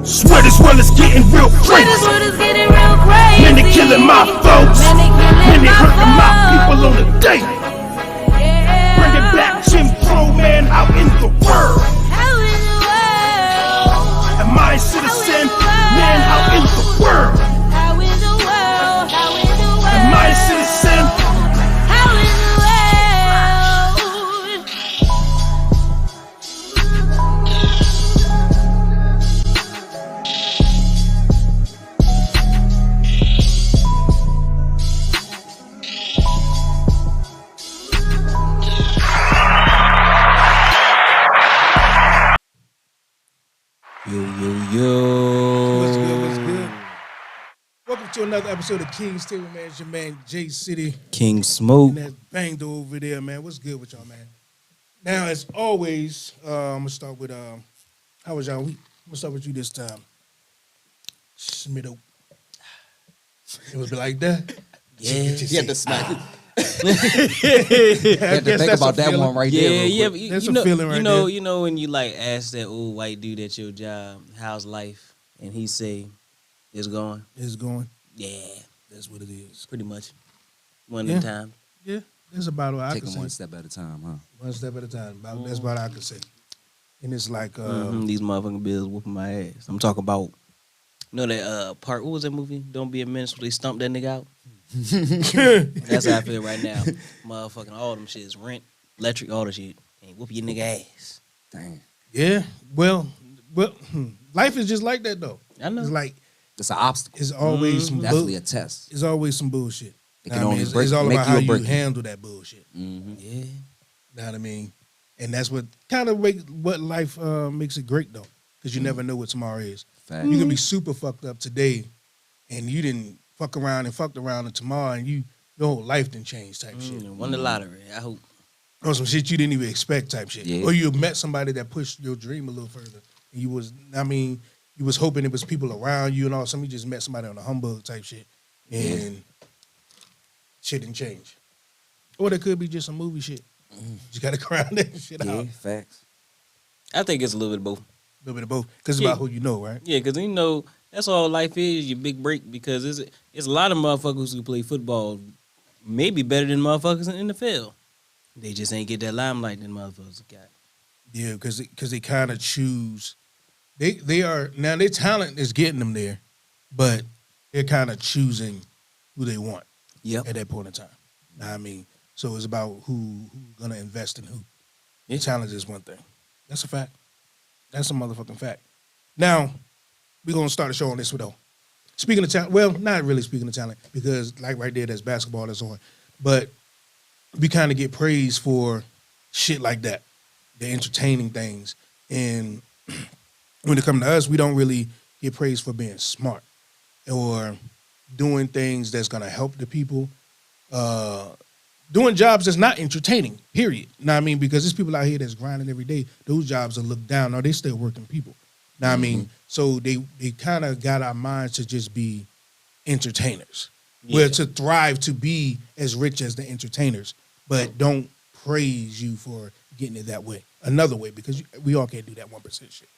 Swear this world is getting real crazy. Man, they killing my folks. Man, they hurting my people on the day. Bringing back Jim Crow, man, out in the world. Am I a citizen? Man, out in the world. Am I a citizen? Yo. What's good? What's good? Welcome to another episode of King's Table, man. It's your man J City. King Smoke. And that's banged over there, man. What's good with y'all, man? Now, as always, I'm gonna start with how was y'all week? I'm gonna start with you this time. Smitto. It was like that. Yeah. You had to smack it. You You had to think about that one right there. Yeah, real quick. That's you a know, feeling right there. You know when you like ask that old white dude at your job, how's life? And he say, it's going. It's going. Yeah, That's what it is. pretty much. One Yeah. at a time. Yeah, that's about what I Take can them say. one step at a time, huh? One step at a time. That's about I can say. And it's like, These motherfucking bills whooping my ass. I'm talking about, you know that part, what was that movie? Don't Be a Menace, where they stumped that nigga out? That's how I feel right now. Motherfucking all them shits, rent, electric, all the shit. Ain't whoop your nigga ass. Dang. yeah, well, life is just like that though. I know. It's like It's an obstacle. it's always some Definitely a test. it's always some bullshit. It Know can what I only mean? break- It's all make about you how or you break you. handle that bullshit. Mm-hmm. Yeah. Know what I mean? And that's what kind of what life makes it great though, because you never know what tomorrow is. Fact. You can be super fucked up today, and you didn't fucked around, and tomorrow, and your whole life didn't change type shit. Won the lottery, I hope. Or some shit you didn't even expect type shit. Yeah. Or you met somebody that pushed your dream a little further, and you was hoping it was people around you and all. Some you just met somebody on a humbug type shit, and shit didn't change. Or there could be just some movie shit. You got to ground that shit Yeah, out. facts. I think it's a little bit of both. A little bit of both, because it's Yeah. about who you know, right? Yeah, because you know, that's all life is, your big break, because it's a lot of motherfuckers who play football maybe better than motherfuckers in the field. They just ain't get that limelight that motherfuckers got. Yeah, because they kind of choose. They are now their talent is getting them there, but they're kind of choosing who they want Yep. at that point in time. Know what I mean, so it's about who gonna invest in who. Yeah. Talent is one thing. That's a fact. That's a motherfucking fact. Now we're gonna start the show on this one though. Speaking of talent, well, not really speaking of talent, because like right there, there's basketball that's on, but we kind of get praised for shit like that, the entertaining things. And when it comes to us, we don't really get praised for being smart or doing things that's gonna help the people, doing jobs that's not entertaining, period. Know what I mean? Because there's people out here that's grinding every day. Those jobs are looked down. No, they still working people. Know what I mean? So they kind of got our minds to just be entertainers. Yeah. Well, to thrive, to be as rich as the entertainers, but don't praise you for getting it that way. Another way, because we all can't do that 1% shit.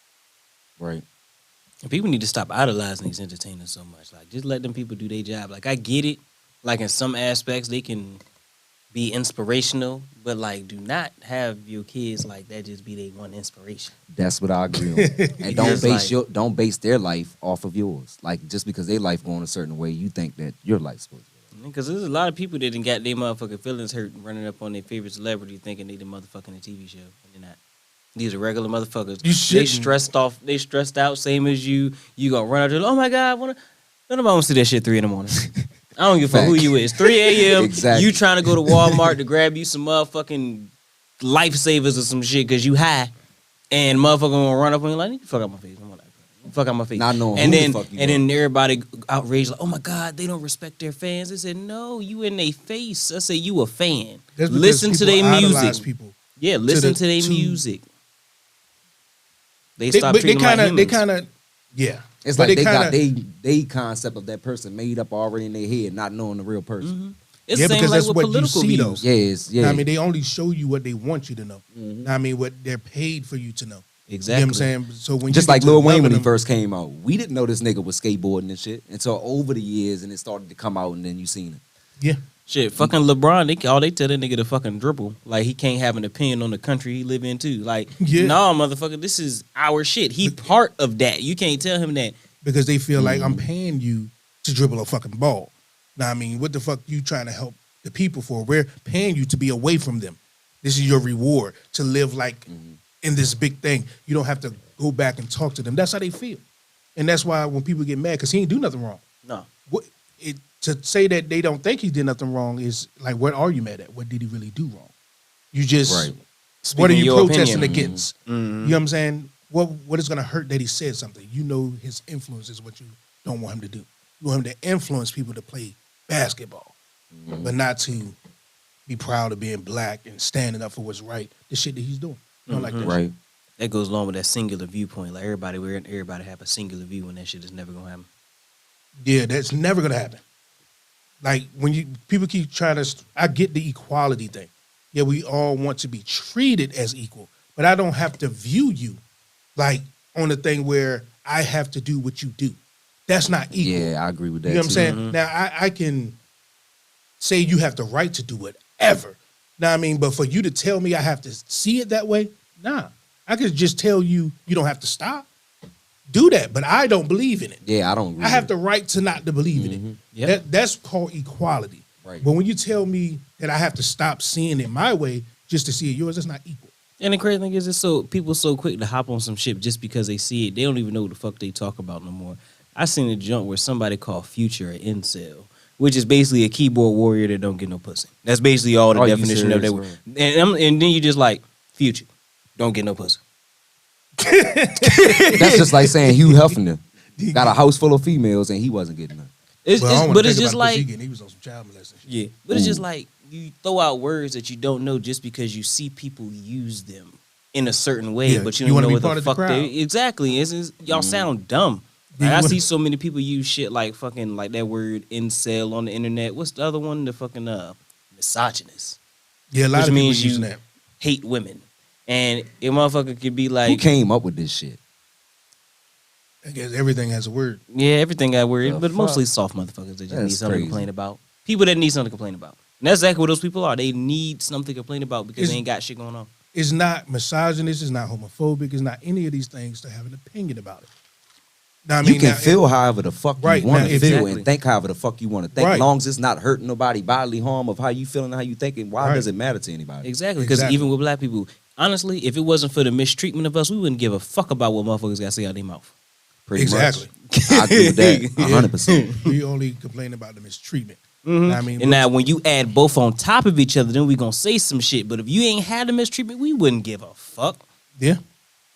Right. And people need to stop idolizing these entertainers so much. Like, just let them people do their job. Like, I get it. Like, in some aspects, they can be inspirational, but, like, do not have your kids like that just be their one inspiration. That's what I agree on. And don't Because, base like- don't base their life off of yours. Like just because their life going a certain way, you think that your life's supposed to go. Because there's a lot of people that done got their motherfucking feelings hurt running up on their favorite celebrity thinking they the motherfucking a TV show. And they're not. These are regular motherfuckers. You They shouldn't. stressed off. They stressed out, same as you. You gonna run out there, oh my God, none of them want to see that shit 3 in the morning. I don't give a fuck who Fact. you is. 3 a.m. Exactly. You trying to go to Walmart to grab you some motherfucking lifesavers or some shit because you high. And motherfucker gonna run up on you like, "You fuck out my face. I'm like, fuck out my face. Not knowing and who the then, fuck you and are. then everybody outraged like, oh my God, they don't respect their fans. I said, no, you in their face. I said, you a fan. That's because Listen to people their idolize music. People. Yeah, listen to their to- music. They They, stop but they treating them like humans. kind of, yeah. It's But like they kinda- got they concept of that person made up already in their head, not knowing the real person. Mhm. It's Yeah, the same because like that's with what you political see, though. views. Yes, yeah. I mean, they only show you what they want you to know. Mhm. I mean, what they're paid for you to know. Exactly. You know what I'm saying? So when Just you like get to Lil Wayne loving when he them- first came out, we didn't know this nigga was skateboarding and shit until over the years, and it started to come out, and then you seen it. Yeah. Shit, fucking LeBron, they tell that nigga to fucking dribble. Like, he can't have an opinion on the country he live in, too. Like, Yeah. nah, motherfucker, this is our shit. He part of that. You can't tell him that. Because they feel like I'm paying you to dribble a fucking ball. Now, I mean, what the fuck you trying to help the people for? We're paying you to be away from them. This is your reward to live like in this big thing. You don't have to go back and talk to them. That's how they feel. And that's why when people get mad, because he ain't do nothing wrong. No. To say that they don't think he did nothing wrong is like, what are you mad at? What did he really do wrong? You just, Right. what are Speaking you your protesting opinion. against? You know what I'm saying? What is going to hurt that he said something? You know his influence is what you don't want him to do. You want him to influence people to play basketball, but not to be proud of being black and standing up for what's right. The shit that he's doing. I don't like that shit. Right. That goes along with that singular viewpoint. Like, everybody have a singular view, and that shit is never gonna happen. Yeah, that's never gonna happen. Like when people keep trying to, I get the equality thing. Yeah, we all want to be treated as equal, but I don't have to view you like on the thing where I have to do what you do. That's not equal. Yeah, I agree with that. You know what I'm too. saying? Now I can say you have the right to do whatever. Now I mean, but for you to tell me I have to see it that way, nah. I could just tell you you don't have to stop. Do that, but I don't believe in it. Yeah, I don't agree. I have with the right to not to believe in it. Yep. That's called equality. Right. But when you tell me that I have to stop seeing it my way just to see it yours, that's not equal. And the crazy thing is, it's so people so quick to hop on some shit just because they see it. They don't even know what the fuck they talk about no more. I seen a jump where somebody called Future an incel, which is basically a keyboard warrior that don't get no pussy. That's basically all the Are you definition of that serious, word. And then you just like, Future, don't get no pussy. That's just like saying Hugh Hefner got a house full of females and he wasn't getting none. It's, Well, I don't it's, wanna but think it's just about the pussy like, he getting. He was on some child molesting shit. yeah, but it's just like you throw out words that you don't know just because you see people use them in a certain way, Yeah, but you you don't wanna know be what part the of the fuck they crowd. exactly. Y'all sound dumb. Yeah, Like, you I wanna- see so many people use shit like fucking like that word incel on the internet. What's the other one? The fucking misogynist. Yeah, a lot Which of people means using you that. hate women. And a motherfucker could be Who like, came up with this shit? I guess everything has a word. yeah, everything got worried, The but mostly fuck? soft motherfuckers that just need That's something crazy. to complain about. People that need something to complain about. And that's exactly what those people are. They need something to complain about because Is- they ain't got shit going on. It's not misogynist. It's not homophobic. It's not any of these things to have an opinion about it. Now, I You mean, can now, feel however the fuck Right, you want now, to feel exactly. and think however the fuck you want to think. Right. As long as it's not hurting nobody, bodily harm of how you feeling, how you thinking, why Right. does it matter to anybody? Exactly, because Exactly. even with black people, honestly, if it wasn't for the mistreatment of us, we wouldn't give a fuck about what motherfuckers got to say out their mouth. Pretty Exactly. much. I agree with that 100%. we only complain about the mistreatment. I mean, And now when you add both on top of each other, then we gonna say some shit. But if you ain't had the mistreatment, we wouldn't give a fuck. yeah, We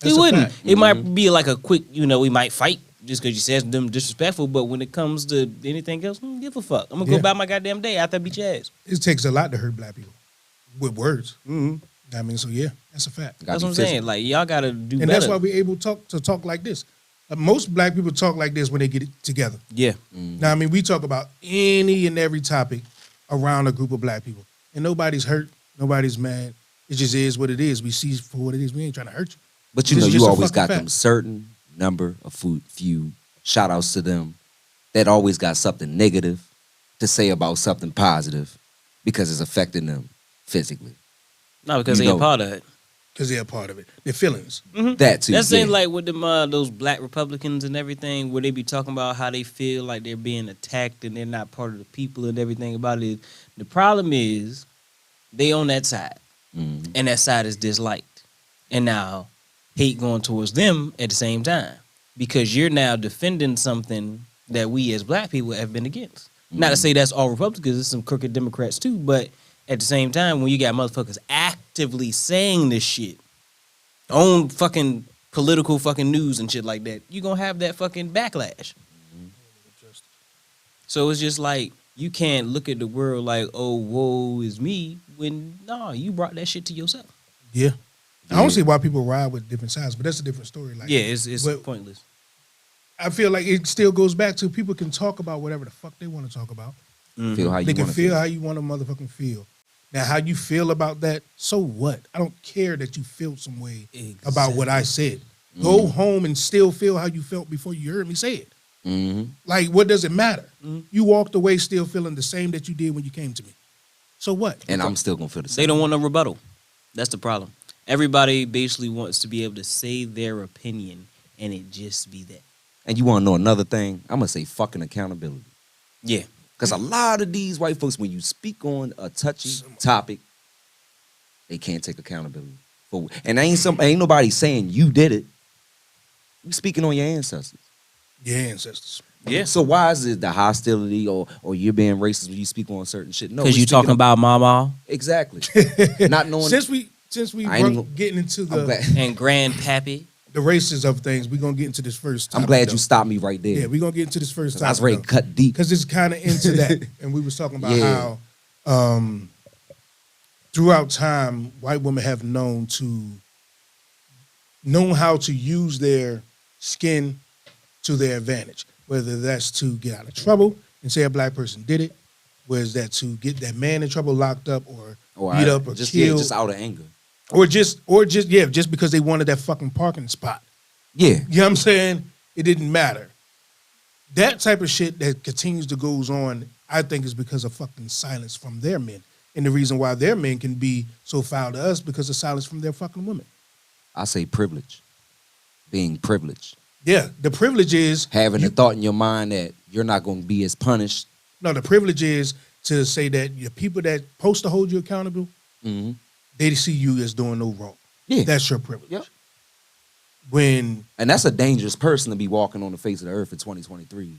that's a wouldn't. fact. It might be like a quick, we might fight just because you said them disrespectful. But when it comes to anything else, give a fuck. I'm gonna Yeah. go about my goddamn day after I beat your ass. It takes a lot to hurt black people with words. I mean, so yeah, that's a fact. Gotta That's be what I'm saying. physical. Like y'all gotta do And better. that's why we're able to talk like this. Most black people talk like this when they get it together. yeah. Now, I mean, we talk about any and every topic around a group of black people, and nobody's hurt, nobody's mad. It just is what it is. We see for what it is. We ain't trying to hurt you. But you This know, is you just a always fucking got fact. them certain number of few shout outs to them that always got something negative to say about something positive because it's affecting them physically. No, because You they ain't know. part of it. Because they're a part of it. Their feelings. That too. That's the yeah. same like with them those black Republicans and everything, where they be talking about how they feel like they're being attacked and they're not part of the people and everything about it. The problem is they on that side, and that side is disliked, and now hate going towards them at the same time because you're now defending something that we as black people have been against. Not to say that's all Republicans, there's some crooked Democrats too, but at the same time, when you got motherfuckers actively saying this shit on fucking political fucking news and shit like that, you gonna have that fucking backlash. So it's just like you can't look at the world like, oh, woe is me, when no, you brought that shit to yourself. Yeah. I don't see why people ride with different sides, but that's a different story. Like, Yeah, it's but pointless. I feel like it still goes back to people can talk about whatever the fuck they want to talk about. Feel how you They can want to feel how you want to motherfucking feel. Now, how you feel about that, so what? I don't care that you feel some way about what I said. Go home and still feel how you felt before you heard me say it. Mm-hmm. Like, what does it matter? You walked away still feeling the same that you did when you came to me. So what? And I'm still gonna feel the same. They don't want a rebuttal. That's the problem. Everybody basically wants to be able to say their opinion and it just be that. And you want to know another thing? I'm gonna say fucking accountability. Yeah. Because a lot of these white folks, when you speak on a touchy topic, they can't take accountability for. And ain't nobody saying you did it. You speaking on your ancestors. Your ancestors. Yeah. So why is it the hostility or you're being racist when you speak on certain shit? No, Because we you speaking talking about mama exactly. Not knowing. Since we I ain't even- getting into I'm glad, and grandpappy. the races of things, we're gonna get into this first topic. I'm glad though. you stopped me right there. Yeah, we're gonna get into this first 'Cause topic. I was ready to cut deep. Because it's kind of into that. And we was talking about Yeah. how throughout time, white women have known how to use their skin to their advantage. Whether that's to get out of trouble and say a black person did it, whether that to get that man in trouble, locked up, or beat up, or just killed, just out of anger. or just because they wanted that fucking parking spot. Yeah, You know what I'm saying? It didn't matter. That type of shit that continues to goes on, I think, is because of fucking silence from their men. And the reason why their men can be so foul to us because of silence from their fucking women. I say privilege. Being privileged. Yeah, the privilege is Having the thought in your mind that you're not going to be as punished. no. The privilege is to say that your people that supposed to hold you accountable, Mm-hmm. they see you as doing no wrong. Yeah. That's your privilege. Yep. When And that's a dangerous person to be walking on the face of the earth in 2023.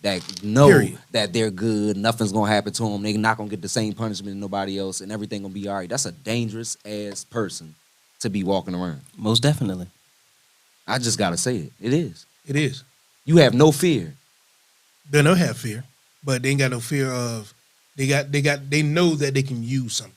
That know Period. that they're good, nothing's gonna happen to them, they're not gonna get the same punishment as nobody else, and everything gonna be all right. That's a dangerous ass person to be walking around. Most definitely. I just gotta say it. It is. it is, You have no fear. they don't have fear, but they ain't got no fear of. They know that they can use something.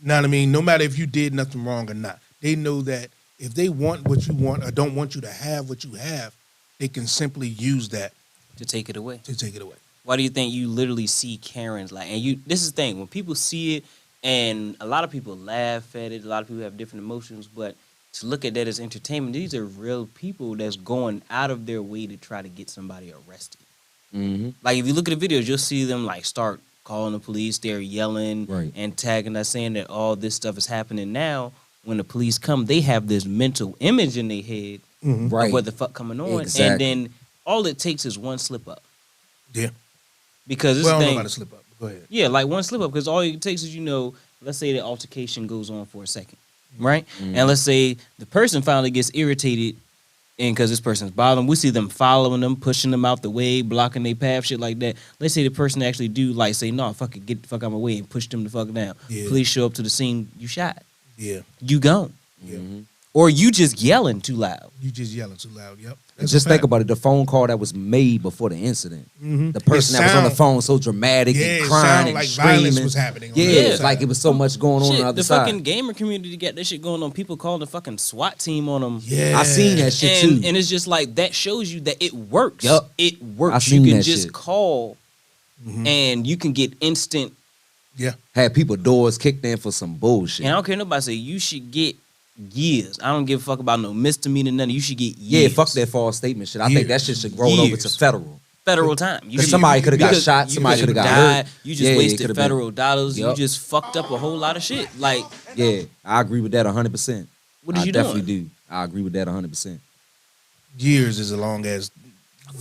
Know what I mean? No matter if you did nothing wrong or not, they know that if they want what you want or don't want you to have what you have, they can simply use that To take it away. to take it away. Why do you think you literally see Karens like, and you, this is the thing, when people see it, and a lot of people laugh at it, a lot of people have different emotions, but to look at that as entertainment, these are real people that's going out of their way to try to get somebody arrested. Mm-hmm. Like, if you look at the videos, you'll see them, like, start calling the police, they're yelling Right. and tagging us, saying that all this stuff is happening now. When the police come, they have this mental image in their head Right. of what the fuck coming on, Exactly. and then all it takes is one slip up. Yeah. Because this Well, I don't know thing, about to slip up. Go ahead. yeah, like one slip up, because all it takes is, let's say the altercation goes on for a second, right? And let's say the person finally gets irritated, and because this person's bothering them, we see them following them, pushing them out the way, blocking their path, shit like that. Let's say the person actually do, like, say, no, fuck it, get the fuck out of my way, and push them the fuck down. Yeah. Police show up to the scene, you shot. Yeah. You gone. Yeah. Or you just yelling too loud. You just yelling too loud. Yep. Just think about it. The phone call that was made before the incident. Mhm. The person It that was on the sound- phone so dramatic Yeah, and it crying sound and like screaming. violence was happening on the Yeah, other like side. it was so much going on Shit, the other the side. fucking gamer community got that shit going on. People calling the fucking SWAT team on them. Yeah. I seen that shit and, too. and it's just like that shows you that it works. Yup. It I works. seen You can that just shit. call Mhm. and you can get instant. Yeah. Had people doors kicked in for some bullshit. And I don't care nobody say you should get years. I don't give a fuck about no misdemeanor, nothing. You should get Yeah, years. fuck that false statement shit. I think that shit should roll over to Years. federal. Federal time. You Because should- somebody coulda got because shot, you somebody coulda coulda got hurt. died. You just Yeah, it wasted coulda been- federal dollars. Yup. You just fucked up a whole lot of shit. Like, Yeah, I agree with that 100%. what is I you definitely doing? do. I agree with that 100%. Years is as long as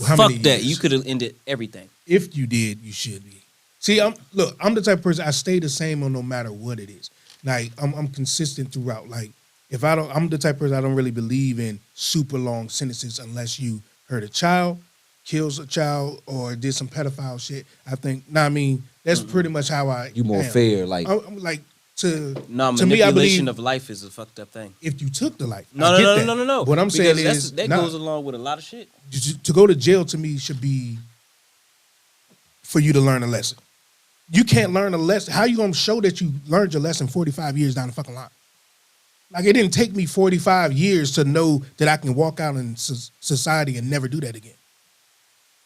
how Fuck many that. years? You could have ended everything. If you did, you should be. See, I'm the type of person I stay the same on no matter what it is. Like I'm consistent throughout. Like if I don't, I'm the type of person I don't really believe in super long sentences unless you hurt a child, kills a child, or did some pedophile shit. I think. Nah, I mean that's pretty much how I. You more am. fair, like I'm like to No, to me. I manipulation believe of life is a fucked up thing. if you took the life, No, I no, get no, that. no, no, no. What I'm Because saying is that nah. goes along with a lot of shit. To go to jail to me should be for you to learn a lesson. You can't learn a lesson. How you gonna show that you learned your lesson 45 years down the fucking line? Like it didn't take me 45 years to know that I can walk out in society and never do that again.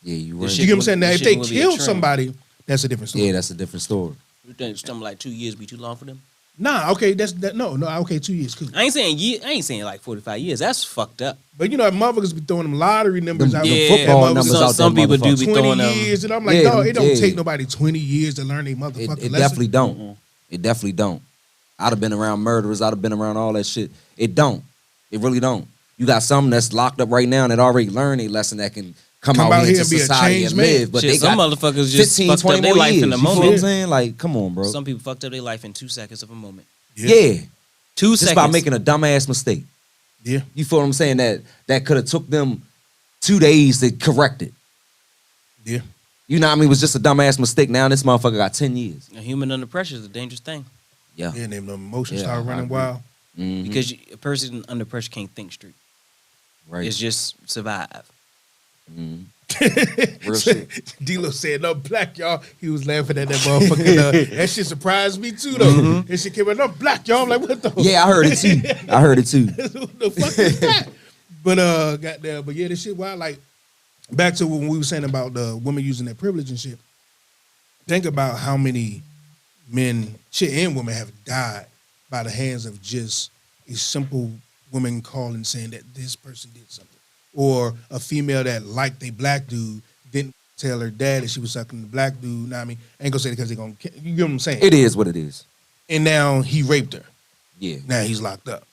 yeah, you This right. shit You get what I'm saying? Now, this if shit they will be a killed trend. somebody, that's a different story. Yeah, that's a different story. You think something like 2 years be too long for them? Nah, okay, no, okay, 2 years, cool. I ain't saying like 45 years. That's fucked up. But you know, motherfuckers be throwing them lottery numbers out. Yeah, football Motherfuckers numbers some, out some there, people do be 20 throwing them. years, and I'm like, Yeah, dog, it don't yeah. take nobody 20 years to learn a motherfucking It lesson. definitely don't. It definitely don't. I'd have been around murderers. I'd have been around all that shit. It don't. It really don't. You got some that's locked up right now that already learned a lesson that can come out here into and be a society changed and man. live. But Shit, they some got motherfuckers just 15, fucked 20 up their more life years. in a You feel what I'm moment. saying? Like, come on, bro. Some people fucked up their life in 2 seconds of a moment. Yeah. 2 Just seconds. by making a dumbass mistake. Yeah. You feel what I'm saying? That could have took them 2 days to correct it. Yeah. You know what I mean? It was just a dumbass mistake. Now this motherfucker got 10 years. A human under pressure is a dangerous thing Yeah. Yeah, and then the emotions Yeah, start I running agree. wild. Mhm. because a person under pressure can't think straight. right. It's just survive. Mhm. Real shit. D-Lo said, no, black, y'all. He was laughing at that motherfucking, that shit surprised me too, though. That shit came out, no, black, y'all. I'm like, what the? Yeah, I heard it too. I heard it too. What the fuck is that? But, goddamn, but yeah, this shit wild. Like, back to when we were saying about the women using their privilege and shit. Think about how many men, shit, and women have died by the hands of just a simple woman calling saying that this person did something. Or a female that liked a black dude didn't tell her dad that she was sucking the black dude. Know what I mean? I ain't gonna say it because they're gonna, you get what I'm saying? It is what it is. And now he raped her. Yeah. Now he's locked up.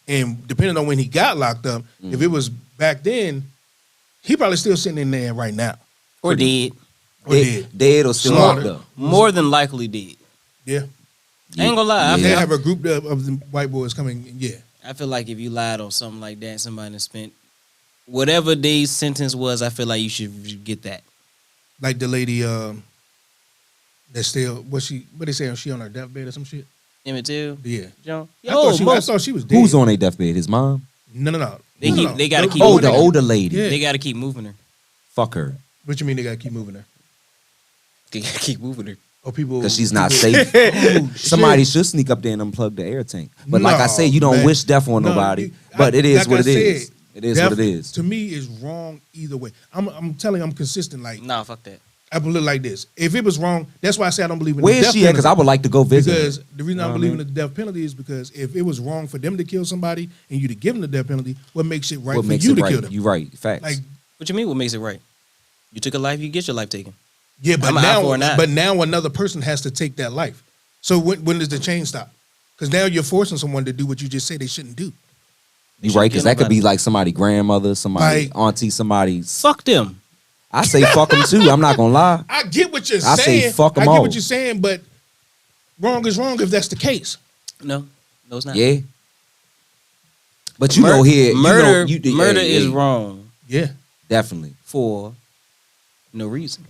And depending on when he got locked up, if it was back then, he probably still sitting in there right now. Or dead. Or dead. Dead or still Slaughtered. locked up. More than likely dead. Yeah. I ain't gonna lie. They Yeah. have a group of the white boys coming, yeah. I feel like if you lied on something like that, somebody that spent whatever day's sentence was, I feel like you should get that. Like the lady that's still, what they say, she on her deathbed or some shit? Emmett Till, Yeah. John. I thought she was dead. Who's on a deathbed? His mom? No. They gotta keep Oh, moving the her. older lady. Yeah. They gotta keep moving her. Fuck her. What you mean they gotta keep moving her? They gotta keep moving her. Oh, people. Because she's not people- safe. Oh, Somebody shit. should sneak up there and unplug the air tank. But like I No, say, you don't man. wish death on No, nobody. But it is like what I it is. said, It is death, what it is. To me, is wrong either way. I'm telling you, I'm consistent. Like, Nah, fuck that. I believe like this. If it was wrong, that's why I say I don't believe in Where the is death she at? Because I penalty. would like to go visit. Because her. the reason I Know what believe I in the death penalty is because if it was wrong for them to kill somebody and you to give them the death penalty, what makes it right What for makes you it to right? kill them? You right. Facts. Like, What you mean? What makes it right? You took a life, you get your life taken. yeah, but I'm an eye for an eye. now another person has to take that life. So when does the chain stop? Because now you're forcing someone to do what you just said they shouldn't do. you right, because kill that could be nobody. like somebody grandmother, somebody Like- auntie, somebody. Fuck them. I say fuck them too. I'm not gonna lie. I get what you're I say saying. fuck 'em I get all. what you're saying, but wrong is wrong if that's the case. No, it's not. Yeah. But you Mur- know here, murder, you know, murder is wrong Yeah. Definitely. for no reason.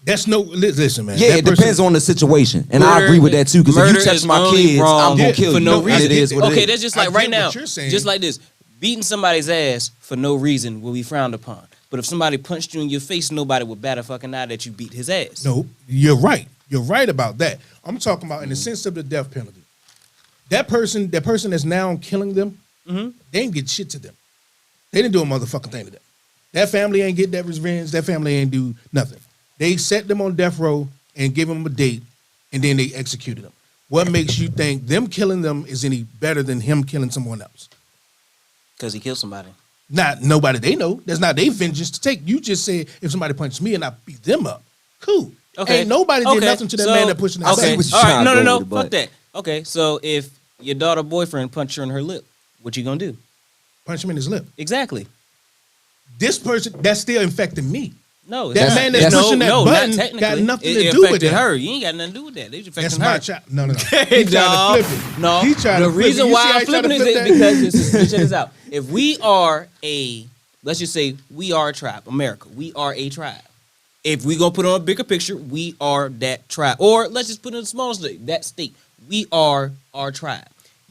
That's no listen, man. Yeah, That it person- depends on the situation, and I Murder- agree with that too. Because if murder you touch is my only kids, wrong I'm gonna Yeah, kill for you. no And reason. it is what it Okay, is. that's just I like right get now. what you're saying. Just like this, beating somebody's ass for no reason will be frowned upon. But if somebody punched you in your face, nobody would bat a fucking eye that you beat his ass. No, you're right. You're right about that. I'm talking about in the sense of the death penalty. That person that's now killing them, they ain't get shit to them. They didn't do a motherfucking thing to them. That family ain't get that revenge. That family ain't do nothing. They set them on death row and gave them a date, and then they executed them. What makes you think them killing them is any better than him killing someone else? Because he killed somebody. Not nobody they know. That's not their vengeance to take. You just said if somebody punched me and I beat them up, cool. Okay. Ain't nobody did nothing to that man that pushing that Okay. back. what you All right. trying No, to no, go no. with it, Fuck but- that. Okay. So if your daughter boyfriend punched her in her lip, what you gonna do? Punch him in his lip. Exactly. This person that's still infecting me. No. That it's man not. that's pushing that not button technically. got nothing It to do with affected that. her. You ain't got nothing to do with that. They just That's affecting her. my child. No. Hey, He dog. trying to flip it. No, He trying the to flip reason it. You see why how I'm he trying to flipping flip is that? because check this out. If we are let's just say we are a tribe, America. We are a tribe. If we gonna put on a bigger picture, we are that tribe. Or let's just put in a smaller state, that state. We are our tribe.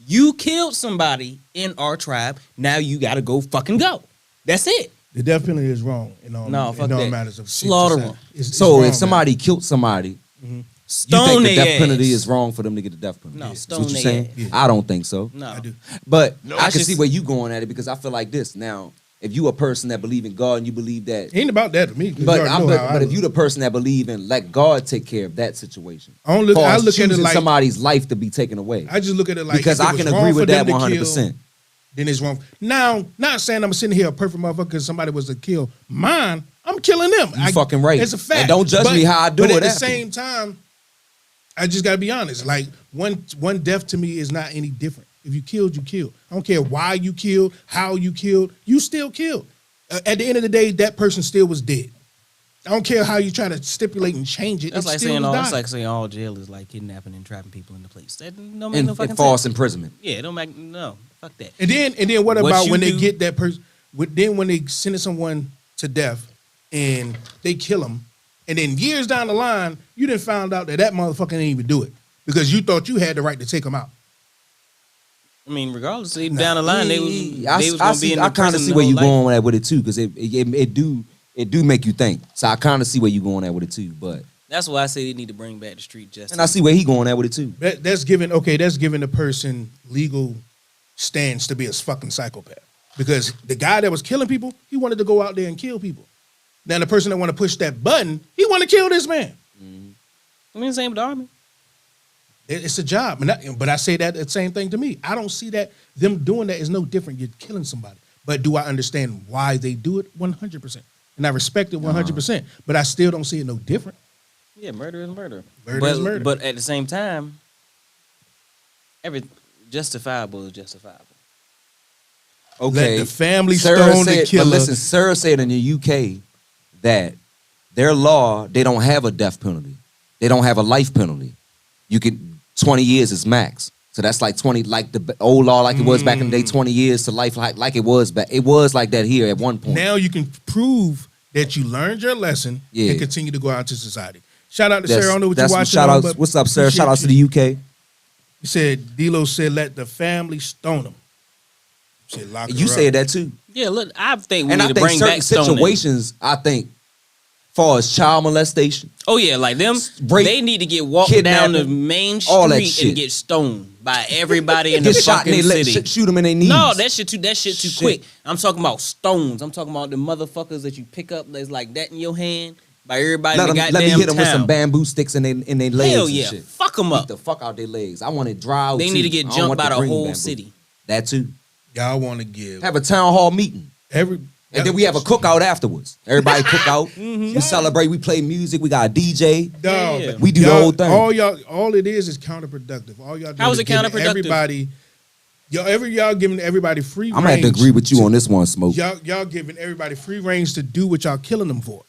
You killed somebody in our tribe. Now you gotta go fucking go. That's it. The death penalty is wrong in all, No, fuck in all that. matters of Slaughter society. them. It's So wrong, if man. somebody killed somebody, you Stone think the their death penalty ass. is wrong for them to get the death penalty? No, Is stone what you their saying? ass. Yeah. I don't think so. No. I do. But I it's can just- see where you going at it because I feel like this. Now, if you a person that believe in God and you believe that, Ain't about that to me. 'Cause but you already know how I but if look. you the person that believe in let God take care of that situation, I don't look- far I as look at it choosing like- somebody's life to be taken away, I just look at it like because if it I was can wrong agree for with them that to kill, 100%. then it's wrong. Now, not saying I'm sitting here a perfect motherfucker because somebody was to kill mine. I'm killing them. You fucking right. It's a fact. And don't judge me how I do but it at the afterwards. same time, I just gotta be honest. Like one death to me is not any different. If you killed, you killed. I don't care why you killed, how you killed. You still killed. At the end of the day, that person still was dead. I don't care how you try to stipulate and change it. That's it like still saying was all. dying. That's like saying all jail is like kidnapping and trapping people in the place. That don't make and, no fucking and false sense. imprisonment. Yeah, it don't make no. Fuck that. And then what What about you when they do- get that person? Then when they send someone to death and they kill them, and then years down the line, you didn't find out that motherfucker didn't even do it because you thought you had the right to take them out. I mean, regardless, down the line they was I gonna be in the kind of prison see the where whole you life. going at with it too, because it do make you think. So I kind of see where you going at with it too, but That's why I say they need to bring back the street justice. and I see where he going at with it too. That's giving the person legal stance to be a fucking psychopath because the guy that was killing people, he wanted to go out there and kill people. Now the person that want to push that button, he want to kill this man. I mean, same with the army. It's a job, but I say that the same thing to me. I don't see that them doing that is no different. You're killing somebody, but do I understand why they do it? 100%, and I respect it 100%. But I still don't see it no different. Yeah, murder is murder. Murder is murder. But at the same time, every justifiable is justifiable. Okay, Let the family Sarah stone the said, killer. But listen, Sarah said in the UK that their law, they don't have a death penalty. They don't have a life penalty. You can 20 years is max. So that's like 20, like the old law, like it was back in the day, 20 years to life, like it was back. It was like that here at one point. Now you can prove that you learned your lesson Yeah. and continue to go out to society. Shout out to That's- Sarah. I don't know what you're that's watching. shout on, outs. but What's up, Sarah? appreciate Shout outs to you. the UK. He said, D-Lo said, let the family stone him. Said, lock You her said up. that too. Yeah, look, I think we And need I to think bring certain back stoning. situations, I think, far as child molestation, Oh yeah, like them, Rape, they need to get walked down the kidnapping, main all that street shit. and get stoned by everybody in the get shot in fucking their city. shoot them in their knees. No, that shit too Shit. quick. I'm talking about stones. I'm talking about the motherfuckers that you pick up that's like that in your hand by everybody let, in the them, goddamn let me hit them with town. some bamboo sticks in their legs. Hell and yeah, shit. fuck them Beat up. the fuck out their legs. I want it dry out They too. need to get I don't jumped want by the green whole bamboo. city. That too. Y'all want to give Have a town hall meeting. every. And then we have a cookout afterwards. Everybody cook out. We celebrate. We play music. We got a DJ. Dog, Yeah. We do the y'all- whole thing. All it is counterproductive. All y'all doing How is it giving counterproductive? Everybody, y'all giving everybody free. I'm gonna have to range agree with you on this one, Smoke. Y'all giving everybody free range to do what y'all killing them for.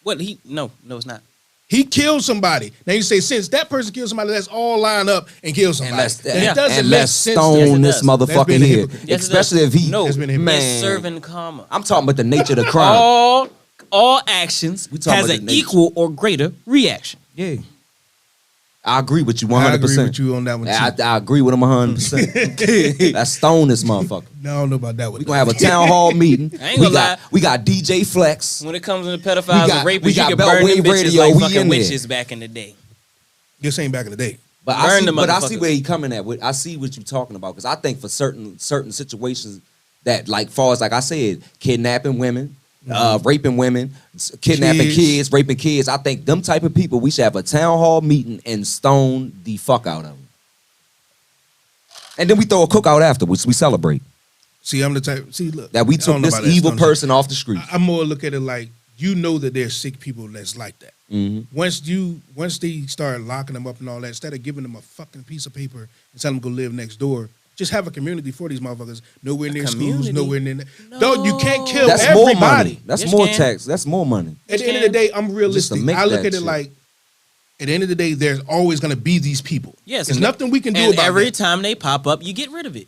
What no, it's not. He killed somebody. Now you say since that person killed somebody, let's all line up and kill somebody. And let's, That doesn't and make let's sense to stone me. Yes, it this does. That's motherfucker being a here. hypocrite. Yes, it Especially does. if he. No, That's been a hypocrite. man. It's serving karma. I'm talking about the nature of the crime. All actions We talking has about an the nature. equal or greater reaction. Yeah. I agree with you 100%. I agree with you on that one too. I agree with him 100%. Let's stone this motherfucker. No, I don't know about that one. We gonna have a town hall meeting. I ain't gonna lie. We got DJ Flex. When it comes to pedophiles We and rapists, got you can burn them Beltway bitches Radio, like we fucking in there. witches back in the day. This ain't back in the day. But Burn the I see motherfuckers. where he coming at. I see what you talking about because I think for certain situations that, like, far as like I said, kidnapping women, raping women, kidnapping kids, raping kids. I think them type of people we should have a town hall meeting and stone the fuck out of them. And then we throw a cookout afterwards. We celebrate See, I'm the type. See, look. that we I took don't know this about that evil stuff. person off the street. I more look at it like you know that there's sick people that's like that. Mhm. Once they start locking them up and all that, instead of giving them a fucking piece of paper and telling them to go live next door, just have a community for these motherfuckers. Nowhere near schools, community? nowhere near. No, you can't kill That's everybody. more money. That's Yes, more can. tax. That's more money. At the end of the day, I'm realistic. make I look that at it shit. like, at the end of the day, there's always going to be these people. Yes, there's and nothing we can do And about every that. time they pop up, you get rid of it.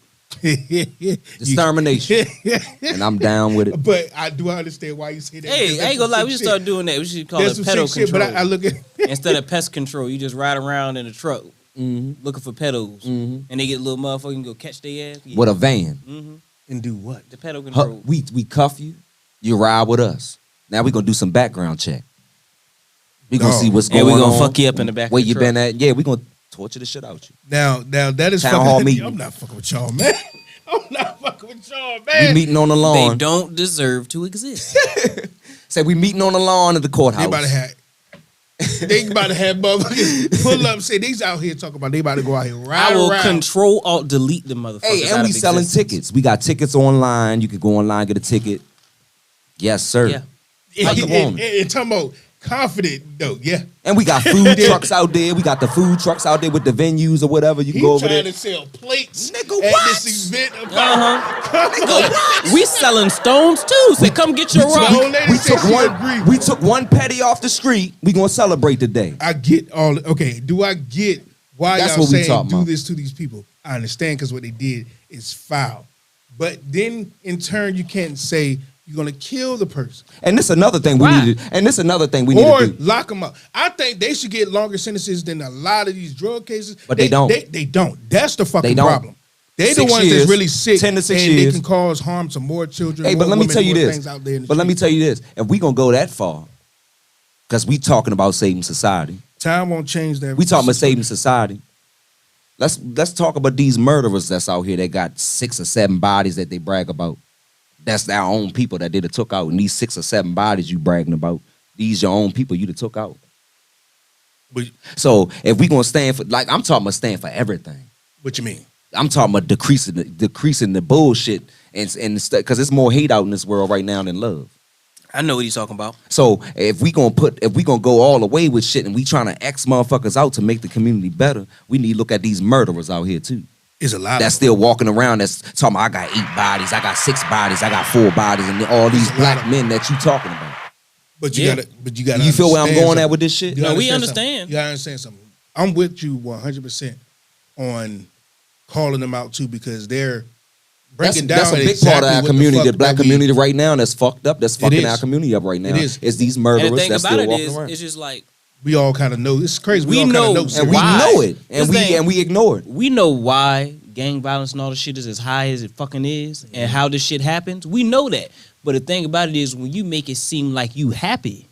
Extermination. And I'm down with it. But I understand why you say that. Hey, because I ain't gonna that's lie, some we should sick start shit. doing that. We should call That's it some pedo sick shit, control. but I look at Instead of pest control, you just ride around in a truck looking for pedos, and they get little motherfucker and go catch their ass. Yeah. With a van. and do what? The pedo Huh, control. we cuff you. You ride with us. Now we gonna do some background check. We gonna No. see what's And going we on. gonna fuck you up in the back of Where the you truck. been at? Yeah, we gonna torture the shit out you. Now that is Town fucking. hall meeting. I'm not fucking with y'all, man. I'm not fucking with y'all, We man. meeting on the They lawn. don't deserve to exist. Say we meeting on the lawn of the They courthouse. about to have. They about to have motherfuckers pull up. Say these out here talking about. They about to go out here right I will around. control alt delete the motherfuckers. Hey, out and we of selling existence. tickets. We got tickets online. You can go online, get a ticket. Yes, sir. Yeah. How you want it? And talking about confident though. Yeah. And we got food trucks out there. We got the food trucks out there with the venues or whatever. You He can go over trying there. to sell plates Nigga, at what? this event. About We selling stones too. So come get your the rock. old lady We said took she one. agreed. We took one petty off the street. We gonna celebrate today. I get all. Okay, do I get why That's y'all what we saying talking do about. this to these people? I understand because what they did is foul. But then in turn, you can't say you're gonna kill the person And this another thing we Why? need to. And this another thing we need or to do. lock them up. I think they should get longer sentences than a lot of these drug cases. But they don't. They don't. That's the fucking They don't. problem. They the 6 ones years, that's really sick 10 to 6 and years. they can cause harm to more children. Hey, but more let me women, tell you more this. things out there in the But let me street. tell you this. If we gonna go that far, because we talking about saving society. Time won't change that. We talking about saving society. Let's talk about these murderers that's out here that got 6 or 7 bodies that they brag about. That's our own people that they done took out. And these 6 or 7 bodies you bragging about, these your own people you done took out. But So if we gonna stand for, like I'm talking about stand for everything. what you mean? I'm talking about decreasing the bullshit and because there's more hate out in this world right now than love. I know what he's talking about. So if we gonna go all the way with shit and we trying to X motherfuckers out to make the community better, we need to look at these murderers out here too. It's a lot. That's of them. still walking around that's talking about I got 8 bodies, I got 6 bodies, I got 4 bodies, and all these It's a lot black of men that you talking about. But you Yeah. gotta. But you gotta. You feel where I'm understand going at something. with this shit? You No, we understand understand. something. You gotta understand something. I'm with you 100% on calling them out too because they're breaking down. That's a big exactly part of our what the community, fuck the black that we- community right now that's fucked up, that's fucking is. our community up right now. It is. It's these And murderers the thing that's about still it walking is, around. it's just like We all kind of know. It's crazy. We We all kind know, of know. And certain- we Why? know it. This thing- And we ignore it. we know why gang violence and all the shit is as high as it fucking is, and how this shit happens. We know that. But the thing about it is, when you make it seem like you happy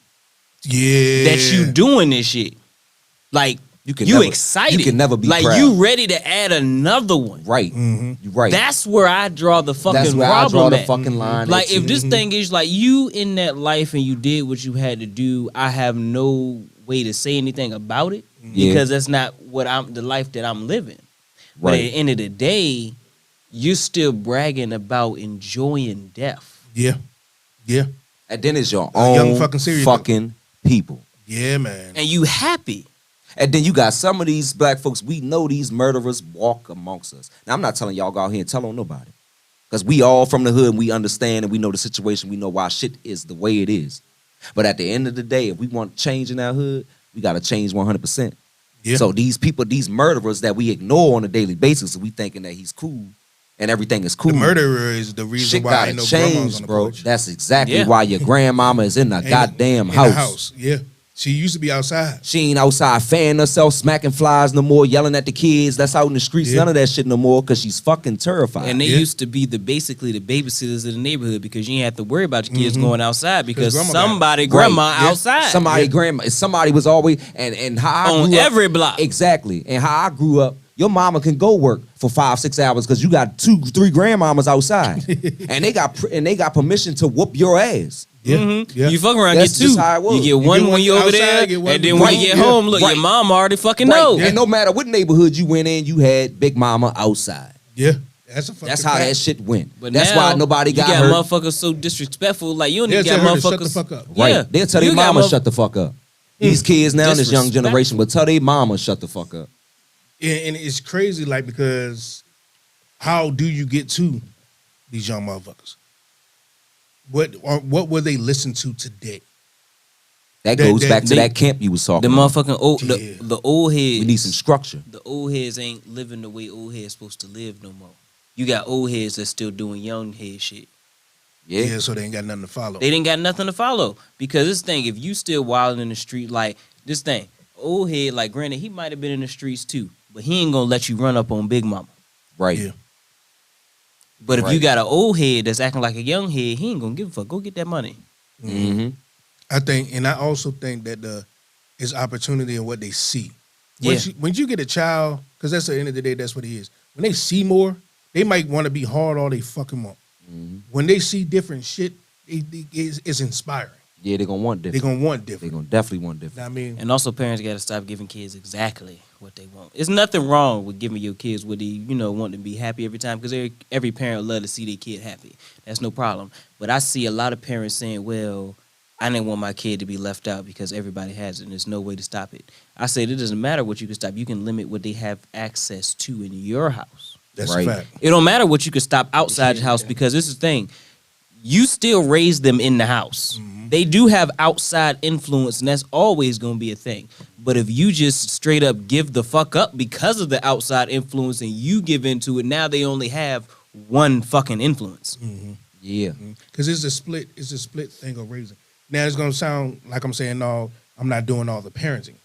Yeah. that you doing this shit, like You can you never- excited, you can never be like proud. you ready to add another one. Right. Mm-hmm. You're right. That's where I draw the fucking That's where I problem draw the at. fucking line. Like at if you. this thing is like you in that life and you did what you had to do, I have no way to say anything about it Yeah. because that's not what I'm the life that I'm living. But at Right. the end of the day, you're still bragging about enjoying death. Yeah. Yeah. And then it's your A own young fucking serial killer. fucking people. Yeah, man. And you happy. And then you got some of these black folks, we know these murderers walk amongst us. Now, I'm not telling y'all go out here and tell on nobody. Because we all from the hood and we understand and we know the situation. We know why shit is the way it is. But at the end of the day, if we want change in our hood, we got to change 100%. Yeah. So these people, these murderers that we ignore on a daily basis, we thinking that he's cool and everything is cool. The murderer is the reason Shit why gotta ain't no grandmas change, on the bro. porch. That's exactly Yeah. why your grandmama is in the In goddamn in house. the house. Yeah. She used to be outside. She ain't outside fanning herself, smacking flies no more, yelling at the kids that's out in the streets. Yeah. None of that shit no more because she's fucking terrified. And they Yeah. used to be basically the babysitters of the neighborhood because you ain't have to worry about your kids Mhm. going outside because grandma got it. somebody Right. grandma Yeah. outside somebody Yeah. grandma, somebody was always and how I on grew up, every block. exactly. And how I grew up, your mama can go work for 5-6 hours because you got 2-3 grandmamas outside, and they got permission to whoop your ass. Yeah. Mhm. Yeah. You fuck around, That's get just two. how it was. You get You one get when one you over outside, there, get one and then when when you you get home. home, look, Right. your mom already fucking Right. know. And no matter what neighborhood you went in, you had Big Mama outside. Yeah. That's a fucking That's how fact. that shit went. But That's now, why nobody got you got hurt. motherfuckers so disrespectful. Like you don't They'll even got tell her to motherfuckers. shut the fuck up. Right. Yeah. They'll tell You their got mama motherf- shut the fuck up. These kids now, this young Disrespectful. generation, will tell their mama shut the fuck up. And it's crazy, like, because how do you get to these young motherfuckers? What will they listen to today? That They- goes they- back to they- that camp you was The talking about. motherfucking old, Yeah. the old heads. We need some structure. The old heads ain't living the way old heads supposed to live no more. You got old heads that's still doing young head shit. Yeah. Yeah, so they ain't got nothing to follow. They didn't got nothing to follow because this thing. If you still wilding in the street like this thing, old head like granted he might have been in the streets too, but he ain't gonna let you run up on Big Mama. Right. Yeah. But if you Right. got an old head that's acting like a young head, he ain't gonna give a fuck. Go get that money. Mm-hmm. I think, and I also think that is opportunity in what they see. Once you get a child, because that's at the end of the day, that's what it is. When they see more, They might want to be hard all they fucking want. When they see different shit, it's inspiring. Yeah, they're gonna want They're different. gonna want They're different. gonna definitely want different. I mean, And also, parents got to stop giving kids exactly what they want. There's nothing wrong with giving your kids what they, want them to be happy every time, because every parent love to see their kid happy. That's no problem. But I see a lot of parents saying, well, I didn't want my kid to be left out because everybody has it and there's no way to stop it. I said it doesn't matter what you can stop. You can limit what they have access to in your house. that's Right. a fact. It don't matter what you can stop outside the house, because this is the thing. You still raise them in the house. They do have outside influence, and that's always going to be a thing. But if you just straight up give the fuck up because of the outside influence and you give into it, now they only have one fucking influence. Yeah. Because it's a split thing of raising. Now it's gonna sound like I'm saying, no, I'm not doing all the parenting.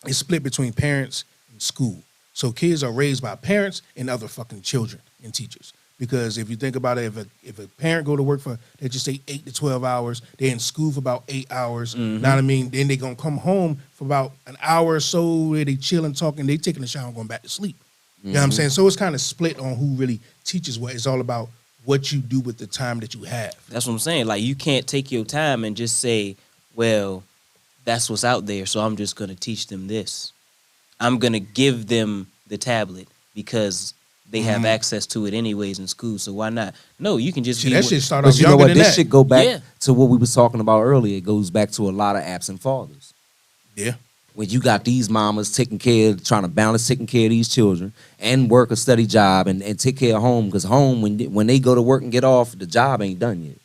It's split between parents and school. So kids are raised by parents and other fucking children and teachers. Because if you think about it, if a parent go to work for, let's just say 8 to 12 hours, they're in school for about 8 hours, know what I mean? Then they gonna come home for about an hour or so where they chilling, talking, they taking a shower and going back to sleep. You know what I'm saying? So it's kind of split on who really teaches what. It's all about what you do with the time that you have. That's what I'm saying. Like, you can't take your time and just say, well, that's what's out there, so I'm just going to teach them this. I'm going to give them the tablet because they have access to it anyways in school, so why not? No, you can just See, be that with- shit start But off you know younger what? than This that. should go back Yeah. to what we was talking about earlier. It goes back to a lot of absent fathers. Yeah. When you got these mamas taking care, trying to balance taking care of these children and work a steady job and take care of home, because home, when they go to work and get off, the job ain't done yet.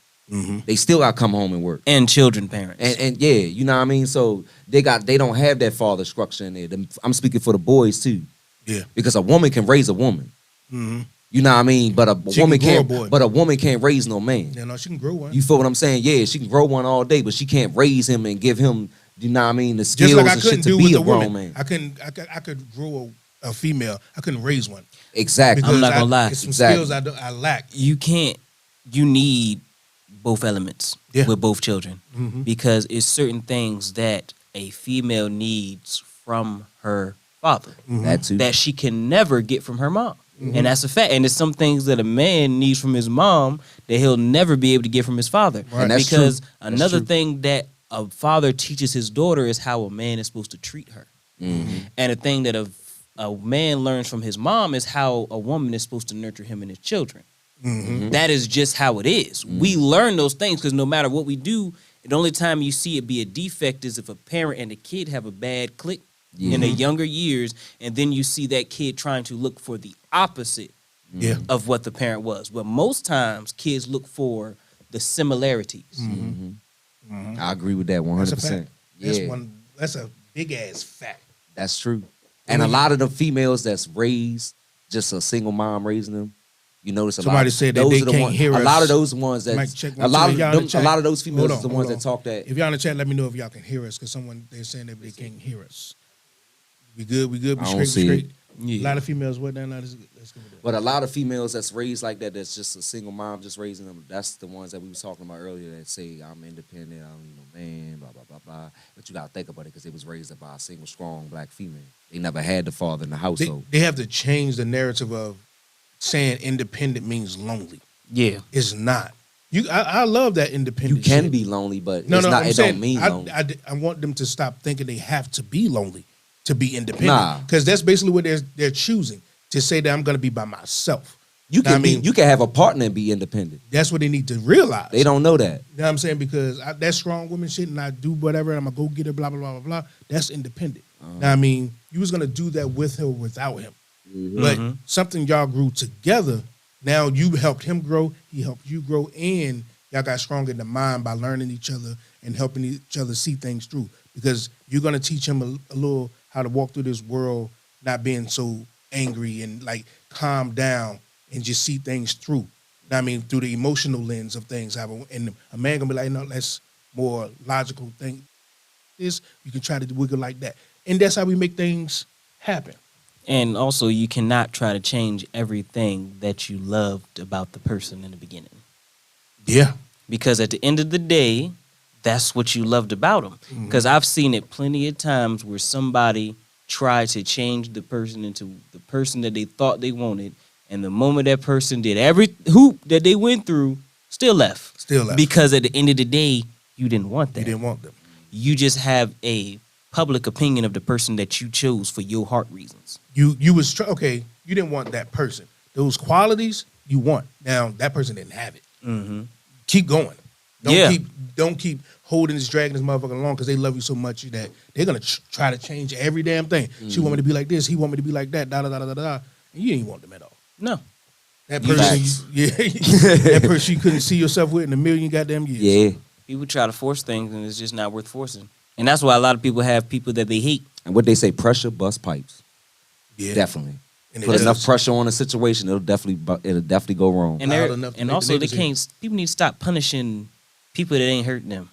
They still got to come home and work. and children parents. And yeah, you know what I mean? So they don't have that father structure in there. I'm speaking for the boys too. Yeah. Because a woman can raise a woman. You know what I mean? But a She woman can grow a can't boy. But a woman can't raise no man. You know, she can grow one. You feel what I'm saying? Yeah, she can grow one all day, but she can't raise him and give him, you know what I mean, the Just skills like I and couldn't shit to do be with a a grown woman. man. I could grow a female. I couldn't raise one. Exactly. I'm not gonna lie. It's some Exactly. skills I lack. you need both elements Yeah. with both children, because it's certain things that a female needs from her father That too. that she can never get from her mom. And that's a fact. And there's some things that a man needs from his mom that he'll never be able to get from his father. And that's Because true. That's another true. thing that a father teaches his daughter is how a man is supposed to treat her. And a thing that a man learns from his mom is how a woman is supposed to nurture him and his children. That is just how it is. We learn those things because no matter what we do, the only time you see it be a defect is if a parent and a kid have a bad click in the younger years, and then you see that kid trying to look for the opposite Yeah. of what the parent was. But most times, kids look for the similarities. I agree with that 100%. That's a fact. Yeah, That's a big ass fact. that's true. And a lot of the females that's raised, just a single mom raising them, you notice Somebody said that those they are the can't ones, hear a us. lot of those ones that Mike, check a lot of y'all in the them, a chat. lot of those females Hold is the on, ones hold that talk that. If y'all in the chat, let me know if y'all can hear us, because they're saying that they can't hear us. We good. We I don't see straight. it. A lot of females. What now? Let's go with that. But a lot of females that's raised like that, that's just a single mom just raising them, that's the ones that we was talking about earlier that say, I'm independent, I don't need no man, blah, blah, blah, blah. But you got to think about it because they was raised up by a single, strong black female. They never had the father in the household. They have to change the narrative of saying independent means lonely. Yeah. It's not. I love that You independent can shit. be lonely, but No, it's no, not, I'm it saying don't mean lonely. I want them to stop thinking they have to be lonely to be independent. Nah. Because that's basically what they're choosing, to say that I'm going to be by myself. You Know what can I mean? you can have a partner and be independent. That's what they need to realize. They don't know that. You know what I'm saying? Because that strong woman shit and I do whatever and I'm going to go get her, blah, blah, blah, blah, blah. That's independent. Now, I mean, you was going to do that with her or without him. But something y'all grew together, now you helped him grow, he helped you grow, and y'all got stronger in the mind by learning each other and helping each other see things through. Because you're going to teach him a little how to walk through this world not being so angry and like calm down and just see things through. I mean, through the emotional lens of things. And a man gonna be like, no, that's more logical thing. This, you can try to wiggle like that. And that's how we make things happen. And also, you cannot try to change everything that you loved about the person in the beginning. Yeah. Because at the end of the day, that's what you loved about them. Because I've seen it plenty of times where somebody tried to change the person into the person that they thought they wanted, And the moment that person did every hoop that they went through, still left. Still left. Because at the end of the day, you didn't want that. You didn't want them. You just have a public opinion of the person that you chose for your heart reasons. You was okay. You didn't want that person. Those qualities you want. Now that person didn't have it. Mm-hmm. Keep going. Yeah. Don't keep holding this, dragging this motherfucker along because they love you so much that they're gonna try to change every damn thing. She want me to be like this. He want me to be like that. Da da da da da da. And you didn't want them at all. No. That Facts. person, that person you couldn't see yourself with in a million goddamn years. Yeah. People try to force things and it's just not worth forcing. And that's why a lot of people have people that they hate. And what they say, pressure bust pipes. Yeah. Definitely. And it Put does. enough pressure on a situation, it'll definitely go wrong. And, Loud enough to make the also they niggas can't, people need to stop punishing people that ain't hurting them.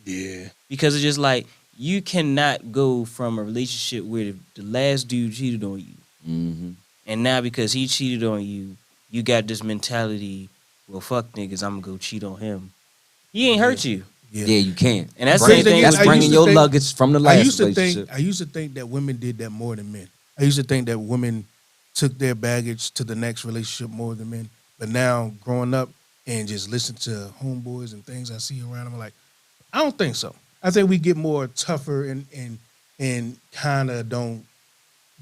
Yeah. Because it's just like, you cannot go from a relationship where the last dude cheated on you. Mm-hmm. And now because he cheated on you, you got this mentality, well, fuck niggas, I'm gonna go cheat on him. He ain't hurt you. Yeah. Yeah, you can't. And that's Crazy the same thing thing. is, That's I bringing used to your think- luggage from the I last used to relationship. think that women did that more than men. I used to think that women took their baggage to the next relationship more than men. But now, growing up and just listen to homeboys and things I see around, I'm like, I don't think so. I think we get more tougher and kind of don't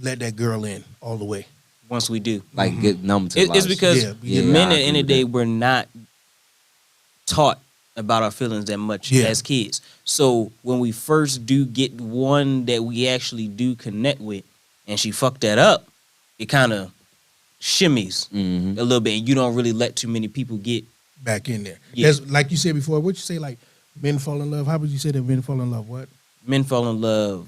let that girl in all the way. Once we do. Like get numb to It's life. because Yeah, the yeah, men I at the end agree of the day with we're not taught about our feelings that much Yeah. as kids. So when we first do get one that we actually do connect with and she fucked that up, it kind of shimmies Mhm. a little bit and you don't really let too many people get. Back in there. Yeah. That's like you said before. What you say, like men fall in love? How would you say that men fall in love? What? Men fall in love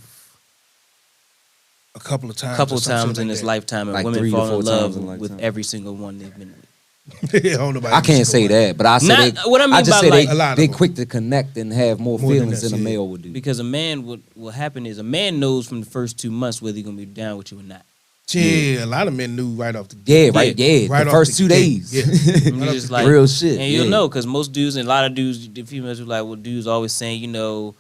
A couple of times. a couple or some shit times in like this that. lifetime and Like women 3 to fall 4 in times love in a with lifetime. every single one they've been with. Don't nobody I can't just say go that, but I say Not- they, what I mean just by, say like- A lot of they them. quick to connect and have more More than feelings that, than a yeah. male would do. Because a man, what will happen is a man knows from the first 2 months whether he's going to be down with you or not. Yeah, a lot of men knew right off the Yeah, right. Yeah, right the off first the 2 gate. days. Yeah. And Right you off just the like, gate. Real shit. and you'll yeah. know because most dudes and a lot of dudes, the females were like, well, dudes always saying, you know,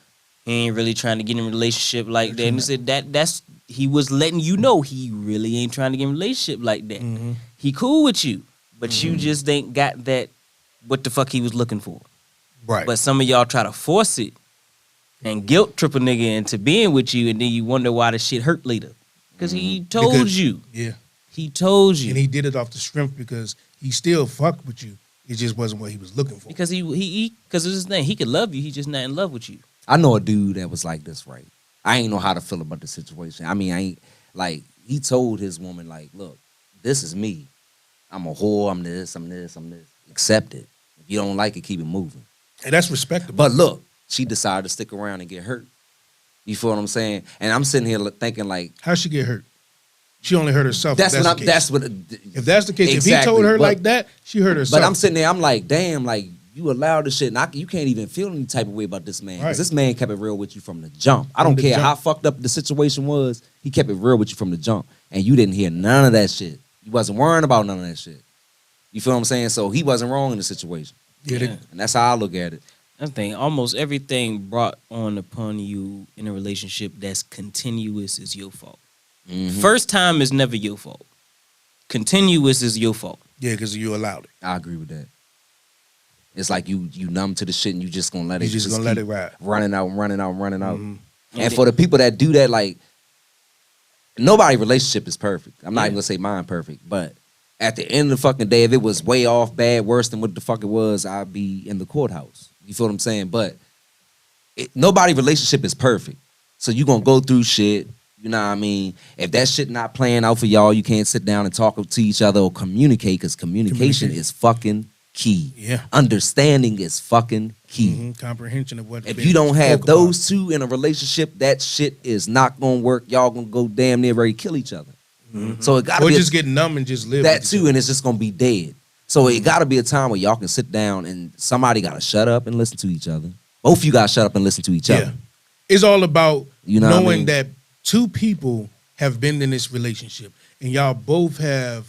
he ain't really trying to get in a relationship like that. And he said that's he was letting you know he really ain't trying to get in a relationship like that. Mhm. He cool with you, but you just ain't got that what the fuck he was looking for. Right. But some of y'all try to force it and guilt trip a nigga into being with you, and then you wonder why the shit hurt later. Because he told Because- you. yeah. He told you. And he did it off the strength because he still fucked with you. It just wasn't what he was looking for. because because it's his thing. He could love you. He just not in love with you. I know a dude that was like this, right? I ain't know how to feel about the situation. I mean, I ain't like he told his woman, like, look, this is me. I'm a whore, I'm this, I'm this, I'm this. Accept it. If you don't like it, keep it moving. And that's respectable. But look, she decided to stick around and get hurt. You feel what I'm saying? And I'm sitting here thinking like, How'd she get hurt? She only hurt herself. that's if what I'm, the case. that's what. If that's the case, if he Exactly, told her but- like that, she hurt herself. But I'm sitting there, I'm like, damn, like you allowed this shit, and you can't even feel any type of way about this man. Because Right. this man kept it real with you from the jump. I don't the care jump. how fucked up the situation was, he kept it real with you from the jump. And you didn't hear none of that shit. You wasn't worrying about none of that shit. You feel what I'm saying? So he wasn't wrong in the situation. Yeah, Yeah. And that's how I look at it. That's the thing. Almost everything brought on upon you in a relationship that's continuous is your fault. Mhm. First time is never your fault. Continuous is your fault. yeah, because you allowed it. I agree with that. It's like you numb to the shit and you just gonna let it You just gonna let keep it ride. running out, running out, running out. Mhm. And for the people that do that, like nobody relationship is perfect. I'm not even gonna say mine perfect, but at the end of the fucking day, if it was way off, bad, worse than what the fuck it was, I'd be in the courthouse. You feel what I'm saying? But nobody relationship is perfect. So you gonna go through shit. You know what I mean? If that shit not playing out for y'all, you can't sit down and talk to each other or communicate because communication is fucking key. Yeah. Understanding is fucking key. Mhm. Comprehension of what. If you don't have those two in a relationship, that shit is not gonna work. Y'all gonna go damn near ready to kill each other. So it gotta or be just get numb and just live that with each too, other. and it's just gonna be dead. So it gotta be a time where y'all can sit down and somebody gotta shut up and listen to each other. Both of you gotta shut up and listen to each Yeah, other. it's all about You know what I knowing mean? that two people have been in this relationship and y'all both have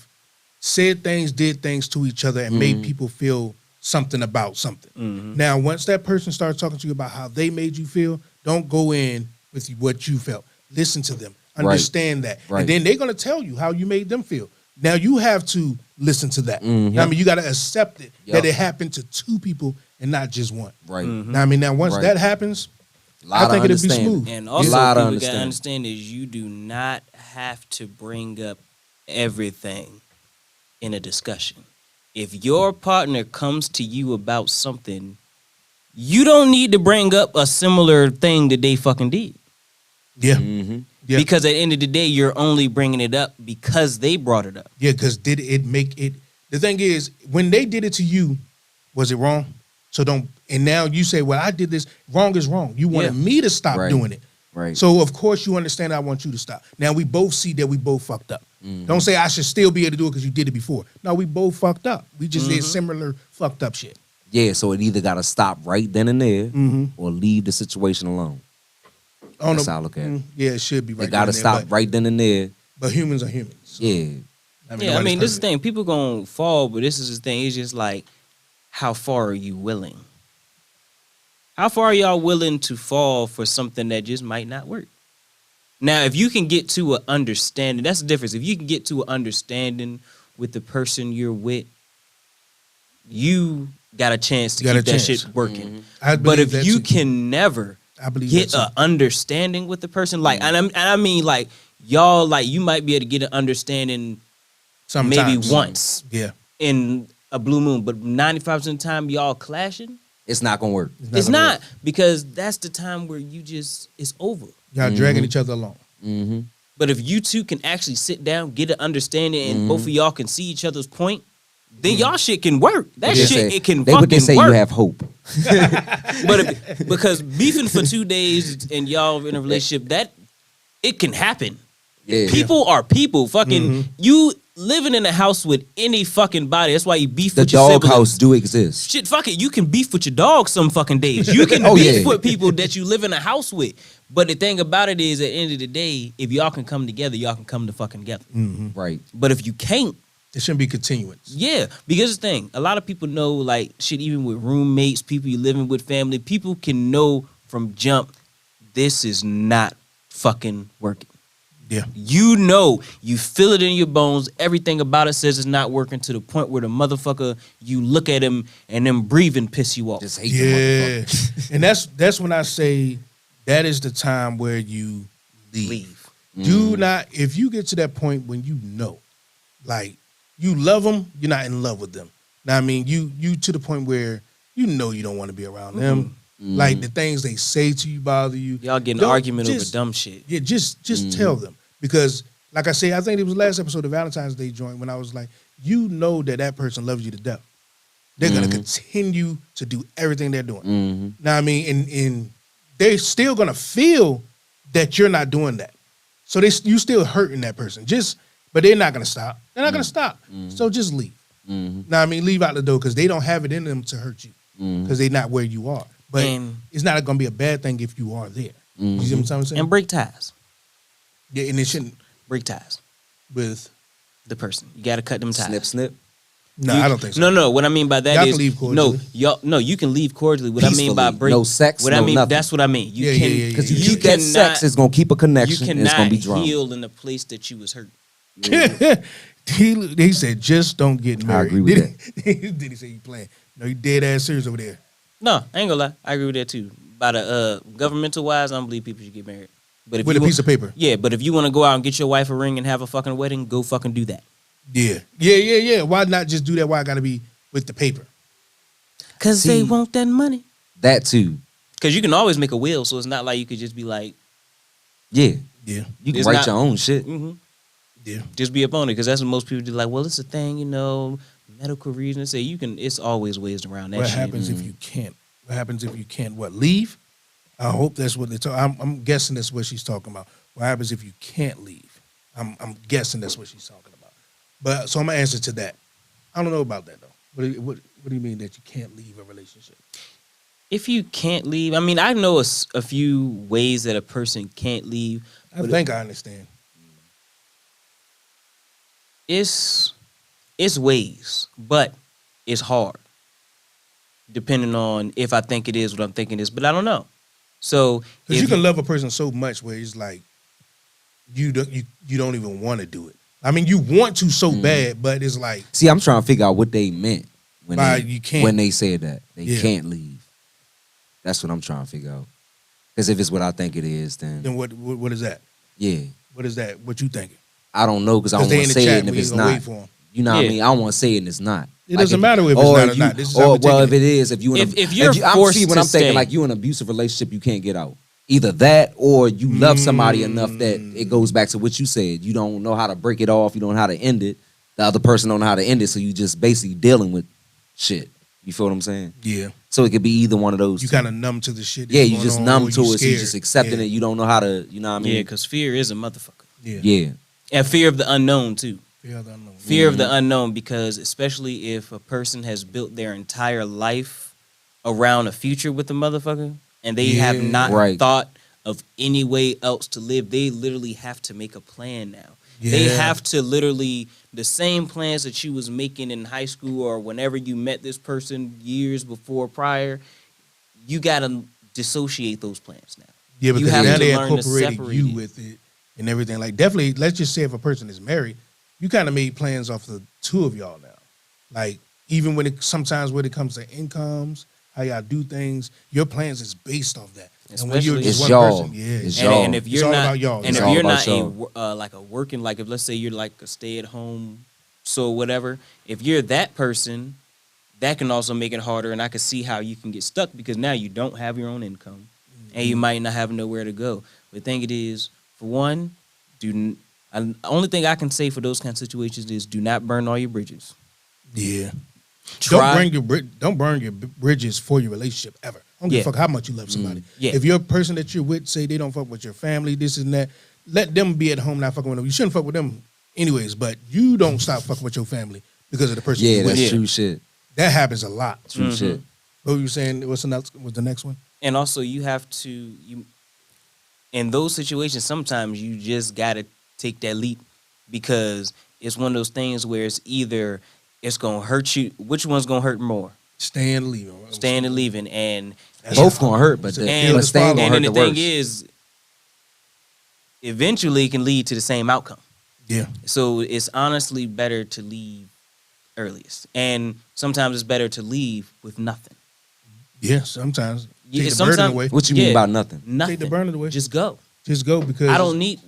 said things, did things to each other, and Mm-hmm. made people feel something about something. Now, once that person starts talking to you about how they made you feel, don't go in with what you felt. Listen to them. Right. Understand that. Right. And then they're going to tell you how you made them feel. Now you have to listen to that. Now, I mean, you got to accept it Yep. that it happened to two people and not just one. Right. Now, I mean, now once Right. that happens, Lot I of think it'd be understanding. smooth. And also, lot of people gotta understanding. understand is you do not have to bring up everything in a discussion. If your partner comes to you about something, you don't need to bring up a similar thing that they fucking did. Yeah, Mm-hmm. yeah, Because at the end of the day, you're only bringing it up because they brought it up. yeah. Because did it make it? The thing is, when they did it to you, was it wrong? So don't. And now you say, "Well, I did this. Wrong is wrong." You wanted Yeah. me to stop Right. doing it. Right. So of course you understand. I want you to stop. Now we both see that we both fucked up. Don't say I should still be able to do it because you did it before. No, we both fucked up. We just did similar fucked up shit. Yeah, so it either got to stop right then and there Mm-hmm. or leave the situation alone. Oh, That's how I look at it. Yeah, it should be right. They got to then and stop there, right then and there. But humans are humans. So, Yeah. Yeah, I nobody's mean, this is the perfect. thing. People gonna fall, but this is the thing. It's just like, how far are you willing? How far are y'all willing to fall for something that just might not work? Now, if you can get to an understanding, that's the difference. If you can get to an understanding with the person you're with, you got a chance to You got keep a that chance. shit working. Mm-hmm. I But believe if that you too. can never I believe get that an understanding with the person, like, and I mean, like, y'all, like, you might be able to get an understanding maybe Sometimes. once Yeah, in a blue moon, but 95% of the time y'all clashing, It's not going to work. it's gonna not, work. because that's the time where you just, it's over. Y'all dragging each other along. Mm-hmm. But if you two can actually sit down, get an understanding, and both of y'all can see each other's point, then y'all shit can work. That shit, it can they fucking would they say work. you have hope. But because beefing for 2 days and y'all in a relationship, that it can happen. Yeah. People are people. Fucking you living in a house with any fucking body. That's why you beef The with your siblings. doghouse do exist. Shit, fuck it. You can beef with your dog some fucking days. You can Oh, beef yeah. with people that you live in a house with. But the thing about it is, at the end of the day, if y'all can come together, y'all can come to fucking together. Right. But if you can't, It shouldn't be continuance. yeah, because the thing, a lot of people know, like, shit, even with roommates, people you living with, family, people can know from jump, this is not fucking working. Yeah. You know, you feel it in your bones. Everything about it says it's not working, to the point where the motherfucker, you look at him and them breathing piss you off. Just hate the Yeah. motherfucker. And that's when I say that is the time where you leave. Leave. Do not, if you get to that point when you know, like, you love them, you're not in love with them. Now, I mean, you to the point where you know you don't want to be around them. Like, the things they say to you bother you. Y'all getting an Don't- argument over just- dumb shit. Yeah, just tell them. Because, like I say, I think it was last episode of Valentine's Day joint when I was like, you know that person loves you to death. They're going to continue to do everything they're doing. Mm-hmm. Now, I mean, and they're still going to feel that you're not doing that. So you still hurting that person. But they're not going to stop. They're not going to stop. So just leave. Now, I mean, leave out the door because they don't have it in them to hurt you because they're not where you are. But And- it's not going to be a bad thing if you are there. You see what I'm saying? And break ties. Yeah, and it shouldn't Break ties. with. The person. You got to cut them ties. Snip, snip. No, You- I don't think so. No. What I mean by that Y'all is can leave cordially. No, you can leave cordially. What I mean by Peacefully. break, No sex, What I no mean, nothing. that's what I mean. You Yeah, can yeah, yeah, Because yeah. you keep that sex, it's going to keep a You connection and it's cannot going to be drama. heal in the place that you was hurt. he said, just don't get married. agree with Did he say you playing? No, you dead ass serious over there. No, I ain't gonna lie. I agree with that too. By the governmental wise, I don't believe people should get married. But if With you a piece of paper. yeah, but if you want to go out and get your wife a ring and have a fucking wedding, go fucking do that. Yeah. Why not just do that? Why I got to be with the paper? Cause See- they want that money. That too. Cause you can always make a will, so it's not like you could just be like, Yeah. Yeah. You can It's write not- your own shit. Yeah. just be up on it. Cause that's what most people do. Like, well, it's a thing, medical reasons. Say you can. It's always ways around that What shit. happens if you can't? What happens if you can't? What, leave? I hope that's what they're talking. I'm guessing that's what she's talking about. What happens if you can't leave? I'm guessing that's what she's talking about. But so I'm gonna answer to that. I don't know about that though. What do you mean that you can't leave a relationship? If you can't leave, I mean, I know a few ways that a person can't leave. I think I understand. It's ways, but it's hard. Depending on if I think it is what I'm thinking it is, but I don't know. So Because if you can love a person so much where it's like you don't even want to do it. I mean, you want to so bad, but it's like See, I'm trying to figure out what they meant when By they you can't. when they said that they Yeah. can't leave. That's what I'm trying to figure out. Because if it's what I think it is, then then what is that? yeah, What is that? What you thinking? I don't know because I don't Because they want in to the say chat, it, and if we it's ain't gonna not, wait for 'em. you know what I Yeah. mean. I don't want to say it, and it's not. It doesn't matter if it's or not or you- not. This is how or we well, if taking it is, if you in If you're I'm forced see when to I'm thinking stay. like you in an abusive relationship, you can't get out. Either that, or you love somebody enough that it goes back to what you said. You don't know how to break it off. You don't know how to end it. The other person don't know how to end it, so you just basically dealing with shit. You feel what I'm saying? Yeah, So it could be either one of those. you two. kind of numb to the shit. Yeah, that's you going just on, numb or to you it, so you scared. just accepting Yeah. it. You don't know how to, you know what I mean? Yeah, because fear is a motherfucker. Yeah, Yeah. And fear of the unknown, too. Yeah, I don't know. Fear of the unknown, because especially if a person has built their entire life around a future with the motherfucker and they have Yeah. not Right. thought of any way else to live, they literally have to make a plan now. They Yeah. have to literally, the same plans that you was making in high school or whenever you met this person years before prior, you got to dissociate those plans now. Yeah, You because have now to they learn to incorporated separate you it. with it and everything. Like definitely, let's just say if a person is married, you kind of made plans off the two of y'all now. Like even when sometimes when it comes to incomes, how y'all do things, your plans is based off that. And when you're Especially- just It's one y'all. person, yeah, It's yeah. y'all. And if It's you're all not, about y'all. and It's if all you're about not y'all. like a working, like if let's say you're like a stay at home, so whatever, if you're that person, that can also make it harder. And I can see how you can get stuck because now you don't have your own income, and you might not have nowhere to go. But the thing it is, for one, the only thing I can say for those kind of situations is do not burn all your bridges. Yeah. Try. Don't burn your bridges for your relationship ever. I don't give a Yeah. fuck how much you love somebody. Yeah. If you're a person that you're with, say they don't fuck with your family, this and that, let them be at home not fucking with them. You shouldn't fuck with them anyways, but you don't stop fucking with your family because of the person Yeah, you're with. that's Yeah. true shit. That happens a lot. True shit. What were you saying? What's the next one? And also, you have to in those situations. Sometimes you just gotta take that leap because it's one of those things where it's either it's gonna hurt you. Which one's gonna hurt more? Staying and leaving. Staying and leaving, and Both gonna hurt, but It's a the and, feel staying gonna and hurt then the the worst. thing is, eventually it can lead to the same outcome. Yeah. So it's honestly better to leave earliest, and sometimes it's better to leave with nothing. Yeah, sometimes. Yeah, Take the burden sometimes- away. What you mean by nothing? Nothing. Take the burden away. Just go. Just go because I don't need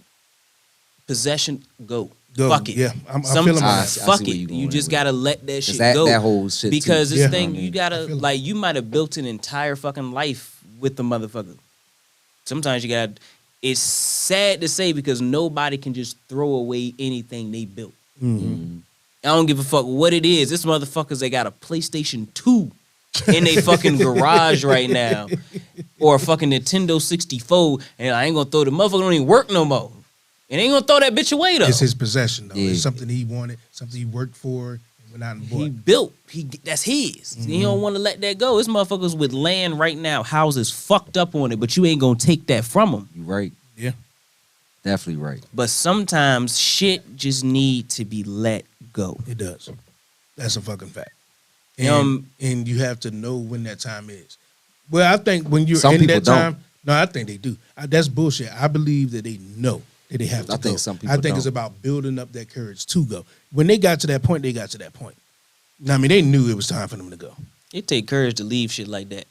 possession. Go. Go. Fuck it. Yeah, I'm Some- feeling I that. see Fuck where it. you going You just with it. gotta let that shit That go. that whole shit Because too. this Yeah. thing, I you gotta I feel it. like you might have built an entire fucking life with the motherfucker. Sometimes you gotta. It's sad to say because nobody can just throw away anything they built. I don't give a fuck what it is. This motherfuckers, they got a PlayStation 2 in their fucking garage right now. Or a fucking Nintendo 64. And I ain't gonna throw the motherfucker don't even work no more. And ain't gonna throw that bitch away though. It's his possession though. Yeah. It's something he wanted, something he worked for, and went out and He bought. built. That's his. He don't want to let that go. This motherfuckers with land right now, houses fucked up on it, but you ain't gonna take that from him. You right. Yeah. Definitely right. But sometimes shit just need to be let go. It does. That's a fucking fact. And, and you have to know when that time is. Well, I think when you're Some in people that don't. time, no, I think they do. That's bullshit. I believe that they know that they have to I go. think some people I think it's don't. about building up that courage to go. When they got to that point, they got to that point. I mean, they knew it was time for them to go. It take courage to leave shit like that.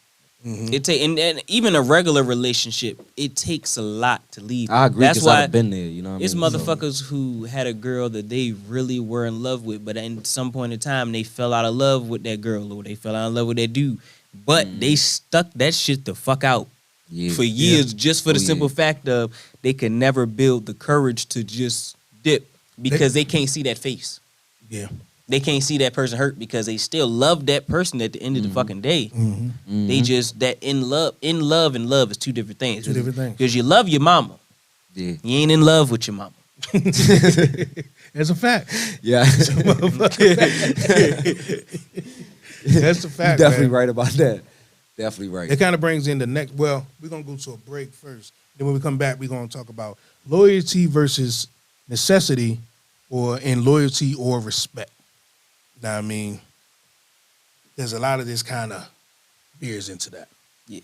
Mhm. It take and even a regular relationship, it takes a lot to leave. I agree That's because why I've been there. You know what I it's mean? motherfuckers who had a girl that they really were in love with, but at some point in time they fell out of love with that girl or they fell out of love with that dude. But they stuck that shit the fuck out Yeah. for years just for the Oh, yeah. simple fact of they could never build the courage to just dip because they can't see that face. Yeah. They can't see that person hurt because they still love that person at the end of the fucking day. Mm-hmm. They just that in love and love is two different things. Two different things. Because you love your mama, Yeah. you ain't in love with your mama. That's a fact. Yeah. That's a fact. You're definitely man. right about that. Definitely right. It kind of brings in the next. Well, we're gonna go to a break first. Then when we come back, we're gonna talk about loyalty versus necessity, or in loyalty or respect. Now, I mean, there's a lot of this kind of veers into that. Yeah.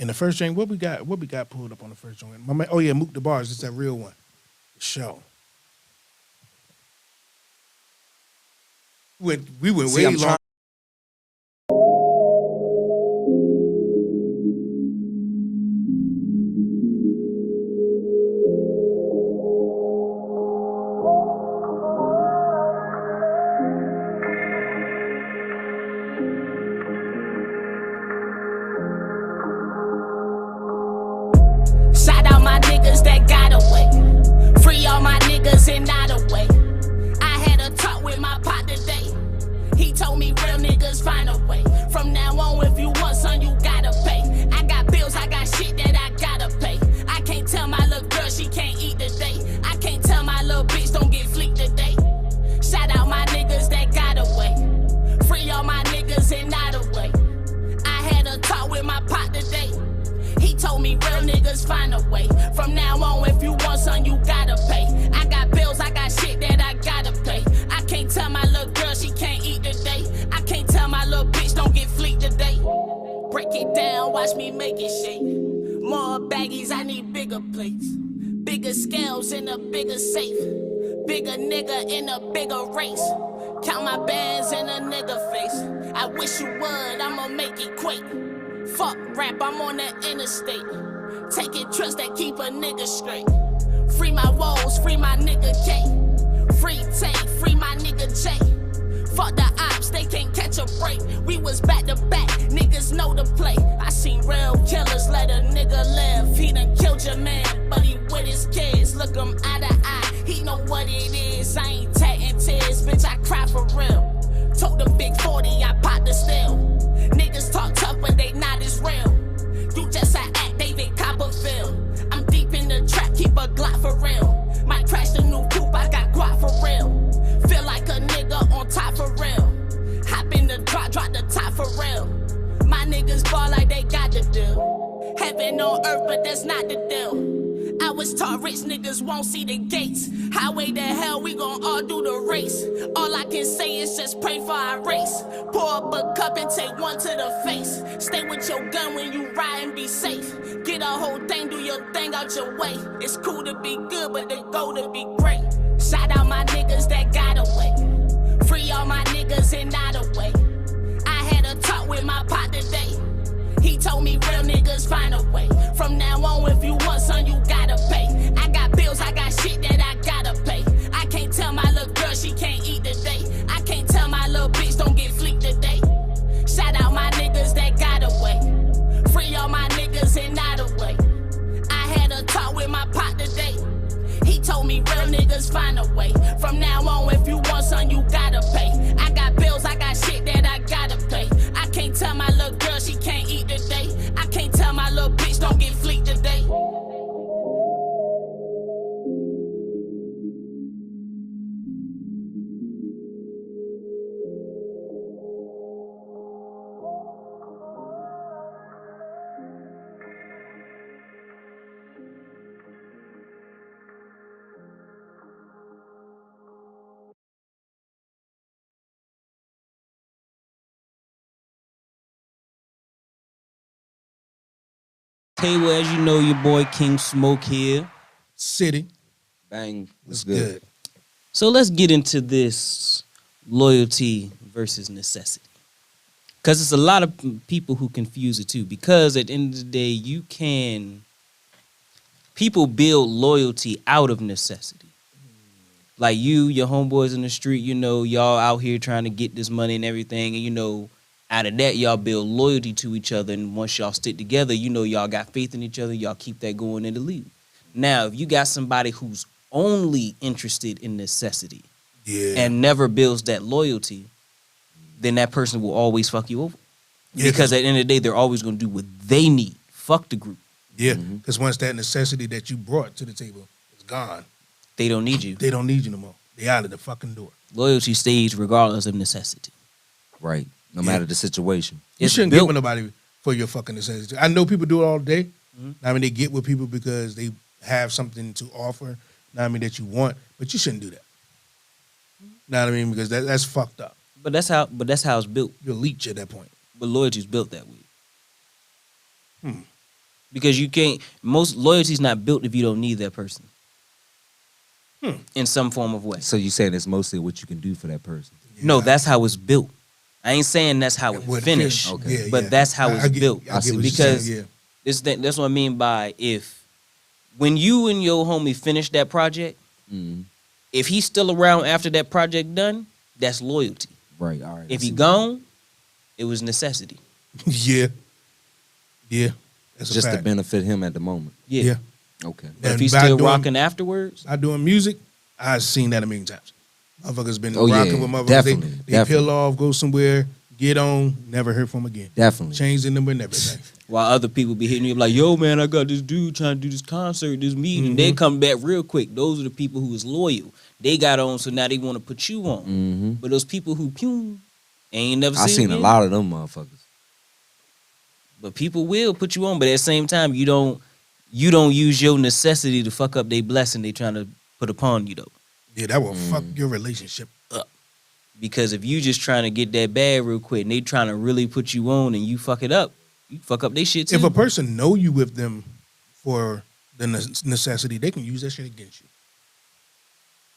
In the first joint, what we got pulled up on the first joint? My man, oh yeah, Mook the Bars. It's that real one. The show. We went See, way I'm long. Shout out my niggas that got away. Free all my niggas and not away. I had a talk with my pot today. He told me real niggas find a way. From now on, if you want some, you gotta pay. I got bills, I got shit that I gotta pay. I can't tell my little girl she can't eat today. I can't tell my little bitch don't get fleeked today. Shout out my niggas that got away. Free all my niggas and not away. I had a talk with my pot today. He told me real niggas find a way. From now on, if you want some, you gotta pay. I got bills, I got shit that I gotta pay. I can't tell my little girl she can't eat today. I can't tell my little bitch don't get fleeked today. Break it down, watch me make it shake. More baggies, I need bigger plates. Bigger scales in a bigger safe. Bigger nigga in a bigger race. Count my bands in a nigga face. I wish you would, I'ma make it quick. Fuck rap, I'm on the interstate. Taking trips that keep a nigga straight. Free my woes, free my nigga K. Free Tank, free my nigga J. Fuck the ops, they can't catch a break. We was back to back, niggas know the play. I seen real killers let a nigga live. He done killed your man, but he with his kids. Look him eye to eye, he know what it is. I ain't tatting tears, bitch, I cry for real. Told the big 40, I popped the steel. Niggas talk tough, but they not as real. You just a act, David Copperfield. I'm deep in the trap, keep a Glock for real. Might crash the new coupe, I got guap for real. Feel like a nigga on top for real. Hop in the drop the top for real. My niggas ball like they got the deal. Heaven on earth, but that's not the deal. I was taught rich niggas won't see the gates. Highway to hell, we gon' all do the race. All I can say is just pray for our race. Pour up a cup and take one to the face. Stay with your gun when you ride and be safe. Get a whole thing, do your thing out your way. It's cool to be good, but the goal to be great. Shout out my niggas that got away. Free all my niggas and not away. I had a talk with my pot today. He told me real niggas find a way. From now on, if you want some, you gotta pay. I got bills, I got shit that I gotta pay. I can't tell my little girl she can't eat today. I can't tell my little bitch don't get fleeked today. Shout out my niggas that got away. Free all my niggas and not away. I had a talk with my pot today. He told me real niggas find a way. From now on, if you want some, you gotta pay. I got bills, I got shit that I gotta pay. I can't tell my little girl she can't eat today. I can't tell my little bitch don't get fleeked today. Table, as you know, your boy King Smoke here. City Bang. was It's good. good. So let's get into this loyalty versus necessity. Because it's a lot of people who confuse it too. Because at the end of the day, people build loyalty out of necessity. Like your homeboys in the street, y'all out here trying to get this money and everything. And out of that, y'all build loyalty to each other. And once y'all stick together, y'all got faith in each other. Y'all keep that going in the lead. Now, if you got somebody who's only interested in necessity and never builds that loyalty, then that person will always fuck you over. Yeah, Because at the end of the day, they're always going to do what they need. Fuck the group. Yeah, because once that necessity that you brought to the table is gone, They don't need you. they don't need you no more. They out of the fucking door. Loyalty stays regardless of necessity. Right. No matter the situation. You It's shouldn't built- get with nobody for your fucking necessity. I know people do it all day. I mean, they get with people because they have something to offer. That you want, but you shouldn't do that. Know what I mean? Because that's fucked up. But that's how it's built. You're a leech at that point. But loyalty is built that way. Because most loyalty is not built if you don't need that person. In some form of way. So you saying it's mostly what you can do for that person. No, that's how it's built. I ain't saying that's how it What finished, finished. Okay. Yeah, but yeah. that's how it's get- built. I get what you're Because saying, that's what I mean by when you and your homie finish that project, Mhm. if he's still around after that project done, that's loyalty. Right. All right. If I he see. gone, it was necessity. yeah, yeah. That's just a to fact. benefit him at the moment. Yeah. Yeah. Okay. But if And he's by still doing- rocking afterwards, I doing music. I've seen that a million times. Motherfuckers been Oh, yeah, rocking with motherfuckers. definitely, They definitely. peel off, go somewhere, get on, never heard from again. Definitely. Change the number and everything. while other people be hitting you up like, yo, man, I got this dude trying to do this concert, this meeting. They come back real quick. Those are the people who is loyal. They got on, so now they want to put you on. Mm-hmm. But those people who pew ain't never I seen a again. lot of them motherfuckers. But people will put you on. But at the same time, you don't use your necessity to fuck up their blessing they trying to put upon you though. Yeah, that will fuck your relationship. Because if you just trying to get that bag real quick and they trying to really put you on and you fuck it up, you fuck up their shit too. If a person know you with them for the necessity, they can use that shit against you.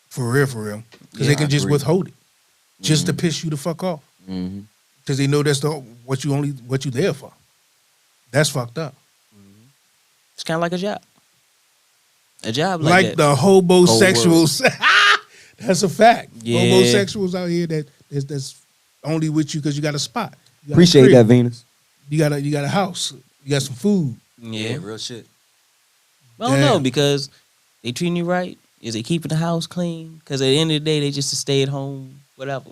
For real. Because Yeah, they can I just agree. withhold it. Just to piss you the fuck off. Mm-hmm. Because they know that's what you there for. That's fucked up. It's kind of like a job. A job Like that. the hobosexuals. That's a fact. Yeah. Homosexuals out here that's only with you because you got a spot. You got a Appreciate crib. that, Venus. You got a house. You got some food. Yeah. real shit. I don't know Damn. because they treating you right. Is they keeping the house clean? Because at the end of the day, they just a stay at home, whatever.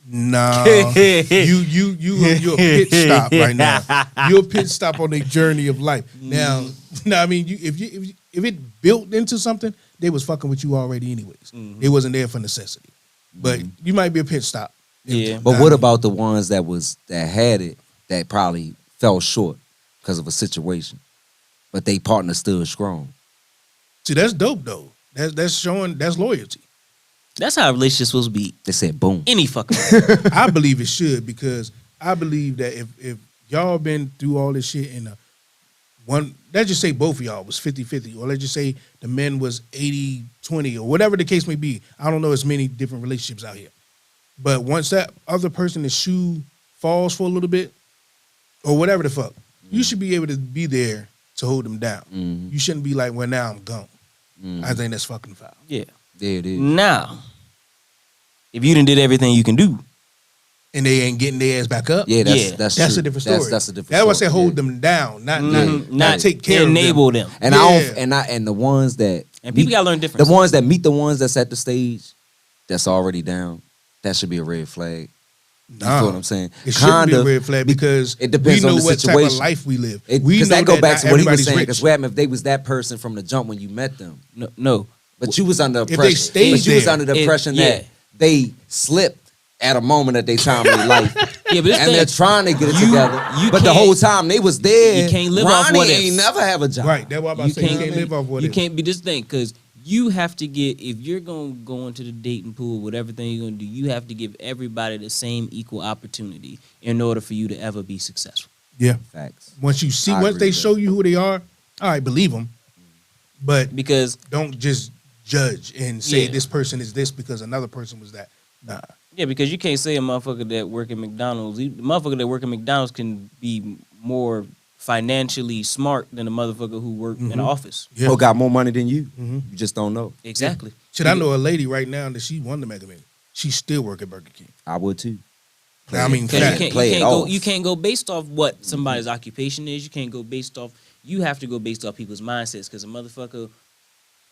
Nah, you're a pit stop right now. You're a pit stop on their journey of life. Now, I mean, if it built into something, they was fucking with you already anyways. They wasn't there for necessity, but you might be a pit stop. Yeah. But what about the ones that had it that probably fell short because of a situation, but they partner still strong? See, that's dope though. That's showing that's loyalty. That's how a relationship's supposed to be. They said boom. Any fucking way. I believe it should because I believe that if y'all been through all this shit in let's just say both of y'all was 50-50, or let's just say the men was 80-20, or whatever the case may be. I don't know as many different relationships out here. But once that other person's shoe falls for a little bit, or whatever the fuck, you should be able to be there to hold them down. Mhm. You shouldn't be like, well, now I'm gone. Mhm. I think that's fucking foul. Yeah. There it is. Now, if you done did everything you can do, And they ain't getting their ass back up. Yeah, Yeah. that's That's true. a different story. That's a different. That's why I story, say hold yeah. them down, not not take care of them. enable them. And Yeah. and the ones that And people gotta learn different. the ones that meet the ones that's at the stage that's already down. That should be a red flag. You Nah. feel what I'm saying? It shouldn't be a Kinda, red flag because it depends we know on the what type situation. of life we live. Because We know that go back not to what he was everybody's saying. rich. Because what happened if they was that person from the jump when you met them? No. But you was under they impression. stayed But you was there. under the impression yeah. that they slipped at a moment of their time in their life. Yeah, but this And they're thing, trying to get it you- together. you But the can't- whole time they was there. you can't live off Ronnie what ain't ifs. never have a job. Right. That's what I'm about to say. You can't live off what you it is. can't be this thing because you have to get if you're gonna go into the dating pool, whatever thing you're gonna do, you have to give everybody the same equal opportunity in order for you to ever be successful. Yeah. Facts. Once you see, I once agree they with show you who they are, all right, believe them. But Because don't just judge and say Yeah. this person is this because another person was that. Nah. because you can't say a motherfucker that work at McDonald's, the motherfucker that work at McDonald's can be more financially smart than a motherfucker who work in an office. Yeah. Or got more money than you. Mhm. You just don't know. Exactly. Shit, I know a lady right now that she won the Mega Millions. She still work at Burger King. I would too. Now, I mean, Because fact. Play it off. you can't go based off what somebody's occupation is. You can't go based off. You have to go based off people's mindsets. Because a motherfucker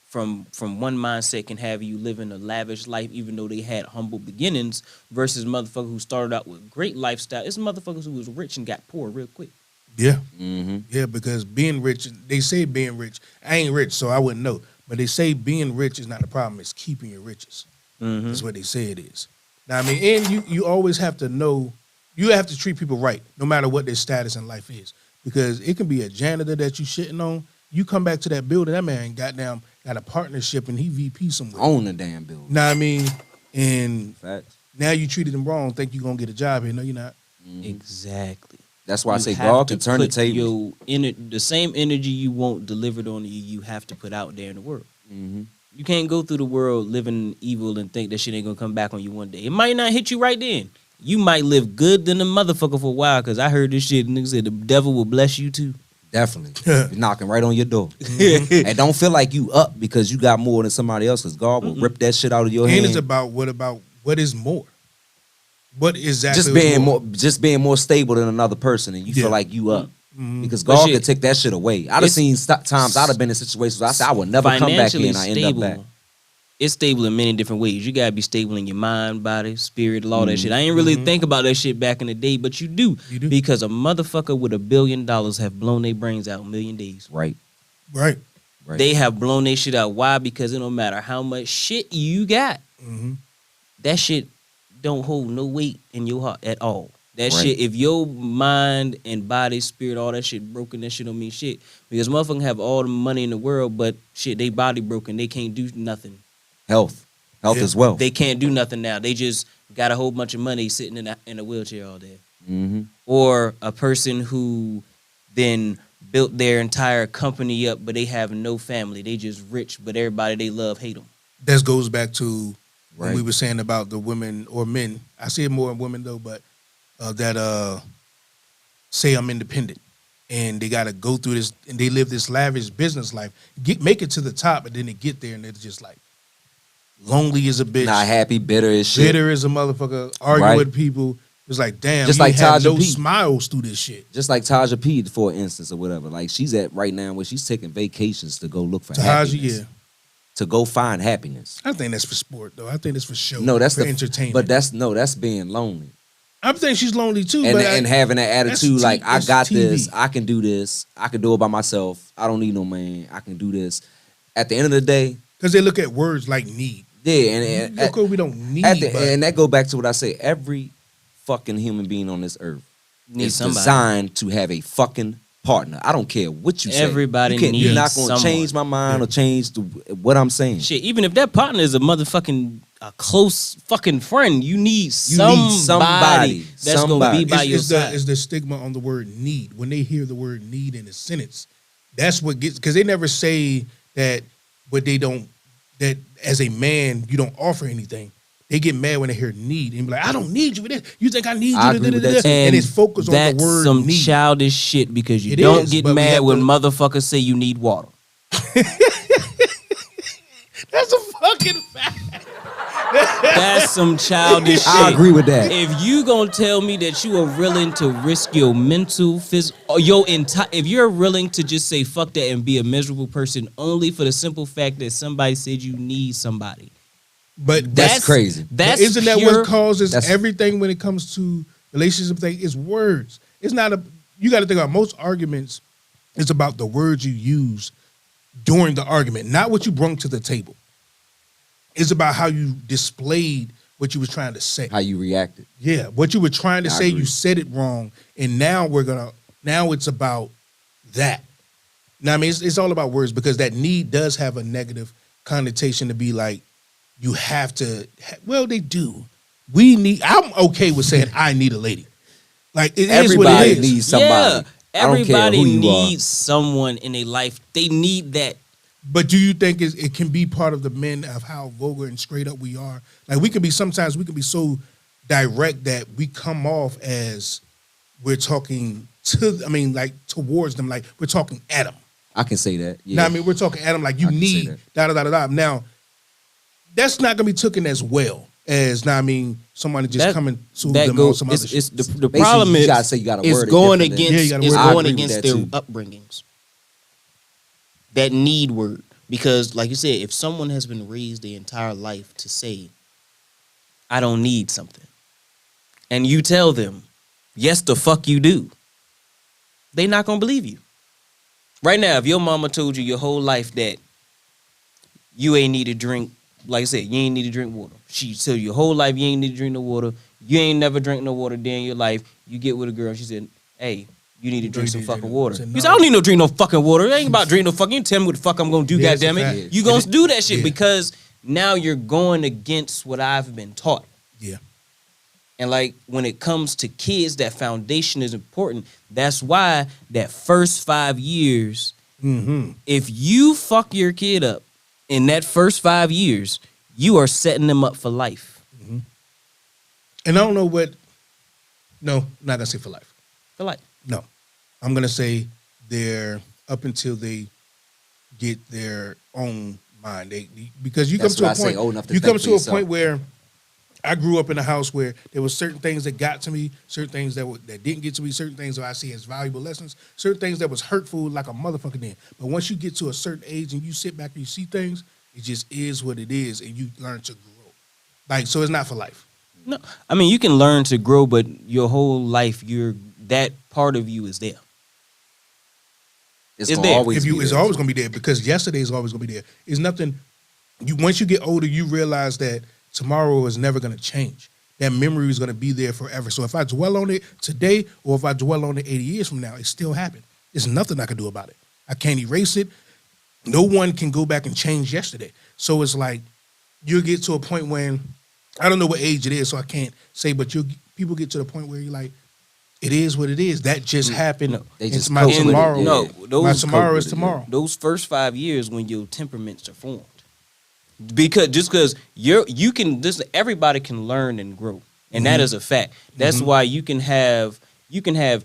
from one mindset can have you living a lavish life, even though they had humble beginnings, versus a motherfucker who started out with great lifestyle. It's motherfuckers who was rich and got poor real quick. Yeah. Mm-hmm. Yeah, because being rich, they say being rich. I ain't rich, so I wouldn't know. But they say being rich is not the problem. It's keeping your riches. Mm-hmm. That's what they say it is. Now, I mean, and you always have to know, you have to treat people right, no matter what their status in life is. Because it can be a janitor that you shitting on. You come back to that building, that man goddamn got a partnership and he VP somewhere. Own the damn building. Know what I mean? And Facts. now you treated him wrong, think you're going to get a job here. No, you're not. Exactly. That's why I You say have God to can turn the put table. the same energy you want delivered on you, you have to put out there in the world. Mm-hmm. You can't go through the world living evil and think that shit ain't gonna come back on you one day. It might not hit you right then. You might live good than a motherfucker for a while, because I heard this shit, niggas said the devil will bless you too. Definitely. You're knocking right on your door. And don't feel like you up because you got more than somebody else, because God will rip that shit out of your And hand. it's about what is more? What exactly just is being more stable than another person, and you Yeah. feel like you up. Because But God shit, could take that shit away. I'd have seen times I'd have been in situations where I said I would never come back here, and I end up back. It's stable in many different ways. You gotta be stable in your mind, body, spirit, all that shit. I ain't really think about that shit back in the day, but you do. You do. Because a motherfucker with $1 billion have blown their brains out in a million days. Right. Right. Right. They have blown their shit out. Why? Because it don't matter how much shit you got. Mm-hmm. That shit don't hold no weight in your heart at all. That Right. shit, if your mind and body, spirit, all that shit broken, that shit don't mean shit. Because motherfuckers have all the money in the world, but shit, they body broken. They can't do nothing. Health Yeah. as well. They can't do nothing now. They just got a whole bunch of money sitting in a wheelchair all day. Mm-hmm. Or a person who then built their entire company up, but they have no family. They just rich, but everybody they love hate them. That goes back to when Right. we were saying about the women or men. I see it more in women though, but that say I'm independent and they got to go through this and they live this lavish business life, make it to the top, and then they get there and they're just like lonely as a bitch, Not happy, bitter as shit. bitter as a motherfucker, arguing Right. with people. It's like, damn, Just you like have Taja no P. smiles through this shit. Just like Taja P, for instance, or whatever. Like she's at right now where she's taking vacations to go look for Taja, happiness. yeah. To go find happiness. I think that's for sport though. I think that's for show. No, that's for the entertainment. But that's being lonely. I think she's lonely too. And but and having that that's attitude like I that's got TV. this, I can do this, I can do it by myself. I don't need no man. I can do this. At the end of the day, because they look at words like need. yeah, and Of course, we don't need. at the, but and that go back to what I say. Every fucking human being on this earth Need is somebody. designed to have a fucking partner. I don't care what you say. Everybody You're needs not going to someone. change my mind or change what I'm saying. Shit, even if that partner is a motherfucking a close fucking friend, you need somebody that's gonna somebody. be by your it's side. the stigma on the word need. When they hear the word need in a sentence, that's what gets, because they never say that, but they don't, that as a man, you don't offer anything. They get mad when they hear need and be like, I don't need you for this. You think I need you? I to agree with da-da-da-da." that too. And it's focused on that's the word some need. childish shit, because you It don't is, get but we mad have when to- motherfuckers say you need water. That's a fucking fact. That's some childish shit. I agree with that. If you gonna tell me that you are willing to risk your mental, physical, your entire, if you're willing to just say fuck that and be a miserable person only for the simple fact that somebody said you need somebody, But That's crazy. That's isn't that pure, what causes That's- everything when it comes to relationship thing? It's words. It's not a. You got to think about most arguments. It's about the words you use during the argument, not what you brought to the table. It's about how you displayed what you was trying to say. How you reacted. Yeah, what you were trying to I say, agree. you said it wrong, and now now it's about that. Now, I mean, it's all about words, because that need does have a negative connotation to be like, you have to, well, they do. I'm okay with saying I need a lady. Like, it is what Everybody it is. needs somebody. Yeah, I don't care everybody who you needs someone in their life. They need that. But do you think it can be part of the men of how vulgar and straight up we are? Like, sometimes we can be so direct that we come off as we're talking towards them, like we're talking at them. are. I can say that. Yeah. Now, I mean, we're talking at them like you I can say need that. da-da-da-da-da. Now, that's not going to be taken as well as, now, I mean, somebody just coming to that them go, on some other it's shit. the Basically, problem you is gotta say you gotta it's word it going different than- Yeah, you against gotta it's word it I going agree with against that their too. upbringings. That need word, because like you said, if someone has been raised their entire life to say, "I don't need something," and you tell them, "Yes, the fuck you do," they not gonna believe you. Right now, if your mama told you your whole life that you ain't need to drink, like I said, you ain't need to drink water. She told you your whole life you ain't need to drink no water. You ain't never drank no water day in your life. You get with a girl, she said, "Hey, you need to drink some fucking water." Said, You "No." said, "I don't need no drink no fucking water. It ain't about drink no fucking. You tell me what the fuck I'm gonna do, Yeah, it's a goddammit. fact. You gonna And do that shit yeah. because now you're going against what I've been taught." Yeah. And like when it comes to kids, that foundation is important. That's why that first 5 years, Mm-hmm. if you fuck your kid up in that first 5 years, you are setting them up for life. And I don't know what. No, I'm not gonna say for life. For life. No, I'm gonna say they're up until they get their own mind. Because you That's come to why a I say point. old enough to You think come for to a yourself. point where I grew up in a house where there were certain things that got to me, certain things that didn't get to me, certain things that I see as valuable lessons, certain things that was hurtful like a motherfucker then. But once you get to a certain age and you sit back and you see things, it just is what it is, and you learn to grow. Like, so it's not for life. No, I mean you can learn to grow, but your whole life, that part of you is there. It's It's gonna there. always be It's there. always gonna be there because yesterday is always gonna be there. It's nothing. Once you get older, you realize that tomorrow is never gonna change. That memory is gonna be there forever. So if I dwell on it today, or if I dwell on it 80 years from now, it still happened. There's nothing I can do about it. I can't erase it. No one can go back and change yesterday. So it's like you'll get to a point when I don't know what age it is, so I can't say, but people get to the point where you're like, it is what it is. That just happened. No, they It's just my cope with it, tomorrow. yeah. No, my those tomorrow cope is with it, tomorrow. those first 5 years when your temperaments are formed, because you can everybody can learn and grow, and that is a fact. That's why you can have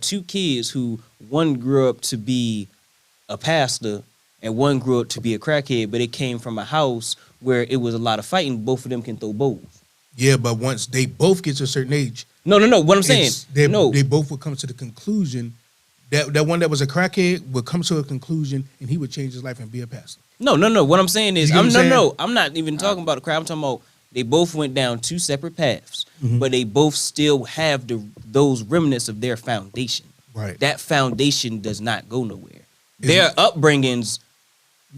two kids who one grew up to be a pastor and one grew up to be a crackhead, but it came from a house where it was a lot of fighting. Both of them can throw bows. Yeah, but once they both get to a certain age, No. What I'm saying, they no. both would come to the conclusion that one that was a crackhead would come to a conclusion and he would change his life and be a pastor. No. What I'm saying is, You get what I'm saying? I'm not even talking about the crowd. I'm talking about they both went down two separate paths, but they both still have those remnants of their foundation. Right. That foundation does not go nowhere. Their upbringings,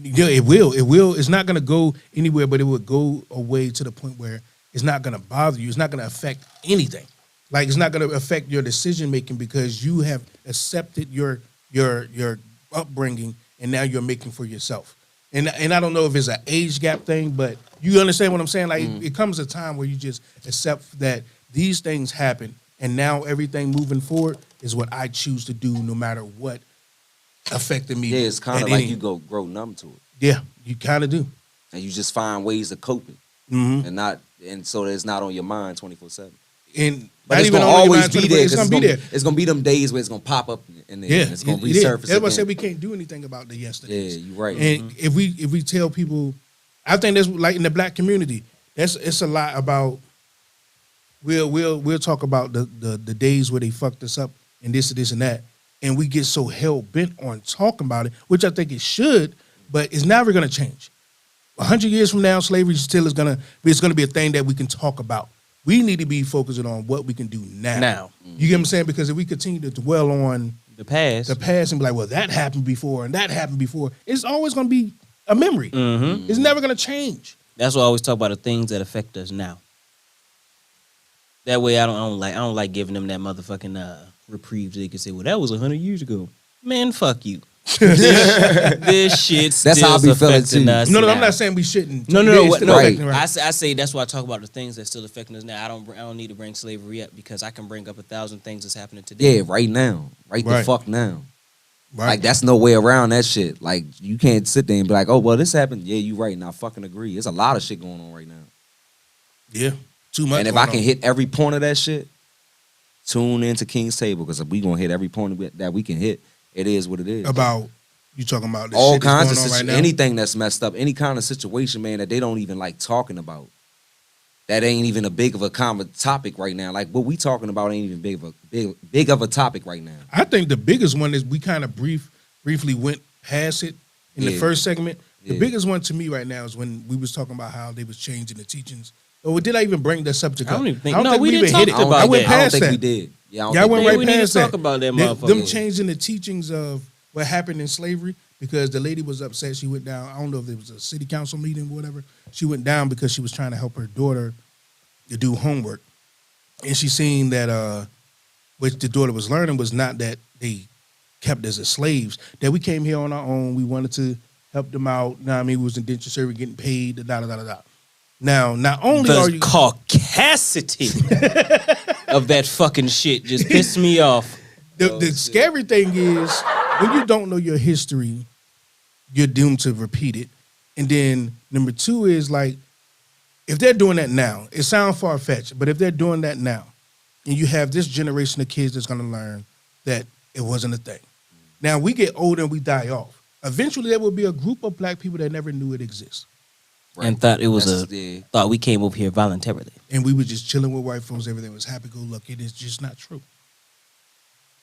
Yeah, it will. It will. It's not going to go anywhere, but it will go away to the point where it's not going to bother you. It's not going to affect anything. Like, it's not going to affect your decision making because you have accepted your upbringing and now you're making for yourself. And I don't know if it's an age gap thing, but you understand what I'm saying? Like, it comes a time where you just accept that these things happen, and now everything moving forward is what I choose to do, no matter what affected me. Yeah, it's kind at of like any- you grow numb to it, Yeah, you kind of do. and you just find ways to cope it, Mm-hmm. and so that it's not on your mind 24/7. And But not it's even gonna on your always mind be 24, there. It's 'Cause gonna be there. It's gonna be them days where it's gonna pop up in there. Yeah, and it's gonna it is. resurface That's why I said again. we can't do anything about the yesterdays. Yeah, you're right. And if we tell people, I think that's like in the black community. It's a lot about. We'll talk about the days where they fucked us up and this and that, and we get so hell bent on talking about it, which I think it should, but it's never gonna change. 100 years from now, slavery still is gonna be a thing that we can talk about. We need to be focusing on what we can do now. Now. You get what I'm saying? Because if we continue to dwell on the past, the past and be like, well, that happened before and that happened before, it's always going to be a memory. It's never going to change. that's why I always talk about the things that affect us now. That way, I don't like giving them that motherfucking reprieve. So they can say, "Well, that was 100 years ago." Man, fuck you. This shit That's how I still be feeling affecting too. us. No, now. I'm not saying we shouldn't. No. Yeah, it's What, still no. affecting, I say that's why I talk about the things that still affecting us now. I don't need to bring slavery up because I can bring up 1,000 things that's happening today. Yeah, right now, right the Right. fuck now. Right. Like that's no way around that shit. Like you can't sit there and be like, oh well, this happened. Yeah, you right. And I fucking agree. There's a lot of shit going on right now. Yeah, too much. And if going I can on. hit every point of that shit, tune into King's Table because if we gonna hit every point that we can hit, it is what it is. About you talking about the All shit that's kinds of going on right now? anything that's messed up, any kind of situation, man, that they don't even like talking about. That ain't even a big of a common topic right now. Like what we talking about ain't even big of a topic right now. I think the biggest one is we kind of briefly went past it in the Yeah. first segment. The Yeah. biggest one to me right now is when we was talking about how they was changing the teachings. Or did I even bring that subject I up? don't even think- I don't no, think we we didn't even hit talk it. about I went that. I don't past think that. we did. Yeah, I don't Y'all think went we right we need to past that. talk about that Them motherfucker. changing the teachings of what happened in slavery because the lady was upset. She went down. I don't know if it was a city council meeting or whatever. She went down because she was trying to help her daughter to do homework, and she seen that what the daughter was learning was not that they kept us as slaves. That we came here on our own. We wanted to help them out. Now I mean, we was indentured service, getting paid. Da da da da da. Now, not only are The you caucasity of that fucking shit just pissed me off. The scary thing is when you don't know your history, you're doomed to repeat it. And then number two is like, if they're doing that now, it sounds far fetched, but if they're doing that now, and you have this generation of kids that's gonna learn that it wasn't a thing. Now we get older and we die off. Eventually, there will be a group of black people that never knew it exists, And thought it was That's- thought we came over here voluntarily. and we were just chilling with white folks. Everything was happy go lucky. It's just not true.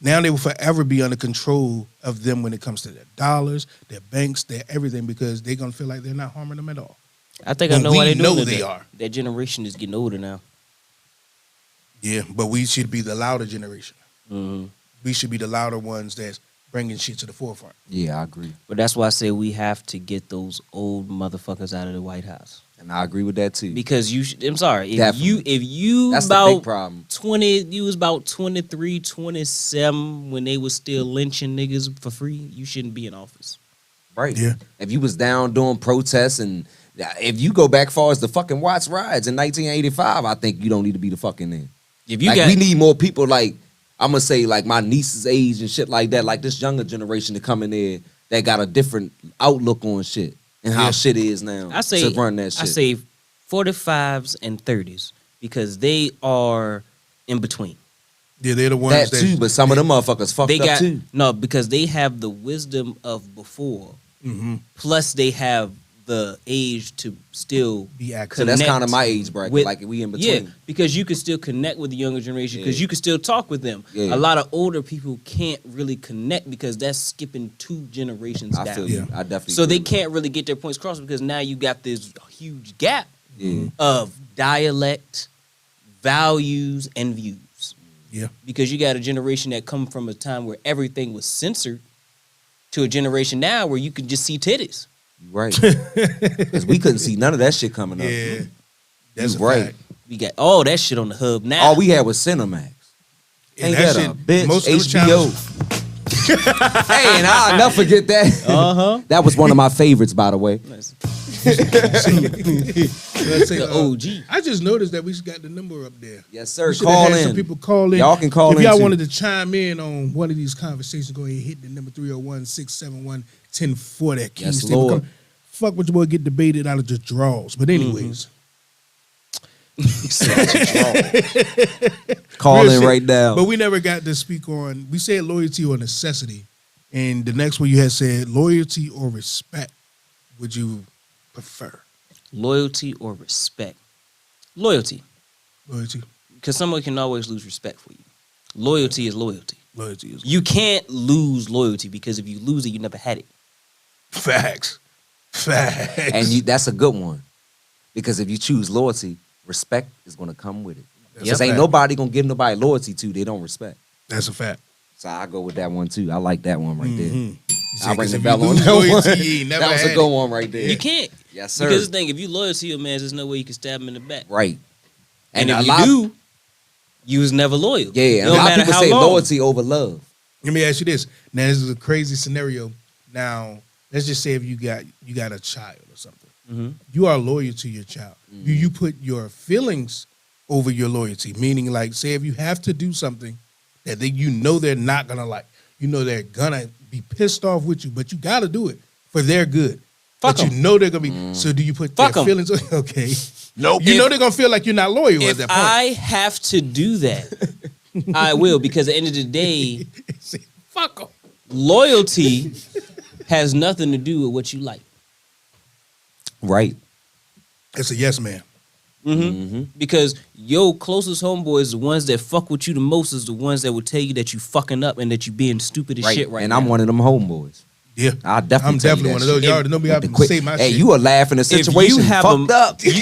Now they will forever be under control of them when it comes to their dollars, their banks, their everything, because they're gonna feel like they're not harming them at all. I think When I know we why they know doing they that. are. That generation is getting older now. Yeah, but we should be the louder generation. Mm-hmm. We should be the louder ones that's bringing shit to the forefront. Yeah, I agree. But that's why I say we have to get those old motherfuckers out of the White House. And I agree with that too. Because I'm sorry, Definitely. if you That's the big about problem. 20, you was about 23, 27 when they was still lynching niggas for free, you shouldn't be in office. Right. Yeah. If you was down doing protests and if you go back far as the fucking Watts riots in 1985, I think you don't need to be the fucking in. If you Like got we need more people like I'm gonna say like my niece's age and shit like that, like this younger generation to come in there that got a different outlook on shit and how Yeah. shit is now. I say to run that shit. I say 45s and 30s because they are in between. Yeah, they're the ones that too, but some of them motherfuckers fucked They up got too. no because they have the wisdom of before, Mm-hmm. plus they have the age to still Be active. So that's connect kind of my age bracket. with- like we in Yeah, between. because you can still connect with the younger generation because Yeah. you can still talk with them. Yeah. A lot of older people can't really connect because that's skipping 2 generations I down. feel Yeah. you. I definitely. So they agree with can't really get their points across because now you got this huge gap that. Yeah. of dialect, values, and views. Yeah. Because you got a generation that come from a time where everything was censored to a generation now where you can just see titties. You right. Because we couldn't see none of that shit coming up. Yeah. That's You a right. fact. We got all that shit on the hub now. All we had was Cinemax. And Ain't that that a shit, bitch? most of those HBO. channels- Hey, and I'll never forget that. Uh-huh. That was one of my favorites, by the way. Nice. Let's say, The OG. I just noticed that we just got the number up there. Yes, sir. We should have Call had in. some people call in. Y'all can call if in, y'all too. wanted to chime in on one of these conversations, go ahead and hit the number 301-671-1040. That King Yes, Stable Lord. come- Fuck with your boy, get debated out of the draws. But anyways, Call real in shit. right now. But we never got to speak on. We said loyalty or necessity, and the next one you had said loyalty or respect. Would you prefer Loyalty or respect? Loyalty. loyalty? Because someone can always lose respect for you. Loyalty is loyalty. Loyalty is You can't lose loyalty because if you lose it, you never had it. facts. Facts. And that's a good one. Because if you choose loyalty, respect is going to come with it. That's Because a ain't fact. nobody going to give nobody loyalty to they don't respect. That's a fact. So I go with that one too. I like that one right there. Mhm. I'll ring 'Cause the if bell you on lose that one. loyalty, you ain't never That was had a good it. one right there. You can't. Yes, sir. Because the thing, if you loyal to your man, there's no way you can stab him in the back. Right. And a if lot- you do, you was never loyal. Yeah, It and don't a lot of matter people how say long. loyalty over love. Let me ask you this. Now this is a crazy scenario. Now let's just say if you got a child or something. Mhm. You are loyal to your child. Mm-hmm. You put your feelings over your loyalty. Meaning, like, say if you have to do something that you know they're not gonna like, you know they're gonna be pissed off with you, but you got to do it for their good. Fuck but 'em. you know they're gonna be. Mm. So do you put Fuck their 'em. feelings? Okay. Nope. You If- know they're gonna feel like you're not loyal at If that point. I have to do that, I will. Because at the end of the day, Say, fuck them. loyalty has nothing to do with what you like. Right. It's a yes man. Mm-hmm. Because your closest homeboys, the ones that fuck with you the most, is the ones that will tell you that you fucking up and that you being stupid as Right. shit right and now. I'm one of them homeboys. Yeah. I'll definitely I'm tell definitely you that one of those. shit. Y'all already know me. I With the can quick- say my hey, shit. you a laugh in a If you situation have fucked a- up. That's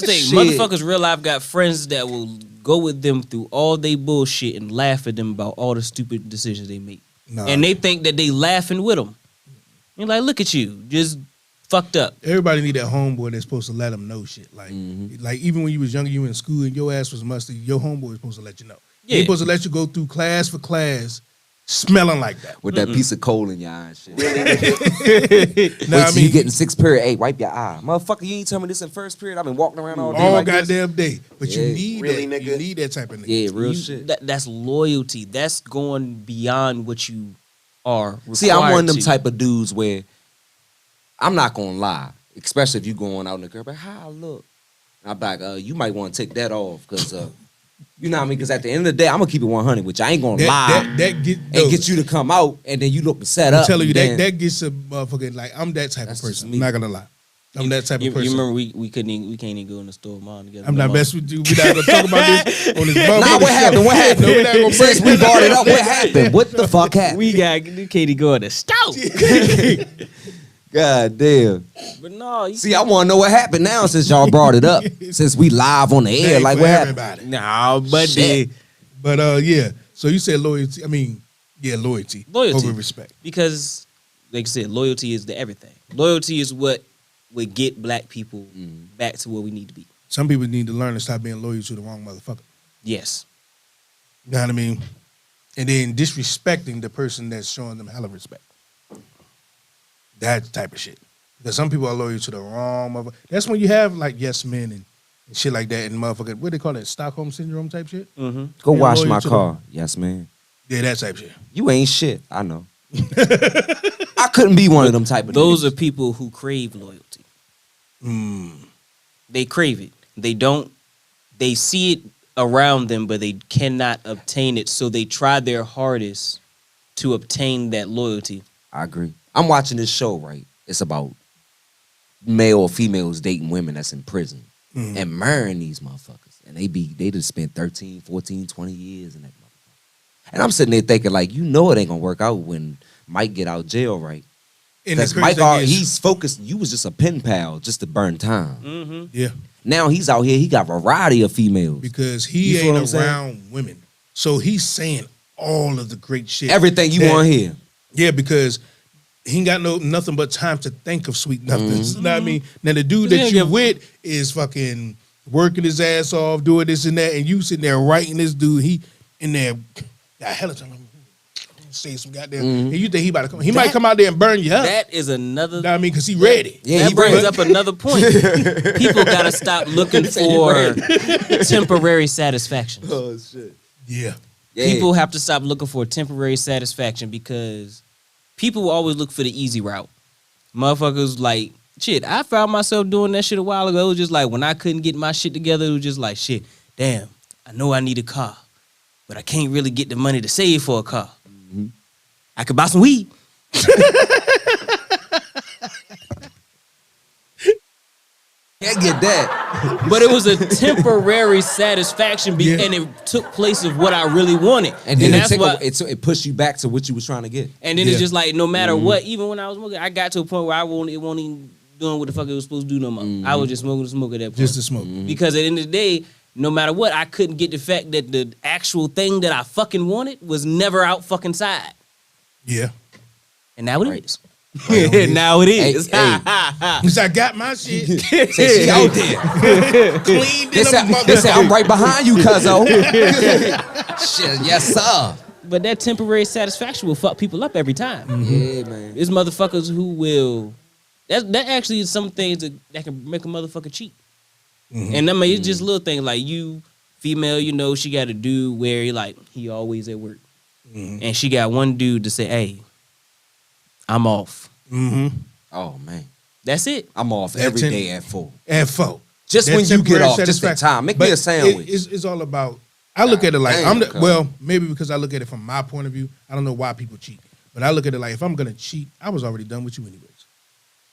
the thing. Shit. Motherfuckers real life got friends that will go with them through all they bullshit and laugh at them about all the stupid decisions they make. Nah. And they think that they laughing with them. You're like, look at you, just fucked up. Everybody need that homeboy that's supposed to let them know shit. Like, Mhm. like even when you was younger, you in school and your ass was musty. Your homeboy was supposed to let you know. Yeah. He supposed to let you go through class for class, smelling like that. With that piece of coal in your eye and shit. Nah, Wait I till mean, you get in sixth period. Hey, wipe your eye. Motherfucker, you ain't tell me this in first period. I've been walking around all day all like this. goddamn day. But Yeah. you need Really, that. You nigga? need that type of nigga. Yeah, real You- shit. That's loyalty. That's going beyond what you are. See, I'm one of them required to. type of dudes where I'm not gonna lie. especially if you going out in the curb, like, how I look. And I'm like, you might want to take that off because, you know what I mean? Because at the end of the day, I'm gonna keep it 100, which I ain't gonna lie That get and get you to come out and then you look set I'm up. telling you then- that gets a motherfucker like I'm that type of That's person. just me. I'm not gonna lie. I'm that type You of person. remember we can't even go in the store mom together. I'm no not more. messing with you. We're not gonna talk about this on this motherfucking Nah, what show. happened? What happened? No, we're not gonna Since break we brought it up, what happened? What the fuck happened? We can't go in the store. God damn. But no, you See, I want to know what happened now since y'all brought it up. Since we live on the air, Ain't like for what happened? everybody. nah, but Shit. But yeah. So you said loyalty. I mean, yeah, loyalty. Loyalty. over respect. because, like I said, loyalty is the everything. Loyalty is what would get black people back to where we need to be. Some people need to learn to stop being loyal to the wrong motherfucker. Yes. You know what I mean? And then disrespecting the person that's showing them hella respect. That type of shit. Because some people are loyal to the wrong motherfucker. That's when you have like yes men and shit like that and motherfucker. What they call that? Stockholm syndrome type shit? Mm-hmm. Go Yeah, wash loyal my to car. Yes, man. Yeah, that type shit. You ain't shit. I know. I couldn't be one of them type of Those niggas. are people who crave loyalty. Mm. They crave it. They see it around them, but they cannot obtain it. So they try their hardest to obtain that loyalty. I agree. I'm watching this show, right? It's about male or females dating women that's in prison and marrying these motherfuckers. And they just spent 13, 14, 20 years in that motherfucker. And I'm sitting there thinking, like, you know it ain't gonna work out when Mike get out jail, right? And the Because crazy Mike, thing is- he's focused. You was just a pen pal just to burn time. Mm-hmm. Yeah. Now he's out here. He got a variety of females. Because You he feel what I'm ain't saying? around women. So he's saying all of the great shit. Everything you that- want here. Yeah, because he ain't got nothing but time to think of sweet nothings. Mm-hmm. You know what I mean? Now the dude Yeah, that you yeah. with is fucking working his ass off, doing this and that, and you sitting there writing this dude. He in there got hella time. Say some goddamn. And you think he about to come? He might come out there and burn you up. That is another. You know what I mean? Because he ready. Yeah, that he brings ready. up another point. People gotta stop looking for temporary satisfaction. Oh shit. Yeah. Yeah. People have to stop looking for temporary satisfaction because people will always look for the easy route. Motherfuckers like shit. I found myself doing that shit a while ago. It was just like when I couldn't get my shit together. It was just like shit. Damn, I know I need a car, but I can't really get the money to save for a car. I could buy some weed. Can't get that. But it was a temporary satisfaction, Yeah. and it took place of what I really wanted. And then that's why. it pushed you back to what you was trying to get. And then Yeah. it's just like no matter what, even when I was smoking, I got to a point where it won't even doing what the fuck it was supposed to do no more. I was just smoking at that point. Just to smoke. Because at the end of the day, no matter what, I couldn't get the fact that the actual thing that I fucking wanted was never out fucking side. Yeah. And now it Right. is. Now it is. Hey, Because I got my shit. Say she out there. Cleaned They it said, up. they said, I'm right behind you, cuzzo. Shit, yes, sir. But that temporary satisfaction will fuck people up every time. Yeah, man. There's motherfuckers who will. That actually is some things that can make a motherfucker cheat. And I mean, it's just little things like you, female, you know, she got a dude where he always at work. And she got one dude to say, hey, I'm off. Mm-hmm. Oh, man. That's it. I'm off That's every it. day at 4. And 4. Just That when you get temporary off, just in satisfaction. time. Make But me a sandwich. It's all about. I look at it like Damn, cuz. well, maybe because I look at it from my point of view. I don't know why people cheat, but I look at it like if I'm gonna cheat, I was already done with you anyways.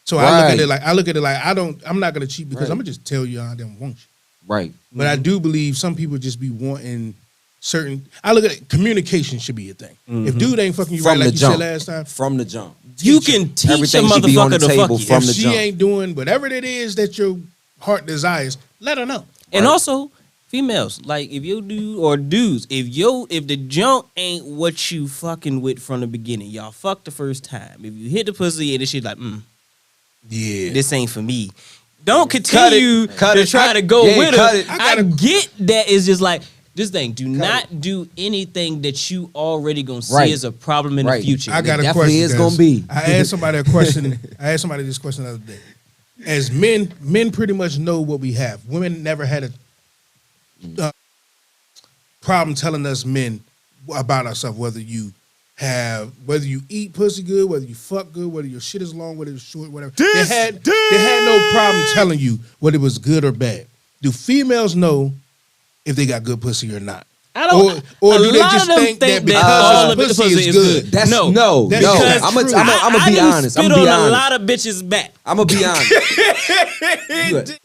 So I look at it like I'm not gonna cheat because Right. I'm gonna just tell you I don't want you. Right. But I do believe some people just be wanting certain. I look at it, communication should be a thing. If dude ain't fucking you From right the like you jump. said last time, From the jump. You can teach Everything a should be on the motherfucker to fuck table you. from if the she jump. ain't doing whatever it is that your heart desires, let her know. And Right. also, females, like if your dude or dudes, if the junk ain't what you fucking with from the beginning, y'all fuck the first time. If you hit the pussy and this shit like, Yeah. this ain't for me. Don't continue Cut to it. try to go Yeah, with cut her. it. I get that it's just like this thing. Do not do anything that you already gonna see Right. as a problem in Right. the future. I got a definitely question. is guys. gonna be. I asked somebody a question. I asked somebody this question the other day. As men pretty much know what we have. Women never had a problem telling us men about ourselves, whether you have, whether you eat pussy good, whether you fuck good, whether your shit is long, whether it's short, whatever. They had no problem telling you whether it was good or bad. Do females know if they got good pussy or not? I don't. Or a do they lot just of them think that all because of the the pussy is good? That's no. no. That's no. because I'm true. gonna be honest. I'm Spit gonna be on a honest. lot of bitches' back. I'm gonna be honest.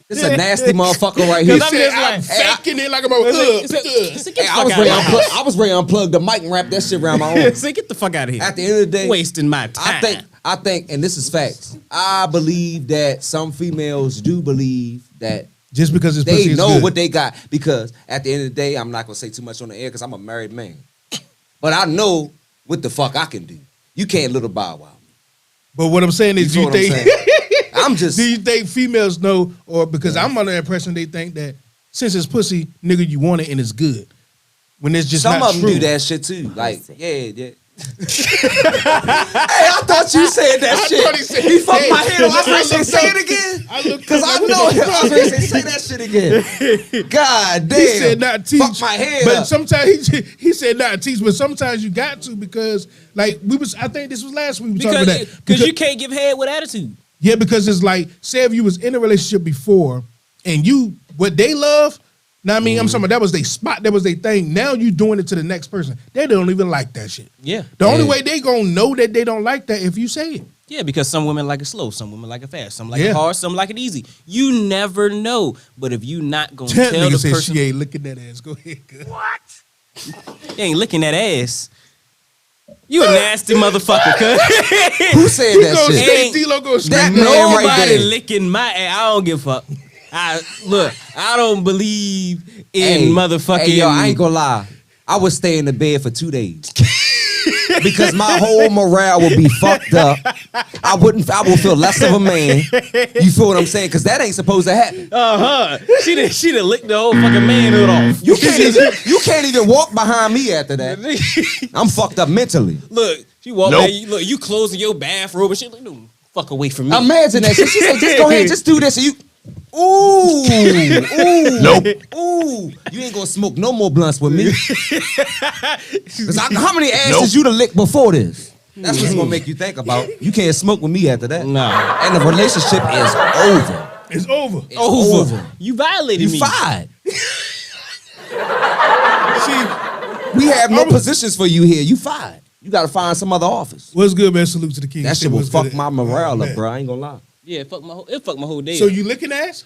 It's a nasty motherfucker right here. He I'm said, just I'm like- faking it like I'm a Hey, I was ready to unplug the mic and wrap that shit around my own. Say, get the fuck out of here. At the end of the day, Wasting my time. I think, and this is facts. I believe that some females do believe that just because his pussy they is know good. what they got. Because at the end of the day, I'm not gonna say too much on the air because I'm a married man. But I know what the fuck I can do. You can't little bow wow. But what I'm saying is, You do feel you what I'm think? saying? I'm just Do you think females know, or because I'm under the impression they think that since it's pussy, nigga, you want it and it's good. When it's just some not of them true. do that shit too. Like, yeah. Hey, I thought you said that I shit. thought he said- He fucked Hey, my head off. I was I ready to looked say up- it again. I looked Because up I like know what the him. I was fuck? ready to say that shit again. God damn. He said not teach. Fuck my head but up. sometimes he said not teach, but sometimes you got to because like I think this was last week we were talking about that. Because you can't give head with attitude. Yeah, because it's like, say if you was in a relationship before and you what they love, now I mean I'm talking about that was their spot, that was their thing. Now you doing it to the next person. They don't even like that shit. Yeah. The only Yeah. way they gonna know that they don't like that if you say it. Yeah, because some women like it slow, some women like it fast, some like Yeah. it hard, some like it easy. You never know. But if you not gonna That tell nigga the said person she ain't looking at ass. Go ahead. Good. you ain't licking that ass, you a nasty motherfucker. Cause Who said He that gonna shit? stay Ain't D-Lo gonna stay. that man nobody right there. licking my ass. I don't give a fuck. I don't believe in Hey, motherfucking. Hey, yo, I ain't gonna lie. I would stay in the bed for 2 days. Because my whole morale would be fucked up. I would feel less of a man. You feel what I'm saying? Because that ain't supposed to happen. She done licked the whole fucking manhood off. You can't even walk behind me after that. I'm fucked up mentally. Look, she walked Nope. there, you closing your bathrobe and shit. Like, no, fuck away from me. Imagine that shit. She said, just go ahead, just do this. And you, ooh, Nope. ooh. You ain't gonna smoke no more blunts with me. Cause how many asses you done licked before this? That's what's gonna make you think about. You can't smoke with me after that. Nah. And the relationship is over. It's over. It's over. You violated You me. fired. See, We have no positions for you here. You fired. You gotta find some other office. what's good, man? Salute to the king. That shit will What's fuck good? my morale Oh, up, man. bro. I ain't gonna lie. Yeah, it fucked my whole day. So up. you licking ass?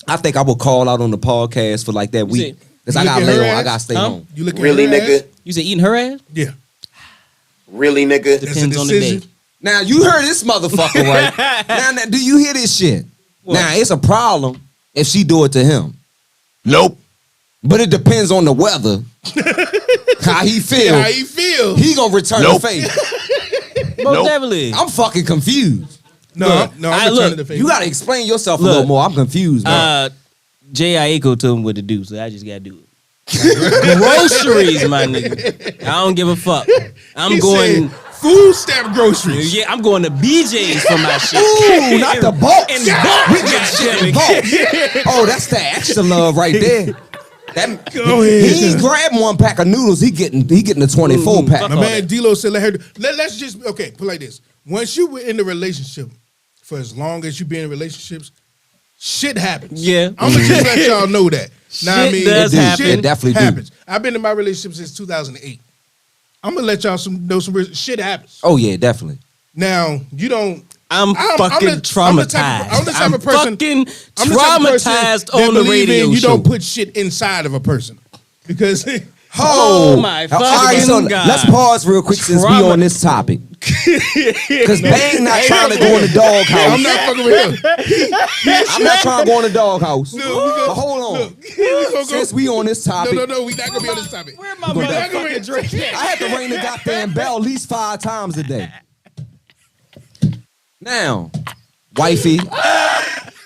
I think I will call out on the podcast for like that week. Cause I You gotta licking lay her on. I ass? gotta stay Huh? home. You licking Really, her ass? nigga? You said eating her ass? Yeah. Really, nigga? That's a Depends on the day. decision. Now you heard this motherfucker, right? now, do you hear this shit? Now it's a problem if she do it to him, Nope. but it depends on the weather. How he feel. How you feel? He gonna return Nope. the favor. Most Nope. definitely. I'm fucking confused. no, Look, I'm I- returning look, the favor. You gotta explain yourself a Look, little more. I'm confused, bro. Jay Aiko told him what to do, so I just gotta do it. Groceries, my nigga. I don't give a fuck. I'm He going. said, food stamp groceries. Yeah, I'm going to BJ's for my shit. Ooh, not the bulk. In bulk, We get shit in bulk. Oh, that's the extra love right there. That, Go ahead. He ain't grabbing one pack of noodles. He getting the 24 pack. fuck My all man that. D-Lo said, let's just, okay, put it like this. Once you were in the relationship, for as long as you been in relationships, shit happens. Yeah. I'm going to just let y'all know that. Now I Shit mean, does happen. It definitely do. happens. I've been in my relationship since 2008. I'm going to let y'all know some real shit happens. Oh yeah, definitely. Now, you don't. I'm fucking traumatized. I'm the type of person. fucking I'm the type of person traumatized that on the believe in radio you show. don't put shit inside of a person. Because Oh my All right, fucking so God. let's pause real quick since we Trauma. on this topic. Because Bang not trying to go in the I'm doghouse. not fucking with him. I'm not trying to go in the doghouse. Look, we gonna- But hold on. Look, we gonna go. Since we on this topic, No, we not gonna be on this topic. Where my We're not gonna motherfucking drink? I have to ring the goddamn bell at least 5 times a day. Now, wifey,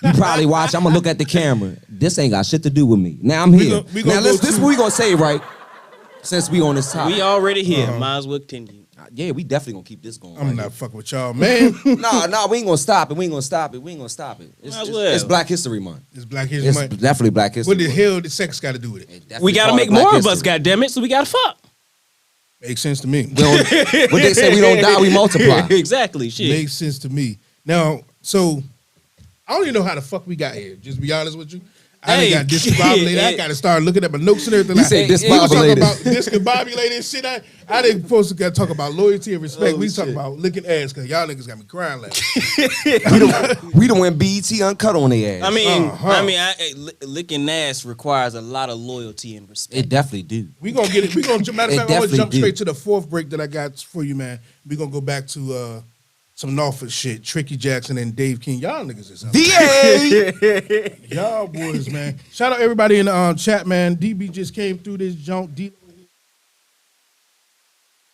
you probably watch. I'm gonna look at the camera. This ain't got shit to do with me. Now I'm here. we gonna Now go this is to- what we gonna say, right? Since we on this topic. We already here. Might as well continue. Yeah, we definitely gonna keep this going. I'm right not fucking with y'all, man. Nah, we ain't gonna stop it. We ain't gonna stop it. It's, Might as it's, well. it's Black History Month. It's Black History It's Month. definitely Black History What the Month. hell did sex got to do with it? It definitely We gotta part make of Black more of us, history. goddammit, so we gotta fuck. Makes sense to me. What they say, we don't die, we multiply. Exactly. Shit. Makes sense to me. Now, so I don't even know how the fuck we got here. Just to be honest with you. I Hey, done got discombobulated. I got to start looking at my notes and everything. You said We was discombobulated. talking about discombobulated and shit. I didn't supposed to talk about loyalty and respect. We talking about licking ass because y'all niggas got me crying like We done went BET uncut on their ass. I mean, Uh-huh. licking ass requires a lot of loyalty and respect. It definitely do. we gonna get it. We gonna matter It of fact, I'm gonna definitely jump do. straight to the fourth break that I got for you, man. We gonna go back to some Norfolk shit. Tricky Jackson and Dave King. Y'all niggas is DA! y'all boys, man. Shout out everybody in the chat, man. DB just came through this junk.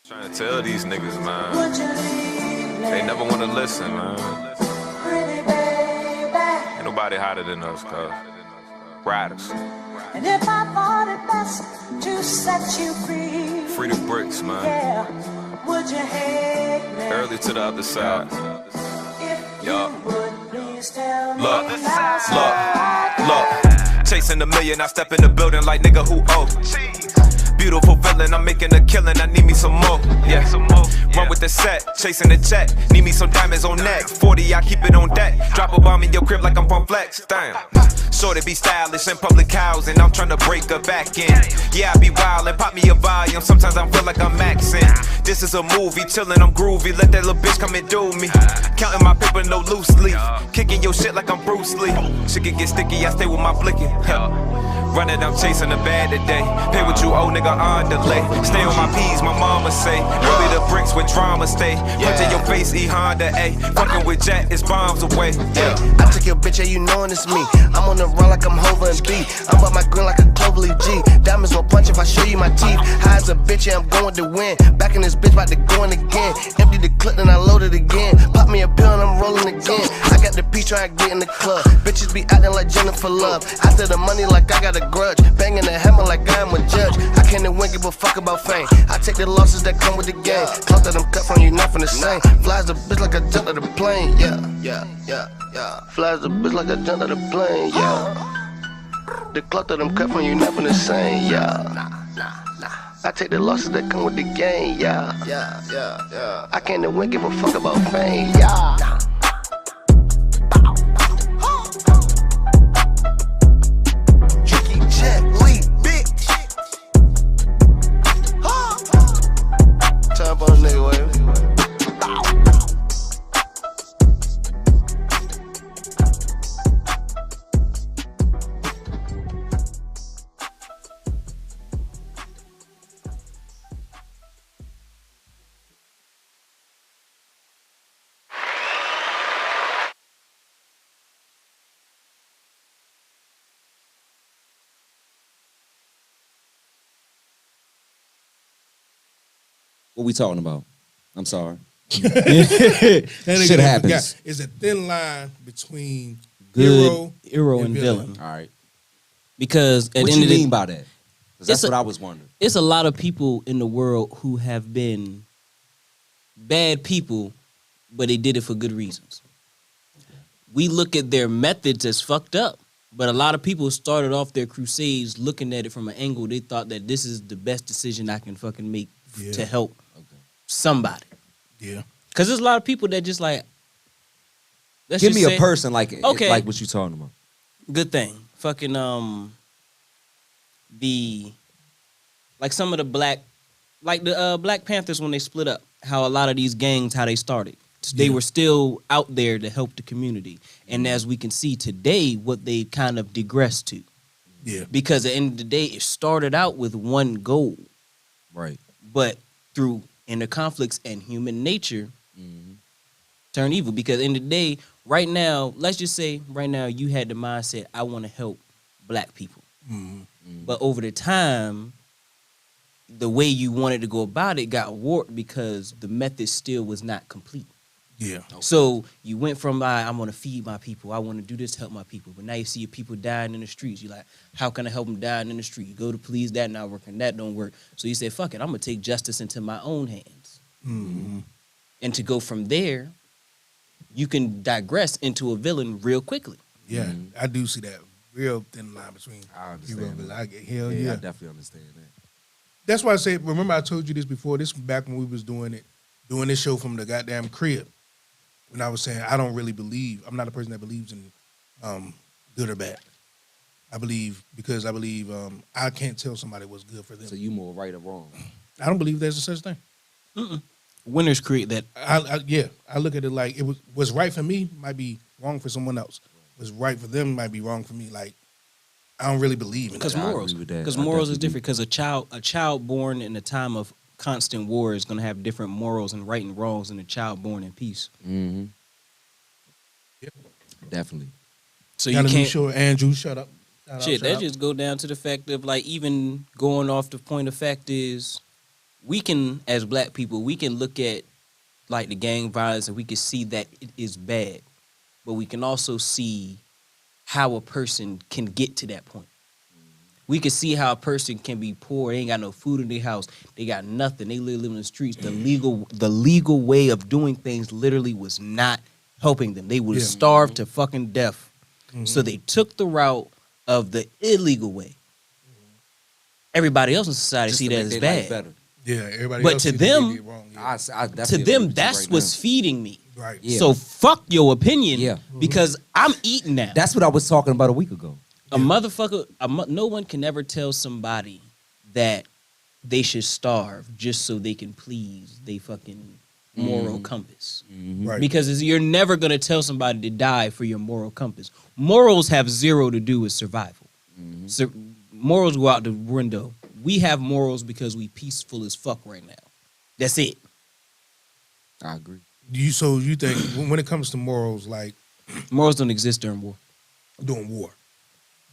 Trying to tell these niggas, man. They never want to listen, man. Ain't nobody hotter than us, cuz. Riders. And if I thought it best to set you free, Free the bricks, man. yeah, would you hate me? Early to the other side. If Yeah. you would please tell me Look, now. look. Chasing a million, I step in the building like nigga who owe. Beautiful feeling, I'm making a killing, I need me some more. Yeah, run with the set, chasing the check. Need me some diamonds on neck. 40, I keep it on deck. Drop a bomb in your crib like I'm from Flex. Damn. Shorty be stylish in public housing, I'm trying to break her back in. Yeah, I be wildin', pop me a volume. Sometimes I feel like I'm maxing. This is a movie, chillin', I'm groovy. Let that little bitch come and do me. Counting my paper, no loose leaf. Kicking your shit like I'm Bruce Lee. Shit can get sticky, I stay with my blicky. Running, I'm chasing the bad today. Pay what you owe, nigga, on delay. Stay on my P's, my mama say. Early the bricks with drama stay. Punch in your face, E Honda A. Fucking with Jack, it's bombs away. Yeah. I took your bitch, yeah, you knowin' it's me. I'm on the run like I'm Hova and B. I'm about my grin like a Cloverleaf G. Diamonds won't punch if I show you my teeth. High as a bitch, yeah, I'm going to win. Back in this bitch, about to go in again. Empty the clip, then I load it again. Pop me a pill and I'm rolling again. I got the P trying to get in the club. Bitches be acting like Jennifer Love. After the money, like I got a grudge. Banging the hammer like I am a judge. I can't even give a fuck about fame. I take the losses that come with the game. Cloth that I'm cut from, you not from the same. Flies the bitch like I jumped out of the plane. Yeah. Flies the bitch like I jumped out of the plane. Yeah. The cloth that I'm cut from, you not from the same. Yeah. I take the losses that come with the game. Yeah. I can't even give a fuck about fame. Yeah. Top on a nigga, wave. What we talking about? I'm sorry. That nigga Shit don't happens. forget. It's a thin line between Good hero and villain. All right. Because at What the you end of the mean by that? 'Cause that's It's a- what I was wondering. it's a lot of people in the world who have been bad people, but they did it for good reasons. We look at their methods as fucked up, but a lot of people started off their crusades looking at it from an angle they thought that this is the best decision I can fucking make Yeah. to help somebody. Yeah. Because there's a lot of people that just like, let's Give just me say- a person like Okay. like what you talking about. Good thing. Fucking the like some of the black Black Panthers when they split up, how a lot of these gangs, how they started. They Yeah. were still out there to help the community. And as we can see today, what they kind of digressed to. Yeah. Because at the end of the day, it started out with one goal. Right. But through inner conflicts and human nature, turn evil. Because in the day, right now, let's just say right now you had the mindset, I want to help black people. But over the time, the way you wanted to go about it got warped because the method still was not complete. Yeah. So you went from I'm going to feed my people, I want to do this to help my people, but now you see your people dying in the streets. You're like, how can I help them dying in the street? You go to police, that not working, that don't work. So you say, fuck it, I'm going to take justice into my own hands. And to go from there, you can digress into a villain real quickly. Yeah. I do see that real thin line between I hero understand. and villain. Hell Yeah, yeah. I definitely understand that. That's why I said, remember I told you this before, this was back when we was doing this show from the goddamn crib. When I was saying I don't really believe, I'm not a person that believes in good or bad. I believe because I believe I can't tell somebody what's good for them. So you more right or wrong? I don't believe there's a such thing. Winners create that. I look at it like what's right for me might be wrong for someone else. What's right for them might be wrong for me. Like I don't really believe in Because that. I morals. agree with that. Because I morals is definitely different. Because a child born in a time of constant war is going to have different morals and right and wrongs than a child born in peace. Mm-hmm. Definitely. So Gotta you be can't. sure Andrew, shut up. Shit, that just go down to the fact of like even going off the point of fact is we can, as black people, we can look at like the gang violence and we can see that it is bad, but we can also see how a person can get to that point. We can see how a person can be poor, they ain't got no food in their house, they got nothing, they live in the streets. The legal way of doing things literally was not helping them. They would starve to fucking death. So they took the route of the illegal way. Everybody else in society Just see to that make as their life bad. better. Yeah, everybody But else to see that they them- did wrong. Yeah. I To definitely them, agree with you that's right what's now. feeding me. Right. Yeah. So fuck your opinion Yeah. because I'm eating now. That's what I was talking about a week ago. A motherfucker, no one can ever tell somebody that they should starve just so they can please they fucking moral compass. Right. Because you're never going to tell somebody to die for your moral compass. Morals have zero to do with survival. So, morals go out the window. We have morals because we peaceful as fuck right now. That's it. I agree. So you think when it comes to morals, like Morals don't exist during war. doing war?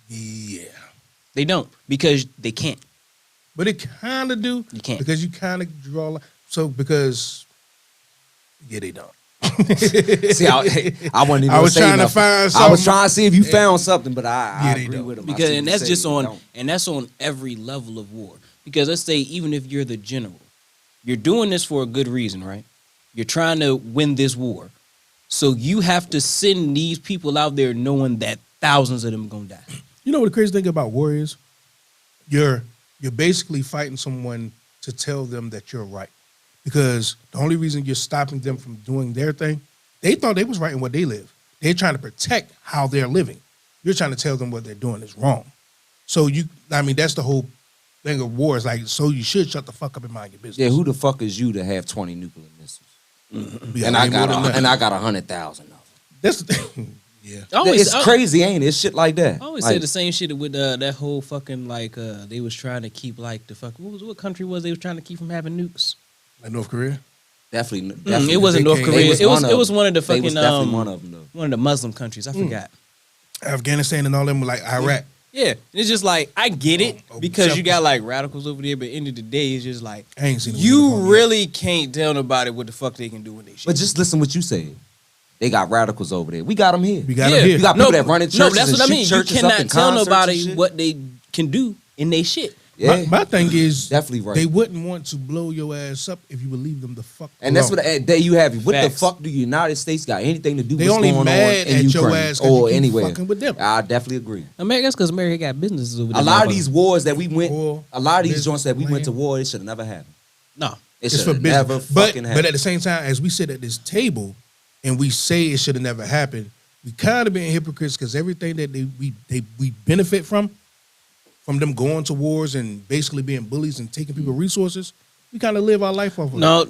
Yeah. They don't because they can't. But it kind of do. You can't. Because you kind of draw. Yeah, they don't. See, I wasn't even I was say trying to nothing. find I was something. trying to see if you found something, but I Yeah, they agree don't. with him. I Because see and what that's you just say, on they don't. and that's on every level of war. Because let's say even if you're the general, you're doing this for a good reason, right? You're trying to win this war. So you have to send these people out there knowing that thousands of them are gonna die. You know what the crazy thing about war is? You're basically fighting someone to tell them that you're right. Because the only reason you're stopping them from doing their thing, they thought they was right in what they live. They're trying to protect how they're living. You're trying to tell them what they're doing is wrong. So that's the whole thing of war. Is like, so you should shut the fuck up and mind your business. Yeah, who the fuck is you to have 20 nuclear missiles? Yeah, And I way more than got that. 100,000 of them. That's the thing. Yeah. It's crazy, ain't it? It's shit like that. I always Like, say the same shit with that whole fucking they was trying to keep like the fuck what country was they was trying to keep from having nukes? Like North Korea. Definitely. It wasn't they North came- Korea. they It was one of the They fucking was definitely one of them though. one of the Muslim countries. I forgot. Afghanistan and all them were like Iraq. Yeah, it's just like I get it Oh, because you separate. got like radicals over there, but end of the day, it's just like I ain't seen no you uniform yet. really can't tell nobody what the fuck they can do when they shit. But just listen what you said. They got radicals over there. We got them here. We got them here. You got people that run in No, churches that's and what I shoot mean. You churches up cannot in tell concerts and nobody shit. what they can do in they shit. Yeah. My thing is Definitely right. They wouldn't want to blow your ass up if you would leave them the fuck And that's alone. what there you have it. What Facts. the fuck do the United States got anything to do with They what's only going mad on in at your Ukraine ass 'cause or you keep anywhere? fucking with them. I definitely agree. America, that's because America got businesses over there. A lot of motherfucker. these wars that we went, War, a lot of these business, joints that we went to land. war, it should have never happened. No. It It's should for have never business. But fucking at happened. the same time, as we sit at this table and we say it should have never happened, we kind of been hypocrites because everything that we benefit from them going to wars and basically being bullies and taking people resources, we kind of live our life off of it. No,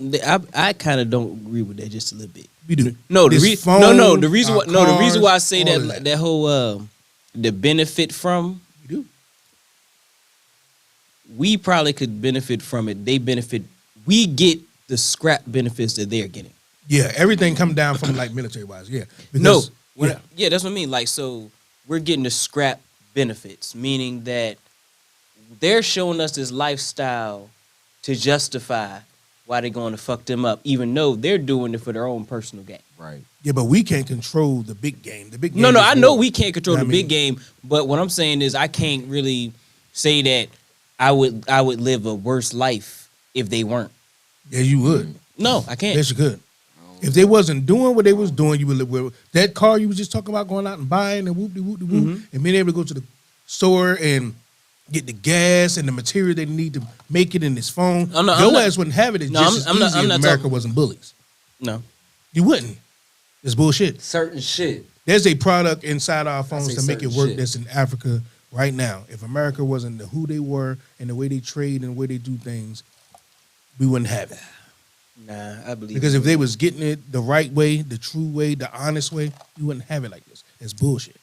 I kind of don't agree with that just a little bit. We do. No, the This reason phone, the reason our why the reason why I cars, say all that of that whole the benefit from We do. we probably could benefit from it. They benefit. We get the scrap benefits that they're getting. Yeah, everything come down from like military wise. Yeah. No, Because, yeah, that's what I mean. Like, so we're getting the scrap benefits, meaning that they're showing us this lifestyle to justify why they're going to fuck them up, even though they're doing it for their own personal gain. Right. Yeah, but we can't control the big game. The big game. No, is I know war. we can't control You know the what I big mean? game, but what I'm saying is I can't really say that I would live a worse life if they weren't. Yeah, you would. No, I can't. Yes, you could. If they wasn't doing what they was doing, you would live with that car you was just talking about going out and buying and whoop de whoop de whoop Mm-hmm. and being able to go to the store and get the gas and the material they need to make it in this phone. I'm not- Your I'm not- ass wouldn't have it as No, just I'm as not- easy I'm if not America talking- wasn't bullies. No. You wouldn't. It's bullshit. Certain shit. There's a product inside our phones say to make it certain work shit. that's in Africa right now. If America wasn't who they were and the way they trade and the way they do things, we wouldn't have it. Nah, I believe Because if they was getting it the right way, the true way, the honest way, we wouldn't have it like this. It's bullshit.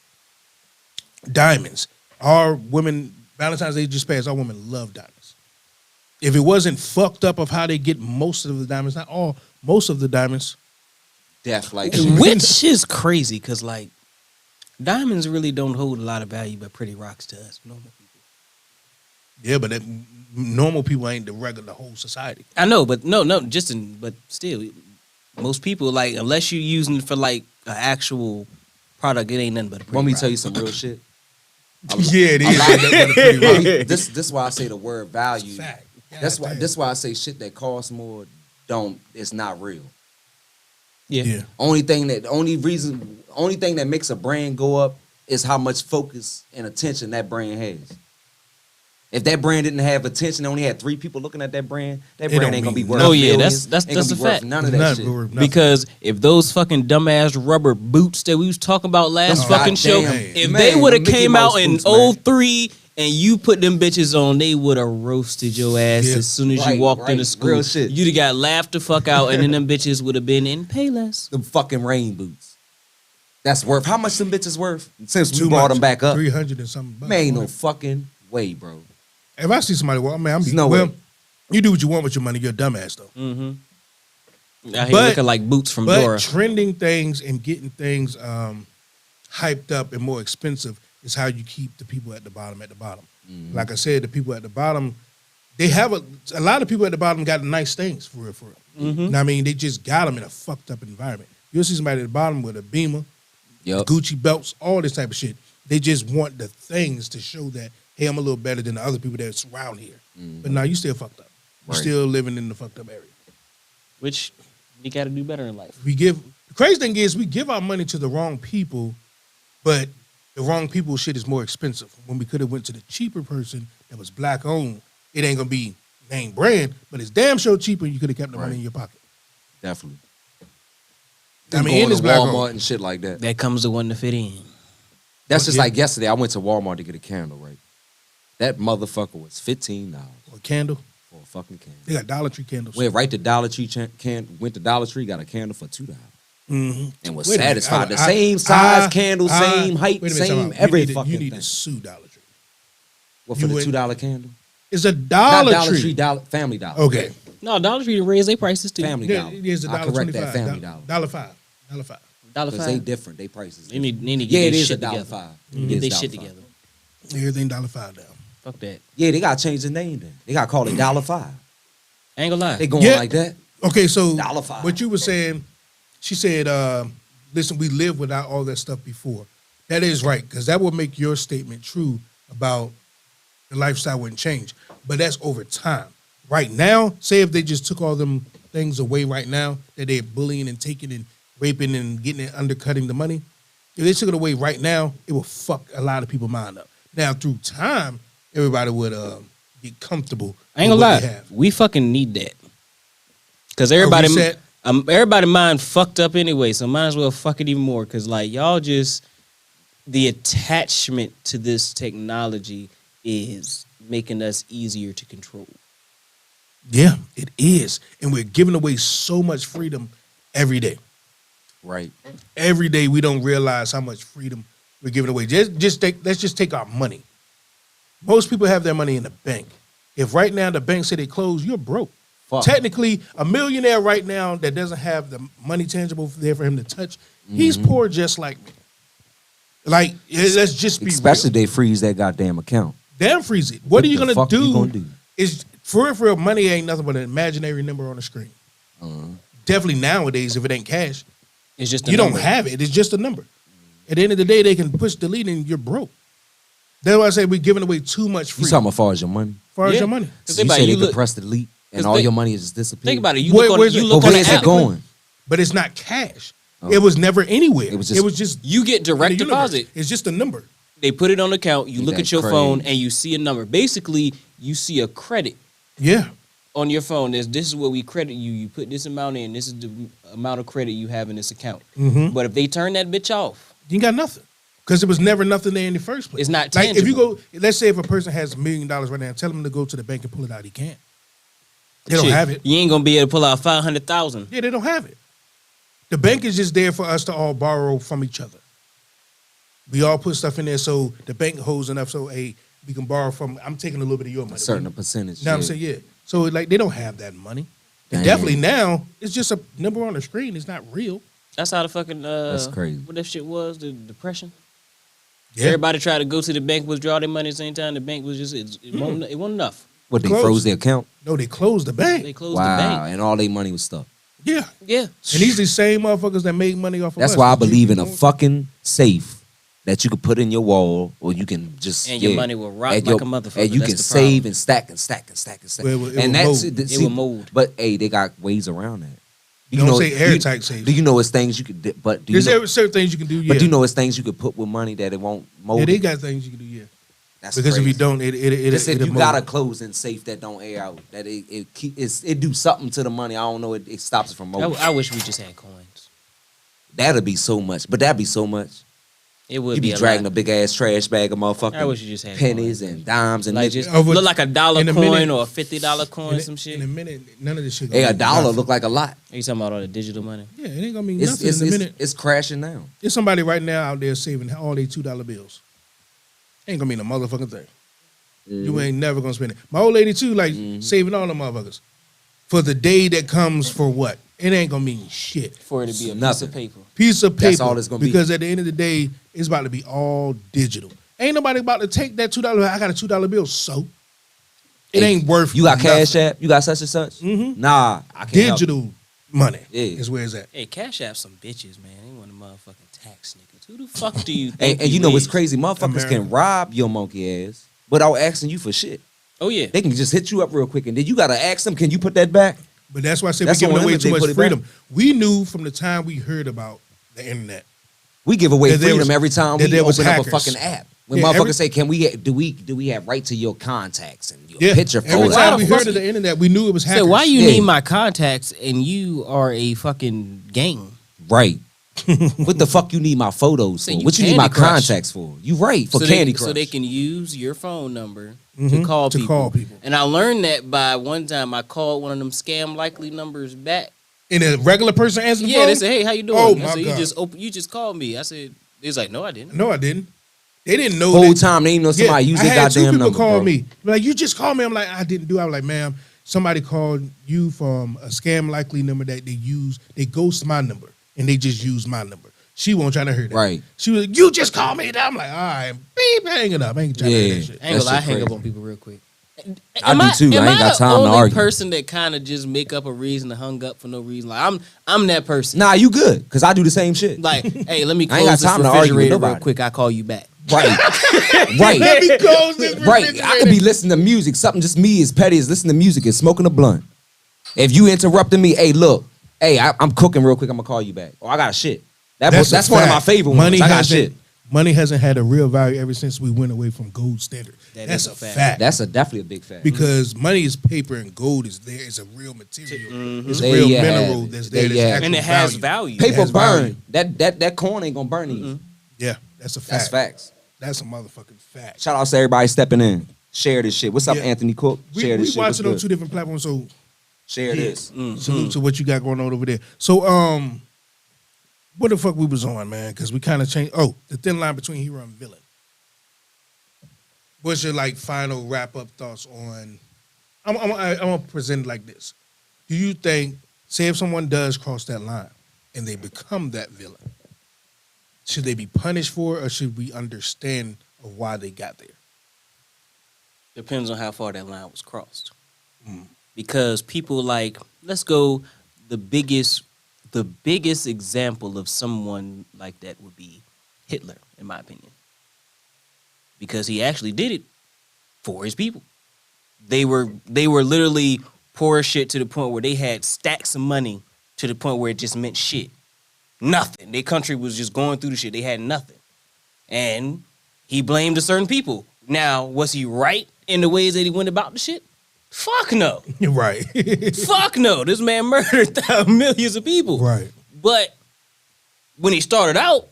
Diamonds. Our women, Valentine's Day just passed, our women love diamonds. If it wasn't fucked up of how they get most of the diamonds, not all, most of the diamonds, Death like which is crazy because like diamonds really don't hold a lot of value, but pretty rocks to us normal people. yeah, but normal people ain't the regular whole society. I know, but but still, most people like unless you're using it for like an actual product, it ain't nothing but a pretty Want me rock. to tell you some real shit? Yeah, it is. This is why I say the word value. Fact. That's God why damn. that's why I say shit that costs more it's not real. Yeah. Only thing that makes a brand go up is how much focus and attention that brand has. If that brand didn't have attention, only had 3 people looking at that brand don't ain't gonna be mean worth. nothing. Oh, yeah, millions, that's ain't gonna a be worth fact. None of that shit. Because if those fucking dumbass rubber boots that we was talking about last Oh, fucking show, goddamn. if Man, they would have the Mickey came out Mouse in boots, man. 03 and you put them bitches on, they would have roasted your ass Yeah. as soon as Right, you walked right. into school. Real shit. You'd have got laughed the fuck out, and then them bitches would have been in Payless. Them fucking rain boots. That's worth how much them bitches worth? Since we Too brought much. them back up. 300 and something bucks. Man, ain't no fucking way, bro. If I see somebody, well, man, There's no well, way. you do what you want with your money. You're a dumbass though. Out here But- looking like boots from But Dora. trending things and getting things hyped up and more expensive is how you keep the people at the bottom at the bottom. Like I said, the people at the bottom, they have a lot of people at the bottom got nice things for real, for real. You know what I mean, they just got them in a fucked up environment. You'll see somebody at the bottom with a Beamer, Yup. Gucci belts, all this type of shit. They just want the things to show that, hey, I'm a little better than the other people that's around here. But now you still fucked up. You're Right. still living in the fucked up area. Which you got to do better in life. The crazy thing is we give our money to the wrong people, but the wrong people shit is more expensive. When we could have went to the cheaper person that was black owned, it ain't gonna be name brand, but it's damn sure cheaper. You could have kept the money Right. in your pocket. Definitely. I mean, Going and it's to black Walmart owned. and shit like that. That comes the one to fit in. That's just Yeah. like yesterday. I went to Walmart to get a candle, right? That motherfucker was $15 Or candle. for a fucking candle. They got Dollar Tree candles. Went right to Dollar Tree, went to Dollar Tree, got a candle for $2. Mhm. And was Wait a minute. satisfied. The same size candle, same height, wait a minute, same time out. every you need fucking to, you need thing. to sue Dollar Tree. What, for you the went- $2 candle? It's a Not Dollar, Dollar Tree. Tree, Family Dollar. Okay. No, Dollar Tree raised their prices too. Family Yeah, Dollar. it's a I dollar correct 25. that, Family Dollar. $1.05. $1.05. $1.05. Because they different, they prices. They need to Yeah, get it their is shit $1.05. together. It Get is their shit $1.05. together. Everything $1.05 down. Fuck that. Yeah, they gotta change the name then. They gotta call it $1.05. I ain't gonna lie. They going Yeah. like that. Okay, so $1.05. what you were saying, she said, listen, we lived without all that stuff before. That is right, because that will make your statement true about the lifestyle wouldn't change. But that's over time. Right now, say if they just took all them things away right now, that they're bullying and taking and raping and getting it, undercutting the money, if they took it away right now, it will fuck a lot of people's mind up. Now, through time, everybody would get comfortable. I ain't with gonna what they lie. have. We fucking need that. Cause everybody, reset? everybody mind fucked up anyway. So might as well fuck it even more. Cause like y'all just the attachment to this technology is making us easier to control. Yeah, it is. And we're giving away so much freedom every day. Right. Every day we don't realize how much freedom we're giving away. Let's just take our money. Most people have their money in the bank. If right now the bank say they close, you're broke. Fuck. Technically, a millionaire right now that doesn't have the money tangible there for him to touch, he's poor just like me. Like, let's just be Especially real. they freeze that goddamn account. Damn freeze it. What are you the gonna fuck do? you gonna do? Is for real, money ain't nothing but an imaginary number on the screen. Definitely nowadays, if it ain't cash, It's just a you number. don't have it. It's just a number. At the end of the day, they can push delete and you're broke. That's why I say we're giving away too much You freedom talking about as far as your money? as far as Yeah. your money. Cause You think about say it, they you could look, press delete and 'cause all they- your money is just disappeared. think about it. You Where- look on, where's you it- look But on where's the it app. going? But it's not cash. It was never anywhere. It was it was just You get in direct the universe. deposit. It's just a number. They put it on the account. You look That's at your phone crazy. and you see a number. Basically, you see a credit Yeah. on your phone. This is what we credit you. You put this amount in. This is the amount of credit you have in this account. Mm-hmm. But if they turn that bitch off, You ain't got nothing. Because it was never nothing there in the first place. It's not like if you tangible. go, let's say if a person has $1 million right now, tell them to go to the bank and pull it out. He can't. They don't shit, have it. You ain't gonna be able to pull out 500,000. Yeah, they don't have it. The bank is just there for us to all borrow from each other. We all put stuff in there so the bank holds enough so we can borrow from. I'm taking a little bit of your money. A certain percentage. You know what I'm yeah. saying? Yeah. So like they don't have that money. And Damn. definitely now it's just a number on the screen. It's not real. That's how the fucking That's crazy. What that shit was, the depression. Yeah. Everybody tried to go to the bank, withdraw their money at the same time. The bank was just it wasn't enough. What, they Close. froze their account? No, they closed the bank. They closed the Wow, bank. and all their money was stuck. Yeah. Yeah. And these the same motherfuckers that make money off of That's us. why I The believe in a JP fucking safe that you could put in your wall, or you can just And your money will rot and like a motherfucker. and you That's can the save problem. and stack and stack and stack and stack. Well, it and will that's mold. It will mold. But hey, they got ways around that. Don't say airtight safe. Do you know it's things you could? But do you There's know, certain things you can do. Yeah. but do you know it's things you could put with money that it won't mold? Yeah, they it? got things you can do. Yeah. That's Because if crazy. you don't, it Just if it'll you mold. got a closing safe that don't air out, that it do something to the money. I don't know. It stops it from molding. I wish we just had coins. That'd be so much. But that'd be so much. It would You be be a dragging lot. a big ass trash bag of motherfucking I wish you just had pennies coins. and dimes and Like nickels. just Over- look like a dollar in a coin minute- or a $50 coin, in, some shit. in a minute, none of this shit. Hey, gonna a mean dollar nothing. look like a lot. Are you talking about all the digital money? Yeah, it ain't gonna mean It's nothing it's, in a it's, minute. it's crashing now. There's somebody right now out there saving all their $2 bills. Ain't gonna mean a motherfucking thing. You ain't never gonna spend it. My old lady too, like saving all the motherfuckers for the day that comes. For what? It ain't gonna mean shit. For it to be a piece Nothing. of paper. Piece of paper. That's all it's gonna be. Because at the end of the day, it's about to be all digital. Ain't nobody about to take that $2. I got a $2 bill, so it Hey, ain't worth. You got nothing. Cash App? You got such and such? Mhm. Nah, I can't. help it. Digital money Yeah. is where it's at. Hey, Cash App some bitches, man. They want a motherfucking tax niggas. Who the fuck do you think And you know what's is? crazy? Motherfuckers America. can rob your monkey ass without asking you for shit. Oh, yeah. They can just hit you up real quick, and then you gotta ask them, "Can you put that back?" But that's why I said That's we're giving on them away if too they much put it back. freedom. We knew from the time we heard about the internet. We give away That there freedom was- every time that we there was open up a hackers. fucking app. When Yeah, motherfuckers every- say, "Can we? Do we have right to your contacts and your Yeah, picture every photos?" time Why we the heard fuck- of the internet, we knew it was hackers. So why you Yeah. need my contacts and you are a fucking gang? Right. What the fuck you need my photos So for? you What you need my Candy Crush. contacts for? You right for so Candy they, Crush. So they can use your phone number to Mhm, call to people. call people. And I learned that by one time I called one of them scam likely numbers back. And a regular person answered the Yeah, phone? they said, "Hey, how you doing?" Oh, I my said, God. You just called me." I said, "They was like, no, I didn't." No, I didn't. They didn't know Whole that. time they didn't know somebody used I their had two goddamn people number. call bro. me. Like, you just called me. I'm like, I didn't do it. I was like, ma'am, somebody called you from a scam likely number that they use. They ghost my number and they just use my number. She won't try to hear that. Right. She was like, you just called me. I'm like, all right, beep, hang it up. I ain't trying to hear Yeah. that shit. I ain't gonna lie, I That shit hang up crazy. on people real quick. I do too. I ain't got the time to only argue. person that kind of just make up a reason to hung up for no reason. Like I'm that person. Nah, you good? Because I do the same shit. Like, hey, let me I ain't got close this time to argue with refrigerator real nobody. quick. I call you back. Right. right. Let me close this Right. I refrigerator. could be listening to music. Something just me as petty as listening to music and smoking a blunt. If you interrupting me, hey, look, hey, I'm cooking real quick. I'm gonna call you back. Oh, I got shit. That's a one of my fact. favorite Money ones. I got hasn't- shit. Money hasn't had a real value ever since we went away from gold standard. That That's is a a fact. fact. That's definitely a big fact. Because money is paper and gold is there. It's a real material. It's a There real you have mineral it. that's There there. you That's have actual it. And it has value. It Paper has burn. value. That corn ain't gonna burn easy. Yeah, that's a fact. That's facts. That's a motherfucking fact. Shout out to everybody stepping in. Share this shit. What's up, Yeah. Anthony Cook? Share We this shit. What's watching on good? 2 different platforms, so Share this. salute to what you got going on over there. So, what the fuck we was on, man? Because we kind of changed. Oh, the thin line between hero and villain. What's your like final wrap up thoughts on? I'm gonna present it like this. Do you think, say, if someone does cross that line and they become that villain, should they be punished for it, or should we understand of why they got there? Depends on how far that line was crossed. Because people like, let's go, the biggest example of someone like that would be Hitler, in my opinion. Because he actually did it for his people. They were literally poor as shit to the point where they had stacks of money to the point where it just meant shit. Nothing. Their country was just going through the shit. They had nothing. And He blamed a certain people. Now, was he right in the ways that he went about the shit? Fuck no. You're right. Fuck no. This man murdered millions of people. Right. But when he started out,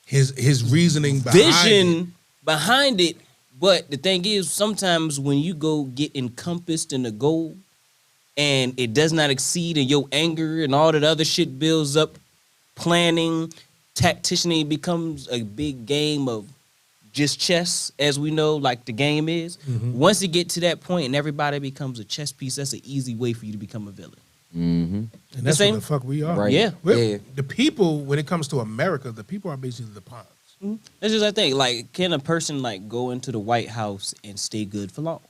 His reasoning behind vision behind it. But the thing is, sometimes when you go get encompassed in a goal and it does not exceed and your anger and all that other shit builds up, planning, tacticianing becomes a big game of just chess, as we know, like the game is. Once you get to that point and everybody becomes a chess piece, that's an easy way for you to become a villain. And that's same- what the fuck we are. Right. Yeah. We're- Yeah. The people, when it comes to America, the people are basically the pawns. That's just I think. Like, can a person like go into the White House and stay good for long?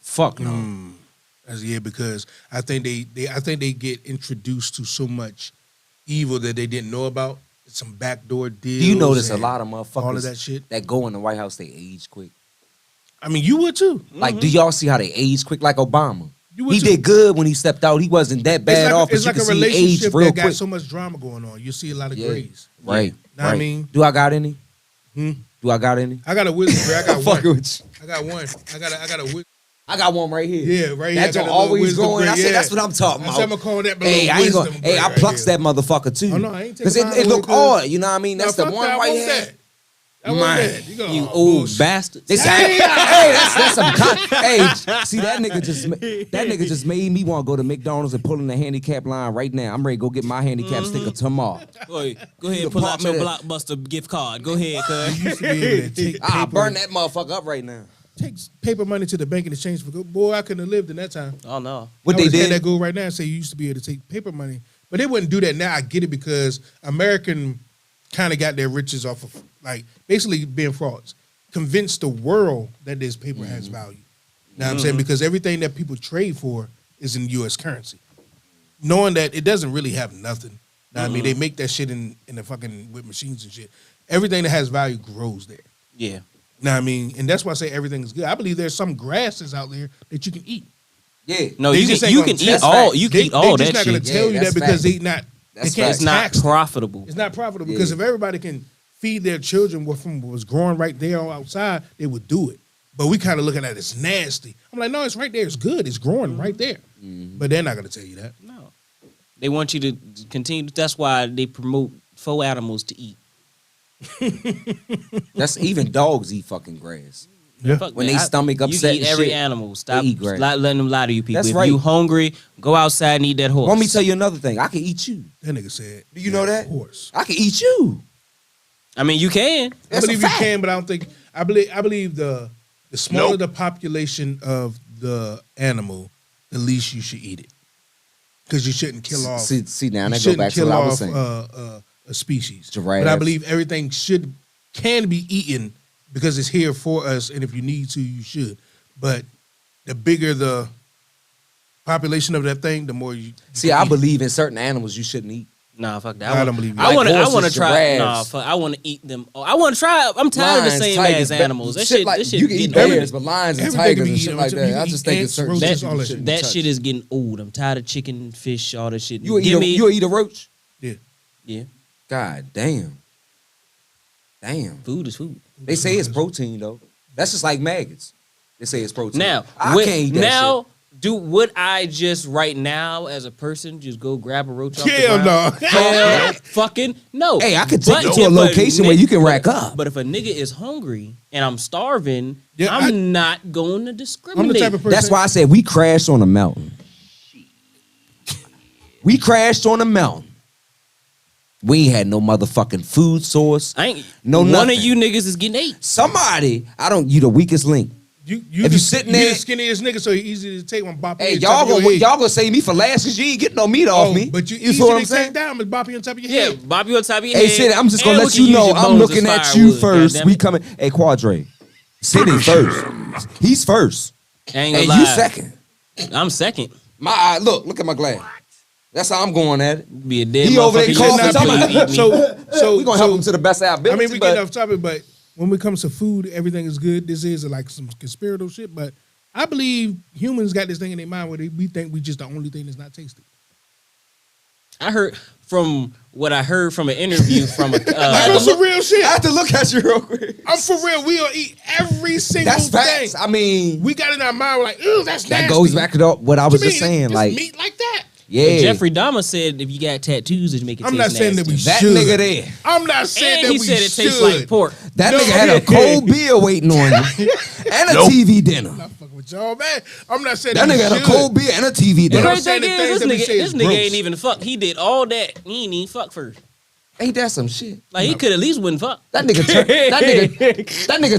Fuck no. Because I think they get introduced to so much evil that they didn't know about. Some backdoor deals. Do you notice a and lot of motherfuckers all of that shit? that go in the White House, they age quick? I mean, you would too. Like, do y'all see how they age quick? Like Obama. You would He too. did good when he stepped out. He wasn't that bad off. It's but like you a can see he aged relationship real that got quick. so much drama going on. You see a lot of Yeah. grays. Right. Know what I right. mean? Do I got any? Hmm? Do I got any? I got a wisdom gray. I got Fucking one. with you. I got one. I got a wisdom. I got one right here. Yeah, right here. That's I got a always little wisdom going. gray, I said yeah. that's what I'm talking I about. said I'm gonna call that Hey, little I ain't wisdom gonna. gray Hey, I right plucks here. that motherfucker too. Oh, no, I ain't taking Because it mine look away, odd. You know what I mean? That's No, the fuck one that. I right want here. that. I want Man, that. You, go, You oh, old bullshit. bastard. This hey, that's some hey, see that nigga just made me want to go to McDonald's and pull in the handicap line right now. I'm ready to go get my handicap sticker tomorrow. Go ahead and The pull out your apartment Blockbuster gift card. Go ahead, cuz. You used to be able to take I paper, burn that motherfucker up right now. take paper money to the bank in exchange for good. Boy, I couldn't have lived in that time. Oh no. What I they would've had did? that go right now and say you used to be able to take paper money, but they wouldn't do that now. I get it because American kind of got their riches off of like basically being frauds. Convince the world that this paper has value. Know what I'm saying? Because everything that people trade for is in U.S. currency, knowing that it doesn't really have nothing. Know what I mean, they make that shit in the fucking with machines and shit. Everything that has value grows there. Yeah. Know what I mean? And that's why I say everything is good. I believe there's some grasses out there that you can eat. Yeah. No, They you just can ain't you gonna can eat test all facts. you can eat all they that just not shit. gonna tell you Yeah, that that's because facts. they not. That's they can't It's not tax them. profitable. It's not profitable because if everybody can feed their children what from what was growing right there outside, they would do it. But we kind of looking at it as nasty. I'm like, no, it's right there. It's good. It's growing right there. But they're not gonna tell you that. No. They want you to continue. That's why they promote 4 animals to eat. That's even dogs eat fucking grass. Yeah. Fuck When that. they stomach upset you can eat and every shit, animal. Stop eat grass. letting them lie to you people. That's if right. you hungry, go outside and eat that horse. Want me to tell you another thing? I can eat you. That nigga said. Do you know that? Horse. I can eat you. I mean, you can. I That's a believe you fact. can, but I don't think. I believe the smaller the population of the animal, the least you should eat it. Because you shouldn't kill off. See now you that go shouldn't back to kill what I off was saying. a species. Giraffes. But I believe everything can be eaten because it's here for us, and if you need to, you should. But the bigger the population of that thing, the more you See, I believe in certain animals you shouldn't eat. Nah, fuck that. I don't believe you. I want to. Like I want to horses, try. Nah, giraffes. fuck. I want to eat them. Oh, I want to try. I'm tired of the Lions, same tigers, ass but animals. That shit shit. like- That shit you can eat getting bears, old. but lions and Everything tigers can be and shit eaten. like You that. can I eat just think ants, it's certain roaches, shit all you that shit. shouldn't That touch. shit is getting old. I'm tired of chicken, fish, all that shit. You Give me. you eat a roach? Yeah. Yeah, God damn. Damn. food is food. They say it's protein though. That's just like maggots. They say it's protein. Now, I can't eat that now, shit. would I just right now as a person just go grab a roach off Hell the no. ground? Hell fucking no. Hey, I could take But you to a if location where you can but- rack up. But if a nigga is hungry and I'm starving, Yeah, I'm not going to I'm discriminate. the type of person. That's why I said we crashed on a mountain. We crashed on a mountain. We ain't had no motherfucking food source. I ain't. No one nothing. of you niggas is getting ate. Somebody, you the weakest link. You If you sitting there- the skinniest nigga, so you easy to take one bop. Hey, on top of your head. y'all gonna say me for last because you ain't getting no meat off me. But you feel easy what to I'm take saying? down with boppy on top of your Yeah, head. Bobby on top of your Hey, head. City, I'm just gonna and let we can you use know your I'm bones looking as at you firewood, first. goddammit. We coming. Hey, Quadre. City first. He's first. I ain't Hey, gonna you lie. second. I'm second. My eye, look at my glass. That's how I'm going at it. Be a dead He over there motherfucker. coughing, You talking not about- please eat me. So we gonna help him to the best of our I ability. mean, we but get off topic, but when it comes to food, everything is good. This is like some conspiratorial shit, but I believe humans got this thing in their mind where we think we just the only thing that's not tasty. I heard from what I heard from an interview from a. Like on some real shit. I have to look at you real quick. I'm for real. We'll eat every single That's thing. facts. I mean, We got in our mind, we're like, ew, that's that nasty. goes back to what I was just saying. It's Like, meat like that. yeah, Jeffrey Dahmer said if you got tattoos, it make it I'm taste not saying that nasty. we that should. nigga there. I'm not saying And that he we said it should. tastes like pork. That No, nigga had a yeah. cold beer waiting on you and a Nope. TV dinner. I'm not fucking with y'all, man. I'm not saying That that, nigga we had a should. cold beer and a TV The But dinner. I'm crazy saying thing the is, things that we say this is nigga gross. ain't even fuck. He did all that. He ain't even fuck first. Ain't that some shit? Like he could at least wouldn't fuck. That nigga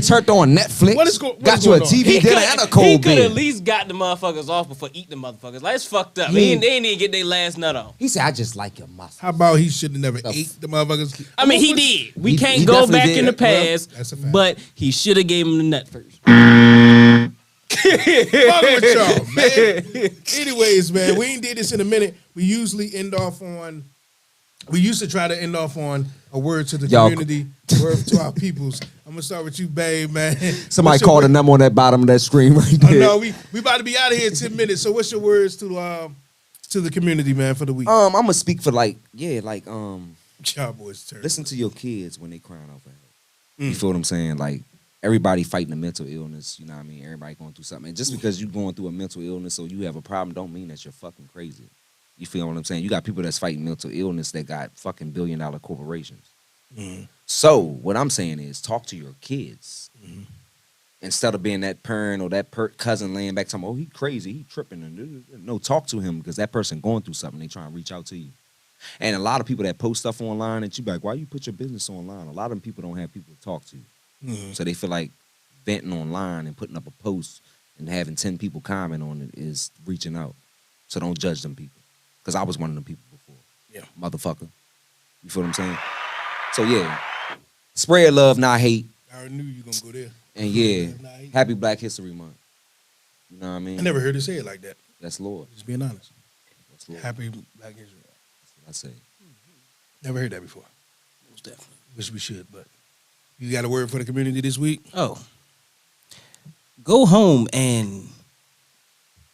turned on Netflix. What is got you a going on? TV He dinner could and a cold at beer. least got the motherfuckers off before eating the motherfuckers. Like it's fucked up. He- They ain't even get their last nut on. He said, "I just like your muscle." How about he should have never ate the motherfuckers? I mean, he did. We He- can't he go definitely back did. in the Well, past, that's a fact. but he should have gave him the nut first. Fuck with y'all, man. Anyways, man, we ain't did this in a minute. We used to try to end off on a word to the Y'all- community, word to our peoples. I'm gonna start with you, babe, man. Somebody What's your called a word? number on that bottom of that screen right Oh, there. no, we about to be out of here in 10 minutes. So what's your words to the community, man, for the week? I'm gonna speak for y'all boys turn. listen to your kids when they crying out for help. You feel what I'm saying? Like everybody fighting a mental illness, you know what I mean? Everybody going through something. And just because you're going through a mental illness or you have a problem don't mean that you're fucking crazy. You feel what I'm saying? You got people that's fighting mental illness that got fucking billion-dollar corporations. So what I'm saying is talk to your kids. Instead of being that parent or that cousin laying back talking, oh, he crazy, he tripping. No, talk to him because that person going through something. They trying to reach out to you. And a lot of people that post stuff online and you be like, why you put your business online? A lot of them people don't have people to talk to. So they feel like venting online and putting up a post and having 10 people comment on it is reaching out. So don't judge them people. Because I was one of them people before. Yeah. Motherfucker. You feel what I'm saying? So yeah, spread love, not hate. I already knew you were gonna go there. And yeah, Nah, he- happy Black History Month. You know what I mean? I never heard it say it like that. That's Lord. Just being honest. That's Lord. Happy Black History. That's what I say. Never heard that before. Most definitely. Wish we should, but you got a word for the community this week? Oh. Go home and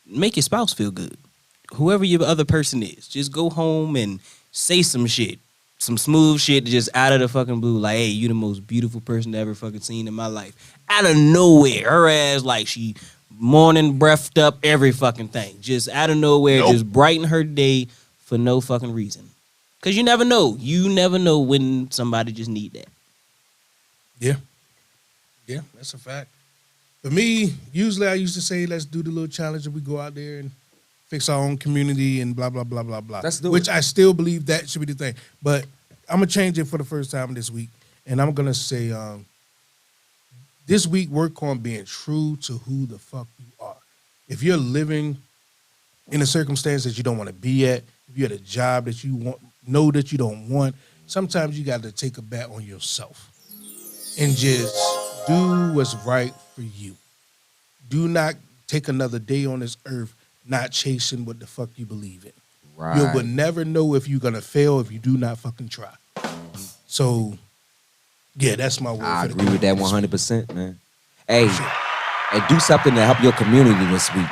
make your spouse feel good. Whoever your other person is, just go home and say some shit. Some smooth shit just out of the fucking blue. Like, hey, you the most beautiful person I ever fucking seen in my life. Out of nowhere. Her ass like she morning breathed up every fucking thing. Just out of nowhere, just brighten her day for no fucking reason. Cause you never know. You never know when somebody just need that. Yeah. Yeah, that's a fact. For me, usually I used to say, let's do the little challenge and we go out there and fix our own community and blah, blah, blah, blah, blah. Let's do Which it. I still believe that should be the thing. But I'm going to change it for the first time this week. And I'm going to say, this week, work on being true to who the fuck you are. If you're living in a circumstance that you don't want to be at, if you're at a job that you know that you don't want, sometimes you got to take a bet on yourself and just do what's right for you. Do not take another day on this earth not chasing what the fuck you believe in. Right. You will never know if you're going to fail if you do not fucking try. So, yeah, that's my word. I for the agree with that community this week. 100%, man. Hey, do something to help your community this week.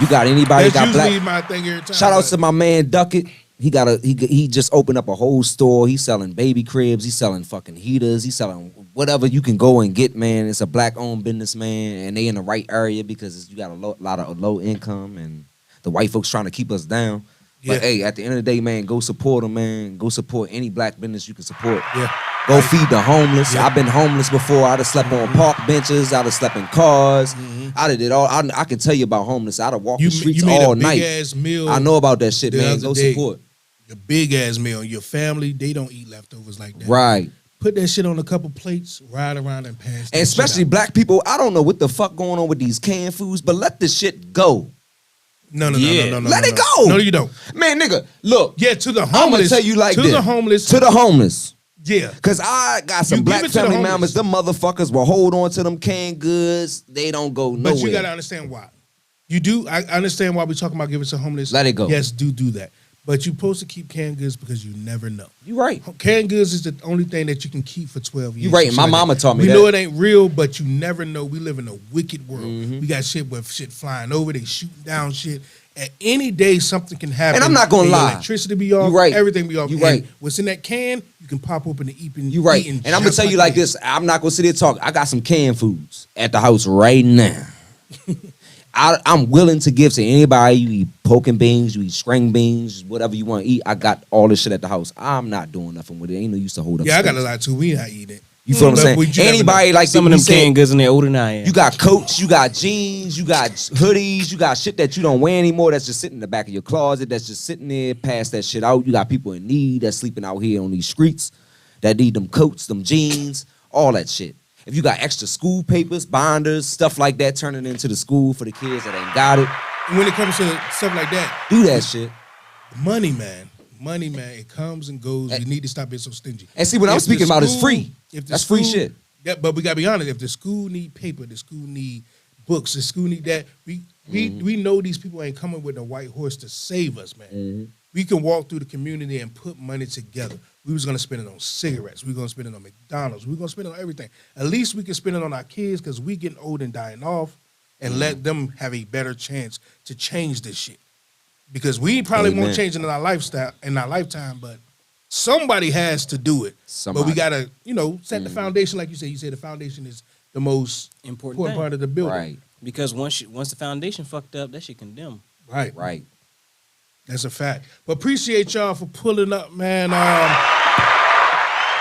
You got anybody That's got usually black? my thing every time. Shout out but- to my man Duckett. He just opened up a whole store. He's selling baby cribs. He's selling fucking heaters. He's selling whatever you can go and get, man. It's a black-owned business, man, and they in the right area because you got a lot of low income and the white folks trying to keep us down. Yeah. But hey, at the end of the day, man, go support them, man. Go support any black business you can support. Yeah. Go feed the homeless. Yeah. I've been homeless before. I'd have slept on park benches. I'd have slept in cars. I'd have did all. I can tell you about homeless. I'd have walked the streets made all a big night. ass meal. I know about that shit, the man. other Go day. support. Your big ass meal. Your family, they don't eat leftovers like that. Right. Put that shit on a couple plates, ride around and pass. that And especially shit out. black people, I don't know what the fuck going on with these canned foods, but let this shit go. No, Yeah. no. Let it no. go. No, you don't. Man, nigga, look. Yeah, to the I'm gonna homeless. tell you like to this. the homeless. To the homeless. Yeah. Cause I got some You give black it to the family homeless. members. Them motherfuckers will hold on to them canned goods. They don't go nowhere. But you gotta understand why. You do. I understand why we're talking about giving to homeless. Let it go. Yes, do that. But you're supposed to keep canned goods because you never know. You right. Canned goods is the only thing that you can keep for 12 years. You right. Shit My like mama that. taught me we that. know it ain't real, but you never know. We live in a wicked world. Mm-hmm. We got shit with shit flying over. They shooting down shit. At any day, something can happen. And I'm not gonna your lie. Electricity be off. You right. Everything be off. You And right. what's in that can, you can pop open and eat. You right. And I'm gonna tell you like this. I'm not gonna sit here and talk. I got some canned foods at the house right now. I'm willing to give to anybody. You eat pork and beans, you eat string beans, whatever you want to eat. I got all this shit at the house. I'm not doing nothing with it. Ain't no use to hold up. Yeah, I got a space. lot too. We not eating it. You feel what I'm But you saying? never Anybody know. like Some of we them said, canned goods in there older than I am. you got coats, you got jeans, you got hoodies, you got shit that you don't wear anymore that's just sitting in the back of your closet, that's just sitting there, pass that shit out. You got people in need that's sleeping out here on these streets that need them coats, them jeans, all that shit. If you got extra school papers, binders, stuff like that, turn it into the school for the kids that ain't got it. And when it comes to stuff like that, Do that shit. money, man, it comes and goes. We need to stop being so stingy. And see, what I'm If the speaking about is school- free. if the That's free school- shit. Yeah, but we gotta be honest. If the school need paper, the school need books, the school need that. We know these people ain't coming with a white horse to save us, man. We can walk through the community and put money together. We was gonna spend it on cigarettes. We are gonna spend it on McDonald's. We are gonna spend it on everything. At least we can spend it on our kids because we getting old and dying off, and let them have a better chance to change this shit. Because we probably Amen. won't change it in our lifestyle in our lifetime, but somebody has to do it. But we Somebody. gotta, set the foundation, like you said. You said the foundation is the most Important thing. part of the building. Right, Because once the foundation fucked up, that shit condemn. Right. right. That's a fact. But appreciate y'all for pulling up, man.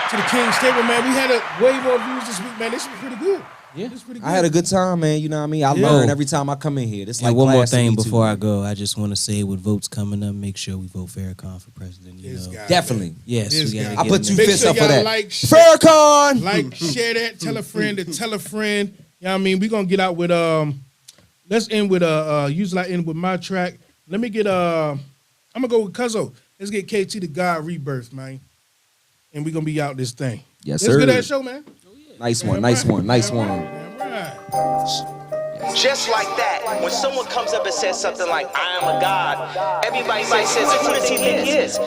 To the King's Table, man. We had way more views this week, man. This was pretty good. Yeah. This was pretty good. I had a good time, man. You know what I mean? I Yeah. learn every time I come in here. This And like one more class to thing me, too, before I man. go, I just want to say with votes coming up, make sure we vote Farrakhan for president. You This know, guy, Definitely. man. yes, This we gotta guy. get I put in two there. Make fists sure up for y'all that. like, Farrakhan! Like, share that, tell a friend to tell a friend. You know what I mean? We're gonna get out with let's end with usually I end with my track. Let me get I'm gonna go with Cuzzo. Let's get KT the God Rebirth, man. And we're gonna be out this thing. Yes, Let's sir. get that show, man. Nice one, nice one, nice one. Damn right. Just like that, when someone comes up and says something like, I am a God, everybody says, who does he think he is?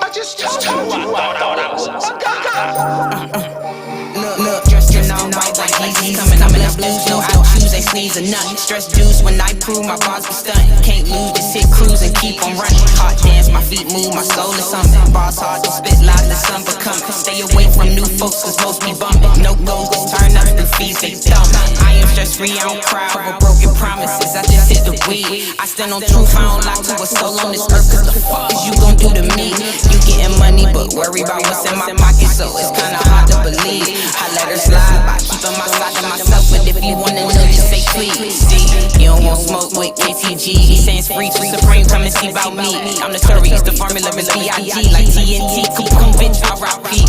I just told you I thought I was a God. Look, dressed in all white like Yeezys. Coming up in the blues, no out shoes, they sneeze a nut. Stress juice when I prove my bars be stunting. Can't lose, just hit cruise and keep on running. Heart dance, my feet move, my soul is something. Bars hard to spit loud, the sun become. Stay away from new folks, cause most be bumping. No goals, just turn up the fees, they dumb. I am stress free, I don't cry over broken promises. I just hit the weed. I stand on truth, I don't lie to a soul on this earth. Cause the fuck is you gon' do to me? You getting money, but worry about what's in my pocket, so it's kinda hard to believe. I let her slide by keeping my side to myself, but if you wanna know, just say please. See, you don't want smoke with KTG. He saying it's free, Supreme, come and see about me. I'm the story, it's the formula, it's B.I.G. Like TNT, Kaboom, bitch, R.I.P.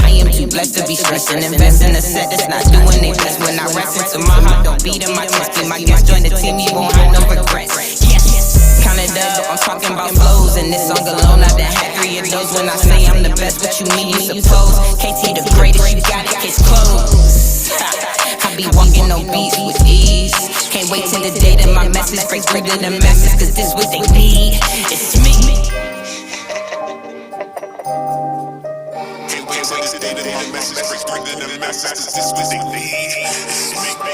I am too blessed to be stressing, invest in a set that's not doing it best. When I rest into my heart, don't beat in my chest. Be my guest, join the team, you won't have no regrets. Yes, count it up, I'm talking about flows, and this song alone, I done had 3 of those. When I say I'm the best, what you mean, you suppose? KT the greatest, you got it, case closed. I be walking on beats with ease. Can't wait till the day that my message breaks through to the masses, cause this what they need. It's me. Can't wait till this day that my message breaks through to the masses, 'cause this what they need.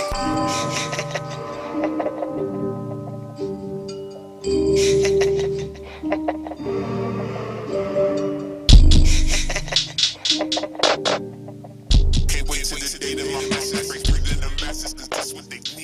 Can't wait till this day that my message breaks through to the masses, 'cause this what they need.